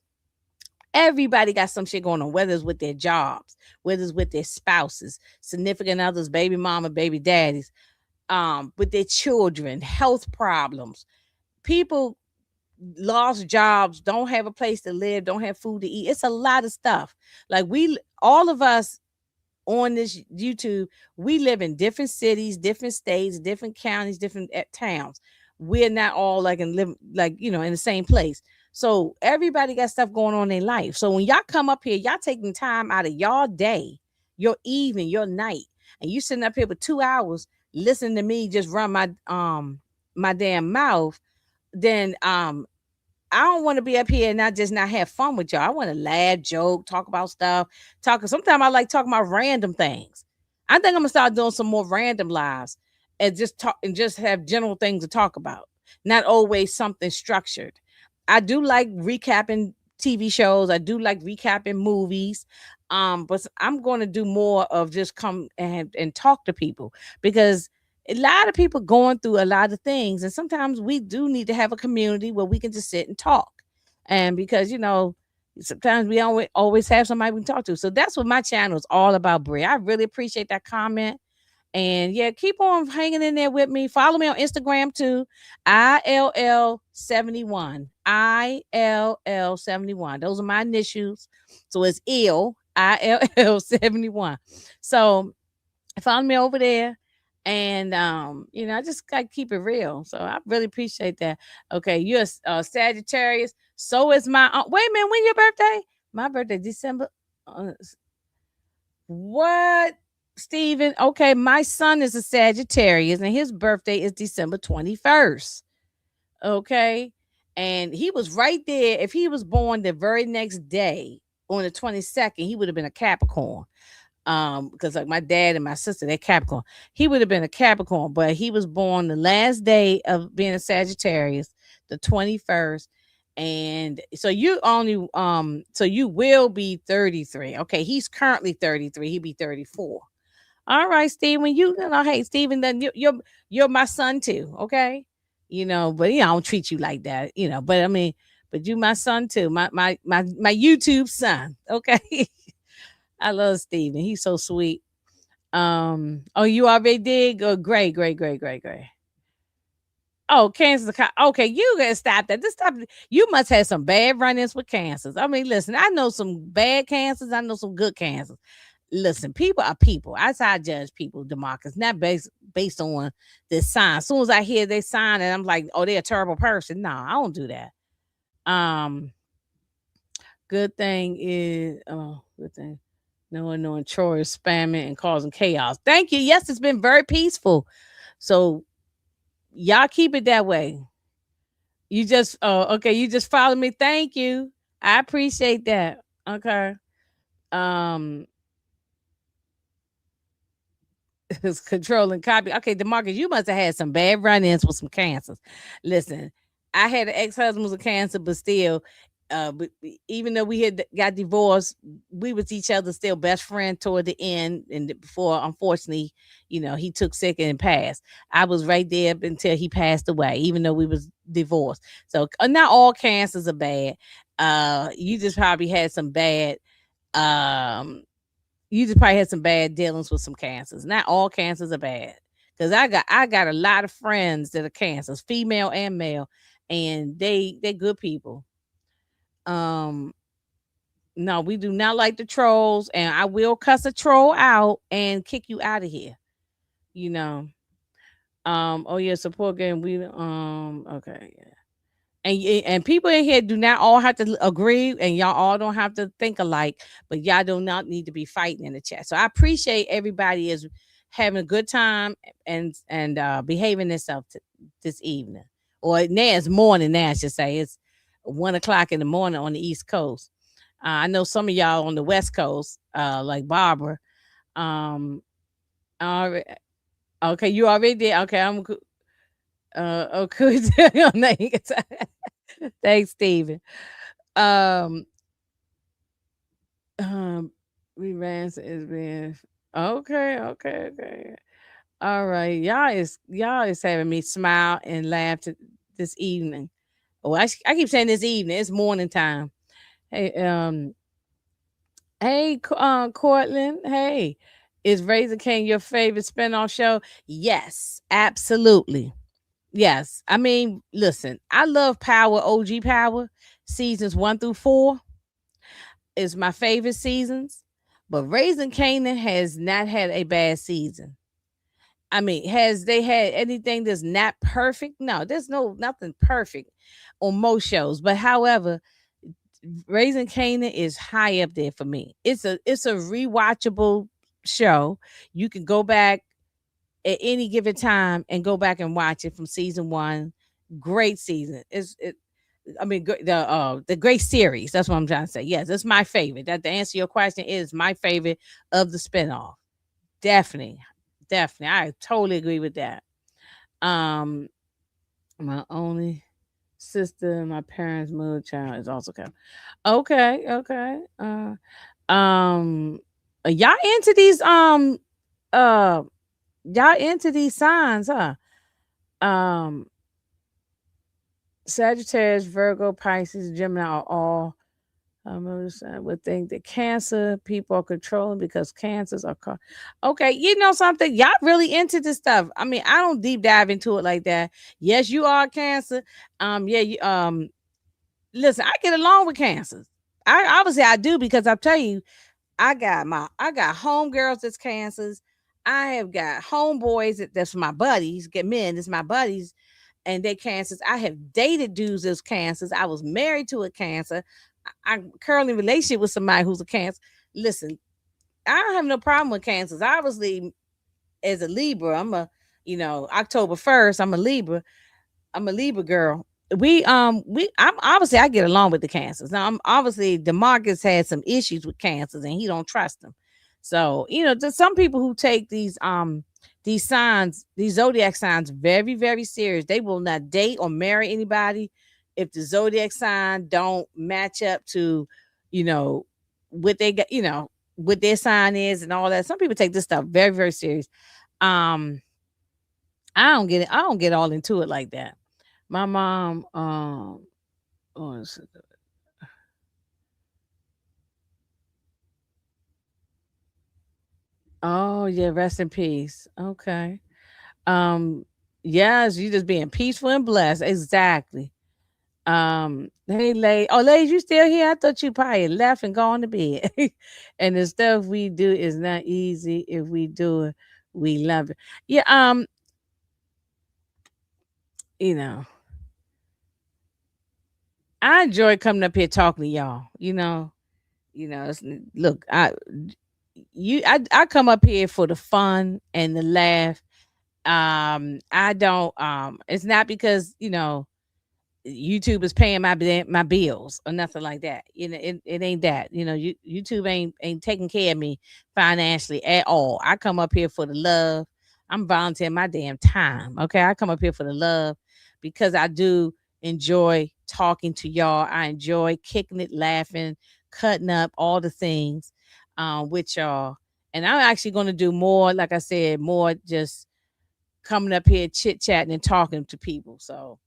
Everybody got some shit going on, whether it's with their jobs, whether it's with their spouses, significant others, baby mama, baby daddies, with their children, health problems. People lost jobs, don't have a place to live, don't have food to eat. It's a lot of stuff. Like all of us on this YouTube, we live in different cities, different states, different counties, different towns. We're not all in the same place. So everybody got stuff going on in their life. So when y'all come up here, y'all taking time out of y'all day, your evening, your night, and you sitting up here for 2 hours listening to me just run my damn mouth, then I don't want to be up here and not have fun with y'all. I want to laugh, joke, talk about stuff. Sometimes I like talking about random things. I think I'm gonna start doing some more random lives and just talk and just have general things to talk about, not always something structured. I do like recapping TV shows. I do like recapping movies. But I'm going to do more of just come and talk to people because a lot of people going through a lot of things, and sometimes we do need to have a community where we can just sit and talk. And because sometimes we always have somebody we can talk to. So that's what my channel is all about, Brie. I really appreciate that comment. And yeah, keep on hanging in there with me. Follow me on Instagram too. ILL71. ILL71. Those are my initials. So it's ILL71. So follow me over there. And I just gotta keep it real. So I really appreciate that. Okay, you're a Sagittarius. So is my wait a minute, when your birthday? My birthday, December. What, Stephen? Okay, my son is a Sagittarius and his birthday is December 21st. Okay. And he was right there. If he was born the very next day on the 22nd, he would have been a Capricorn. Because like my dad and my sister, they're Capricorn. He would have been a Capricorn, but he was born the last day of being a Sagittarius, the 21st. And so you will be 33. Okay, he's currently 33. He'll be 34. All right, Steven. Hey, Steven, then you're my son too. Okay, but I don't treat you like that. But I mean, but you my son too. My YouTube son. Okay, I love Steven. He's so sweet. Oh, you already did. Go, great, great, great, great, great. Oh, cancers. Okay, you gotta stop that. This stuff. You must have some bad run-ins with cancers. I mean, listen. I know some bad cancers. I know some good cancers. Listen, people are people. That's how I judge people, Demarcus, not based on this sign. As soon as I hear they sign and I'm like, oh, they're a terrible person. No, I don't do that. Good thing is good thing. No one knowing Troy is spamming and causing chaos. Thank you. Yes, it's been very peaceful. So y'all keep it that way. You just okay, you just follow me. Thank you. I appreciate that. Okay. Um is controlling copy. Okay, Demarcus, you must have had some bad run-ins with some cancers. Listen, I had an ex-husband with cancer, but still, but even though we had got divorced, we was each other still best friend toward the end. And before, unfortunately, he took sick and passed. I was right there up until he passed away, even though we was divorced. So not all cancers are bad. You just probably had some bad um you just probably had some bad dealings with some cancers. Not all cancers are bad. Because I got a lot of friends that are cancers, female and male, and they good people. Um, no, we do not like the trolls, and I will cuss a troll out and kick you out of here. You know. Oh yeah, support game. We okay, yeah. And people in here do not all have to agree, and y'all all don't have to think alike, but y'all do not need to be fighting in the chat. So I appreciate everybody is having a good time and behaving themselves this evening, or now it's morning. Now I should say it's 1 o'clock in the morning on the East Coast. I know some of y'all on the West Coast, like Barbara. All right, okay, you already did. Okay, I'm. Okay. Thanks, Steven. Um, Revance is being okay, okay, okay. All right, y'all is having me smile and laugh this evening. Oh, I keep saying this evening. It's morning time. Hey, Cortland. Hey, is Raising King your favorite spinoff show? Yes, absolutely. Yes. I mean, listen, I love Power, OG Power, seasons 1 through 4 is my favorite seasons. But Raising Canaan has not had a bad season. I mean, has they had anything that's not perfect? No, there's nothing perfect on most shows. But however, Raising Canaan is high up there for me. It's a rewatchable show. You can go back at any given time and go back and watch it from season 1. Great season. I mean, the great series. That's what I'm trying to say. Yes, it's my favorite. That to answer your question is my favorite of the spinoff. Definitely, definitely. I totally agree with that. Um, my only sister, my parents' mother child is also coming. Okay, okay. Um, y'all into these uh y'all into these signs, huh? Um, Sagittarius, Virgo, Pisces, Gemini are all. I would think that Cancer people are controlling because cancers are. Okay, you know something? Y'all really into this stuff. I mean, I don't deep dive into it like that. Yes, you are Cancer. Yeah, listen, I get along with cancers. I obviously I do because I'll tell you, I got homegirls that's cancers. I have got homeboys that's my buddies, get men that's my buddies, and they cancers. I have dated dudes that's cancers. I was married to a cancer. I'm currently in a relationship with somebody who's a cancer. Listen, I don't have no problem with cancers. Obviously, as a Libra, October 1st, I'm a Libra girl. I'm obviously I get along with the cancers. Now I'm obviously Demarcus had some issues with cancers and he don't trust them. So, there's some people who take these signs, these zodiac signs very, very serious. They will not date or marry anybody if the zodiac sign don't match up to, you know, what they got, what their sign is and all that. Some people take this stuff very, very serious. Um, I don't get it. I don't get all into it like that. My mom, oh, oh yeah, rest in peace. Okay. Um, yes, you just being peaceful and blessed. Exactly. Hey, Lay. Oh, ladies, you still here? I thought you probably left and gone to bed. And the stuff we do is not easy. If we do it, we love it. Yeah. You know, I enjoy coming up here talking to y'all. Look, I come up here for the fun and the laugh. I don't. It's not because YouTube is paying my bills or nothing like that. It ain't that. YouTube ain't taking care of me financially at all. I come up here for the love. I'm volunteering my damn time. Okay, I come up here for the love because I do enjoy talking to y'all. I enjoy kicking it, laughing, cutting up, all the things with y'all. And I'm actually going to do more, like I said, more just coming up here chit chatting and talking to people. So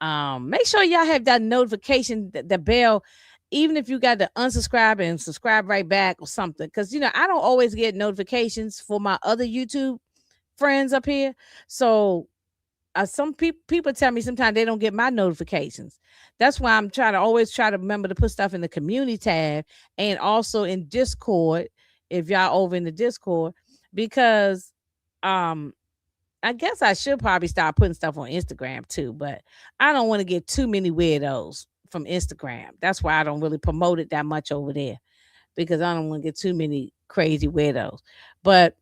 make sure y'all have that notification, the bell, even if you got to unsubscribe and subscribe right back or something. Because I don't always get notifications for my other YouTube friends up here. So some people tell me sometimes they don't get my notifications. That's why I'm trying to always try to remember to put stuff in the community tab and also in Discord if y'all over in the Discord, because um I guess I should probably start putting stuff on Instagram too, but I don't want to get too many weirdos from Instagram. That's why I don't really promote it that much over there, because I don't want to get too many crazy weirdos. But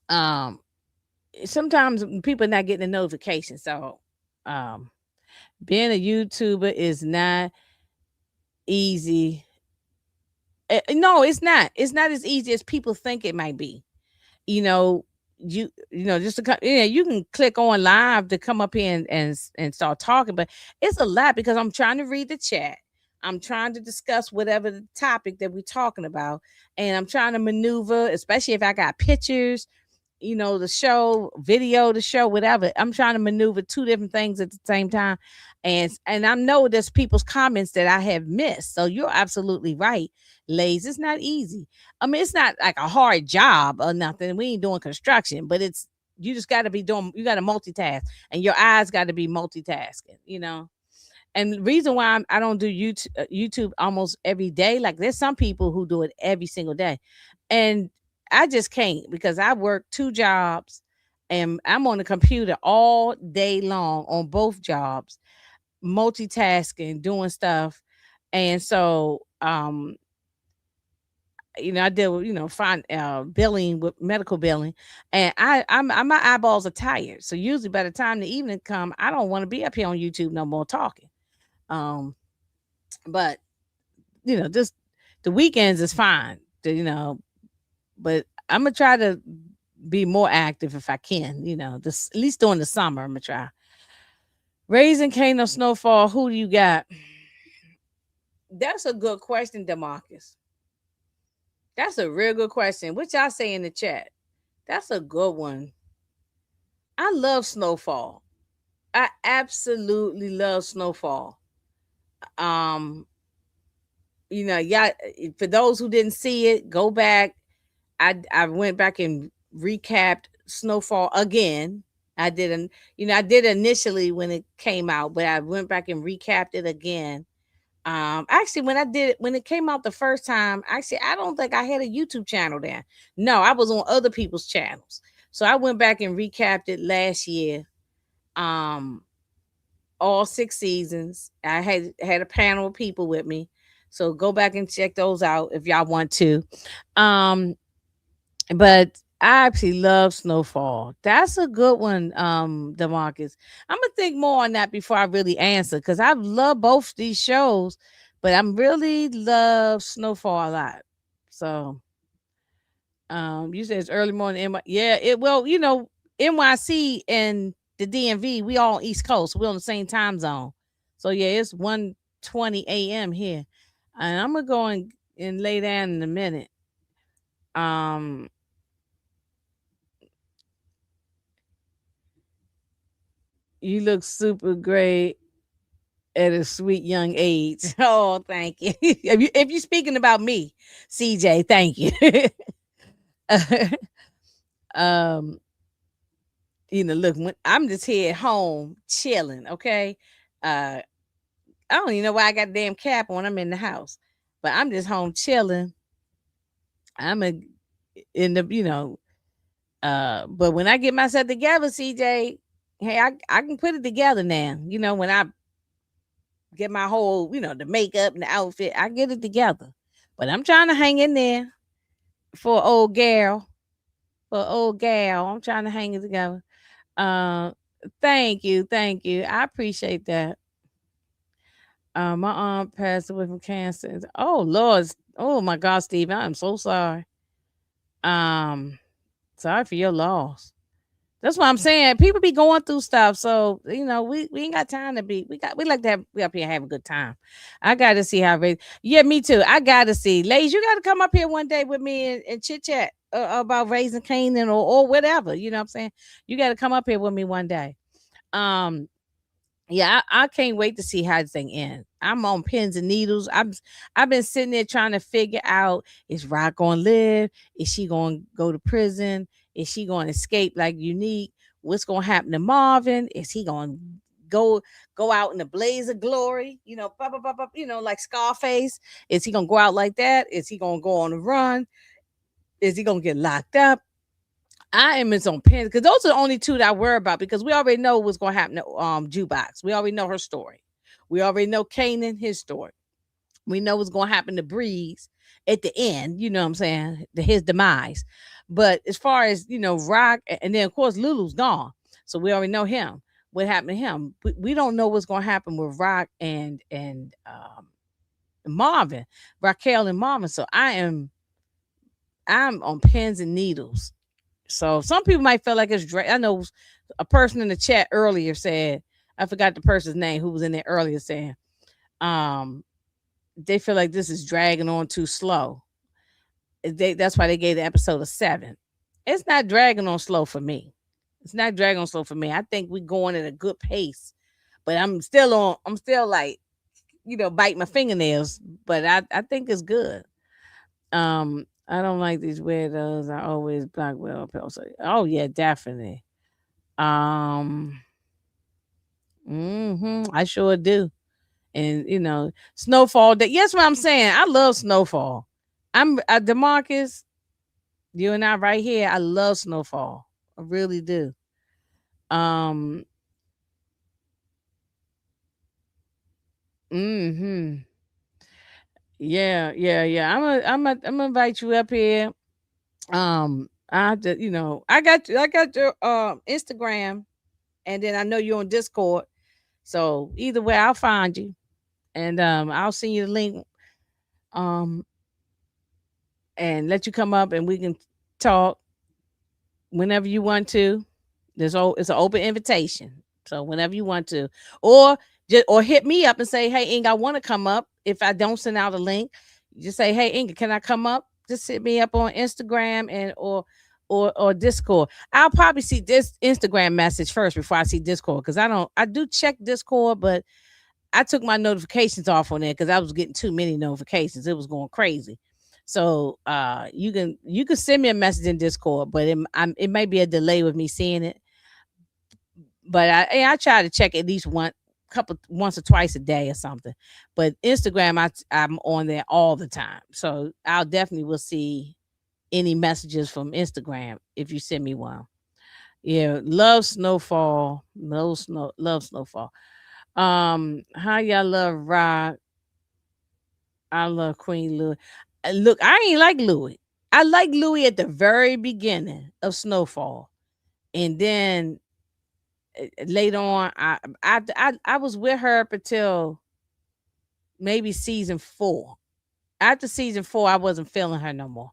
um sometimes people are not getting a notification. So um being a YouTuber is not easy. No, it's not. It's not as easy as people think it might be. you know just to come, you can click on live to come up here and start talking, but it's a lot because I'm trying to read the chat. I'm trying to discuss whatever the topic that we're talking about, and I'm trying to maneuver, especially if I got pictures, the show, video, the show, whatever. I'm trying to maneuver two different things at the same time. And I know there's people's comments that I have missed. So you're absolutely right, Lays. It's not easy. I mean, it's not like a hard job or nothing. We ain't doing construction, but you just got to be doing, you got to multitask, and your eyes got to be multitasking. And the reason why I don't do YouTube almost every day, like there's some people who do it every single day. And I just can't, because I work two jobs and I'm on the computer all day long on both jobs, multitasking, doing stuff. And so, I deal with, fine, billing, with medical billing, and my eyeballs are tired. So usually by the time the evening come, I don't want to be up here on YouTube no more talking. Um, but just the weekends is fine. But I'm gonna try to be more active if I can. This at least during the summer. I'm gonna try. Raising cane of snowfall. Who do you got? That's a good question, Demarcus. That's a real good question. What y'all say in the chat? That's a good one. I love snowfall. I absolutely love snowfall. Um, yeah. For those who didn't see it, go back. I went back and recapped Snowfall again. I did initially when it came out, but I went back and recapped it again. Actually, when it came out the first time, actually, I don't think I had a YouTube channel then. No, I was on other people's channels. So I went back and recapped it last year. Um, all 6 seasons. I had a panel of people with me. So go back and check those out if y'all want to. Um, but I actually love Snowfall. That's a good one, Demarcus. I'm gonna think more on that before I really answer because I love both these shows, but I'm really love Snowfall a lot. So you said it's early morning. Yeah, it well, NYC and the DMV, we all East Coast. We're on the same time zone. So yeah, it's 1:20 a.m. here. And I'm gonna go and lay down in a minute. Um you look super great at a sweet young age. Oh, thank you. If you're speaking about me, CJ, thank you. um look, when I'm just here at home chilling, okay? Uh I don't even know why I got a damn cap on. I'm in the house. But I'm just home chilling. I'm a in the but when I get myself together, CJ, hey, I can put it together now. When I get my whole, the makeup and the outfit, I get it together. But I'm trying to hang in there for old gal. For old gal. I'm trying to hang it together. Uh thank you, thank you. I appreciate that. My aunt passed away from cancer. Oh Lord. Oh my God, Steve, I'm so sorry. Um, Sorry for your loss. That's what I'm saying. People be going through stuff. So, we ain't got time to be. We like to have we up here and have a good time. I gotta see how yeah, me too. I gotta see. Ladies, you gotta come up here one day with me and chit chat about raising Canaan or whatever. You know what I'm saying? You gotta come up here with me one day. Um yeah, I can't wait to see how this thing ends. I'm on pins and needles. I've been sitting there trying to figure out, is Rock gonna live? Is she gonna go to prison? Is she gonna escape like Unique? What's gonna happen to Marvin? Is he gonna go go out in a blaze of glory? Like Scarface. Is he gonna go out like that? Is he gonna go on a run? Is he gonna get locked up? I am his own pins because those are the only two that I worry about because we already know what's going to happen to Jukebox. We already know her story. We already know Kanan, his story. We know what's going to happen to Breeze at the end. You know what I'm saying? His demise. But as far as Rock, and then of course Lulu's gone, so we already know him. What happened to him? We don't know what's going to happen with Rock and Marvin, Raquel and Marvin. So I'm on pins and needles. So some people might feel like it's I know a person in the chat earlier said, I forgot the person's name who was in there earlier saying, um, they feel like this is dragging on too slow. That's why they gave the episode a 7. It's not dragging on slow for me. It's not dragging on slow for me. I think we're going at a good pace. But I'm still like, bite my fingernails. But I think it's good. I don't like these weirdos. I always block well pills. Oh yeah, definitely. Um, I sure do. And Snowfall. That yes, what I'm saying. I love Snowfall. I'm Demarcus. You and I right here. I love Snowfall. I really do. Um. Hmm. Yeah, yeah, yeah. I'm gonna invite you up here. I have to, I got your Instagram, and then I know you're on Discord. So either way, I'll find you, and I'll send you the link, um, and let you come up, and we can talk whenever you want to. It's an open invitation, so whenever you want to, or or hit me up and say, "Hey, Inga, I want to come up." If I don't send out a link, just say, "Hey, Inga, can I come up?" Just hit me up on Instagram and or Discord. I'll probably see this Instagram message first before I see Discord because I do check Discord, but I took my notifications off on there because I was getting too many notifications. It was going crazy. So you can send me a message in Discord, but it may be a delay with me seeing it. But I try to check at least once or twice a day or something. But Instagram, I'm on there all the time, so I'll definitely will see any messages from Instagram if you send me one. Yeah, love Snowfall, love Snowfall. How y'all love Rock? I love Queen Louis. Look, I ain't like Louis. I like Louis at the very beginning of Snowfall, and then later on, I was with her up until maybe season 4. After season 4, I wasn't feeling her no more.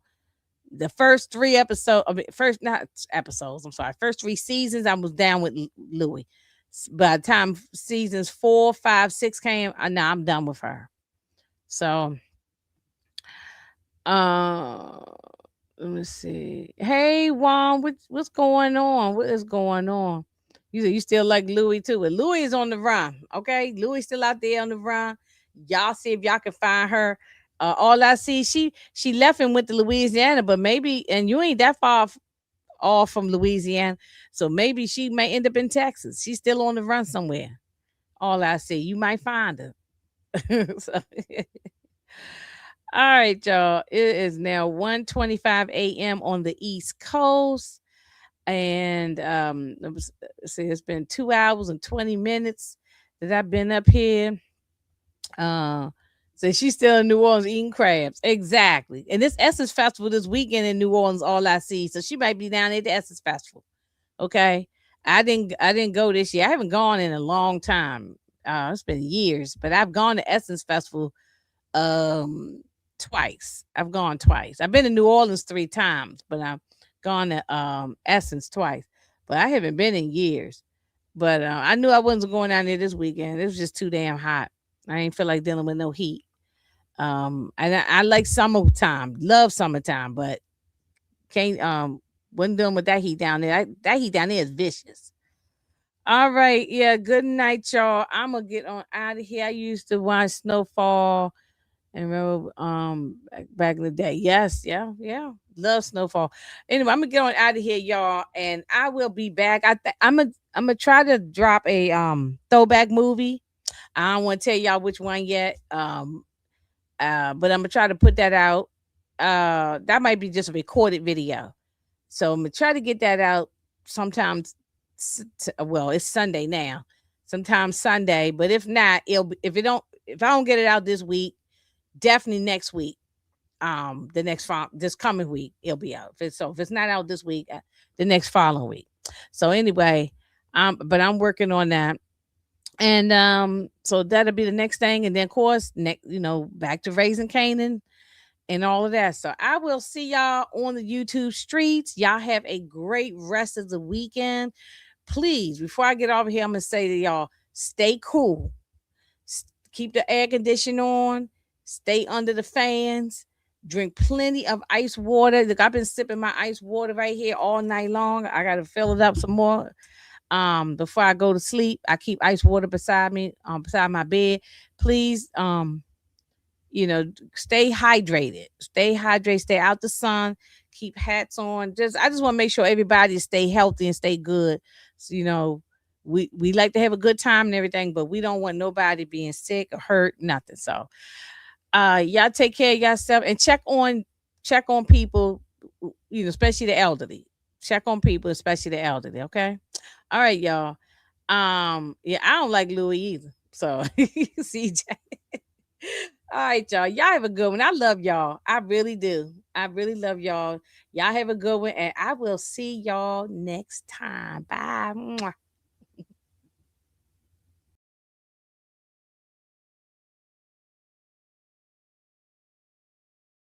The first 3 episodes, first not episodes. I'm sorry, first 3 seasons, I was down with Louis. By the time seasons 4, 5, 6 came, now I'm done with her. So, uh, let me see. Hey, Juan, what's going on? What is going on? You still like Louis too? Well, Louis is on the run. Okay, Louis still out there on the run. Y'all see if y'all can find her. All I see, she left and went to Louisiana, but maybe, and you ain't that far off from Louisiana, so maybe she may end up in Texas. She's still on the run somewhere. All I see, you might find her. So, all right, y'all. It is now 1:25 a.m. on the East Coast. And see, it's been 2 hours and 20 minutes that I've been up here. So she's still in New Orleans eating crabs. Exactly. And this Essence Festival this weekend in New Orleans, all I see. So she might be down at the Essence Festival. Okay. I didn't go this year. I haven't gone in a long time. It's been years, but I've gone to Essence Festival twice. I've gone twice. I've been to New Orleans 3 times, but I've gone to Essence twice. But I haven't been in years. But I knew I wasn't going down there this weekend. It was just too damn hot. I ain't feel like dealing with no heat. And I like summertime, love summertime, but can't wasn't dealing with that heat down there. That heat down there is vicious. All right, yeah. Good night, y'all. I'm gonna get on out of here. I used to watch Snowfall and remember back in the day. Yes, yeah. Love Snowfall. Anyway, I'm gonna get on out of here, y'all, and I will be back. I'm gonna try to drop a throwback movie. I don't want to tell y'all which one yet. But I'm gonna try to put that out. That might be just a recorded video. So I'm gonna try to get that out sometimes. Well, it's Sunday now. Sometimes Sunday, but if not, if I don't get it out this week, definitely next week. This coming week, it'll be out. If it's not out this week, the next following week. So anyway, but I'm working on that. And so that'll be the next thing. And then of course, back to raising Kanan and all of that. So I will see y'all on the YouTube streets. Y'all have a great rest of the weekend. Please, before I get over here, I'm gonna say to y'all, stay cool. Keep the air conditioner on, stay under the fans, drink plenty of ice water. Look, I've been sipping my ice water right here all night long. I gotta fill it up some more. Before I go to sleep, I keep ice water beside me, beside my bed. Please, stay hydrated. Stay out the sun, keep hats on. I just want to make sure everybody stay healthy and stay good. So, we like to have a good time and everything, but we don't want nobody being sick or hurt, nothing. So y'all take care of yourself and check on people, especially the elderly. Check on people, especially the elderly. Okay. All right, y'all. Yeah, I don't like Louis either. So CJ. All right, y'all. Y'all have a good one. I love y'all. I really do. I really love y'all. Y'all have a good one, and I will see y'all next time. Bye. Mwah.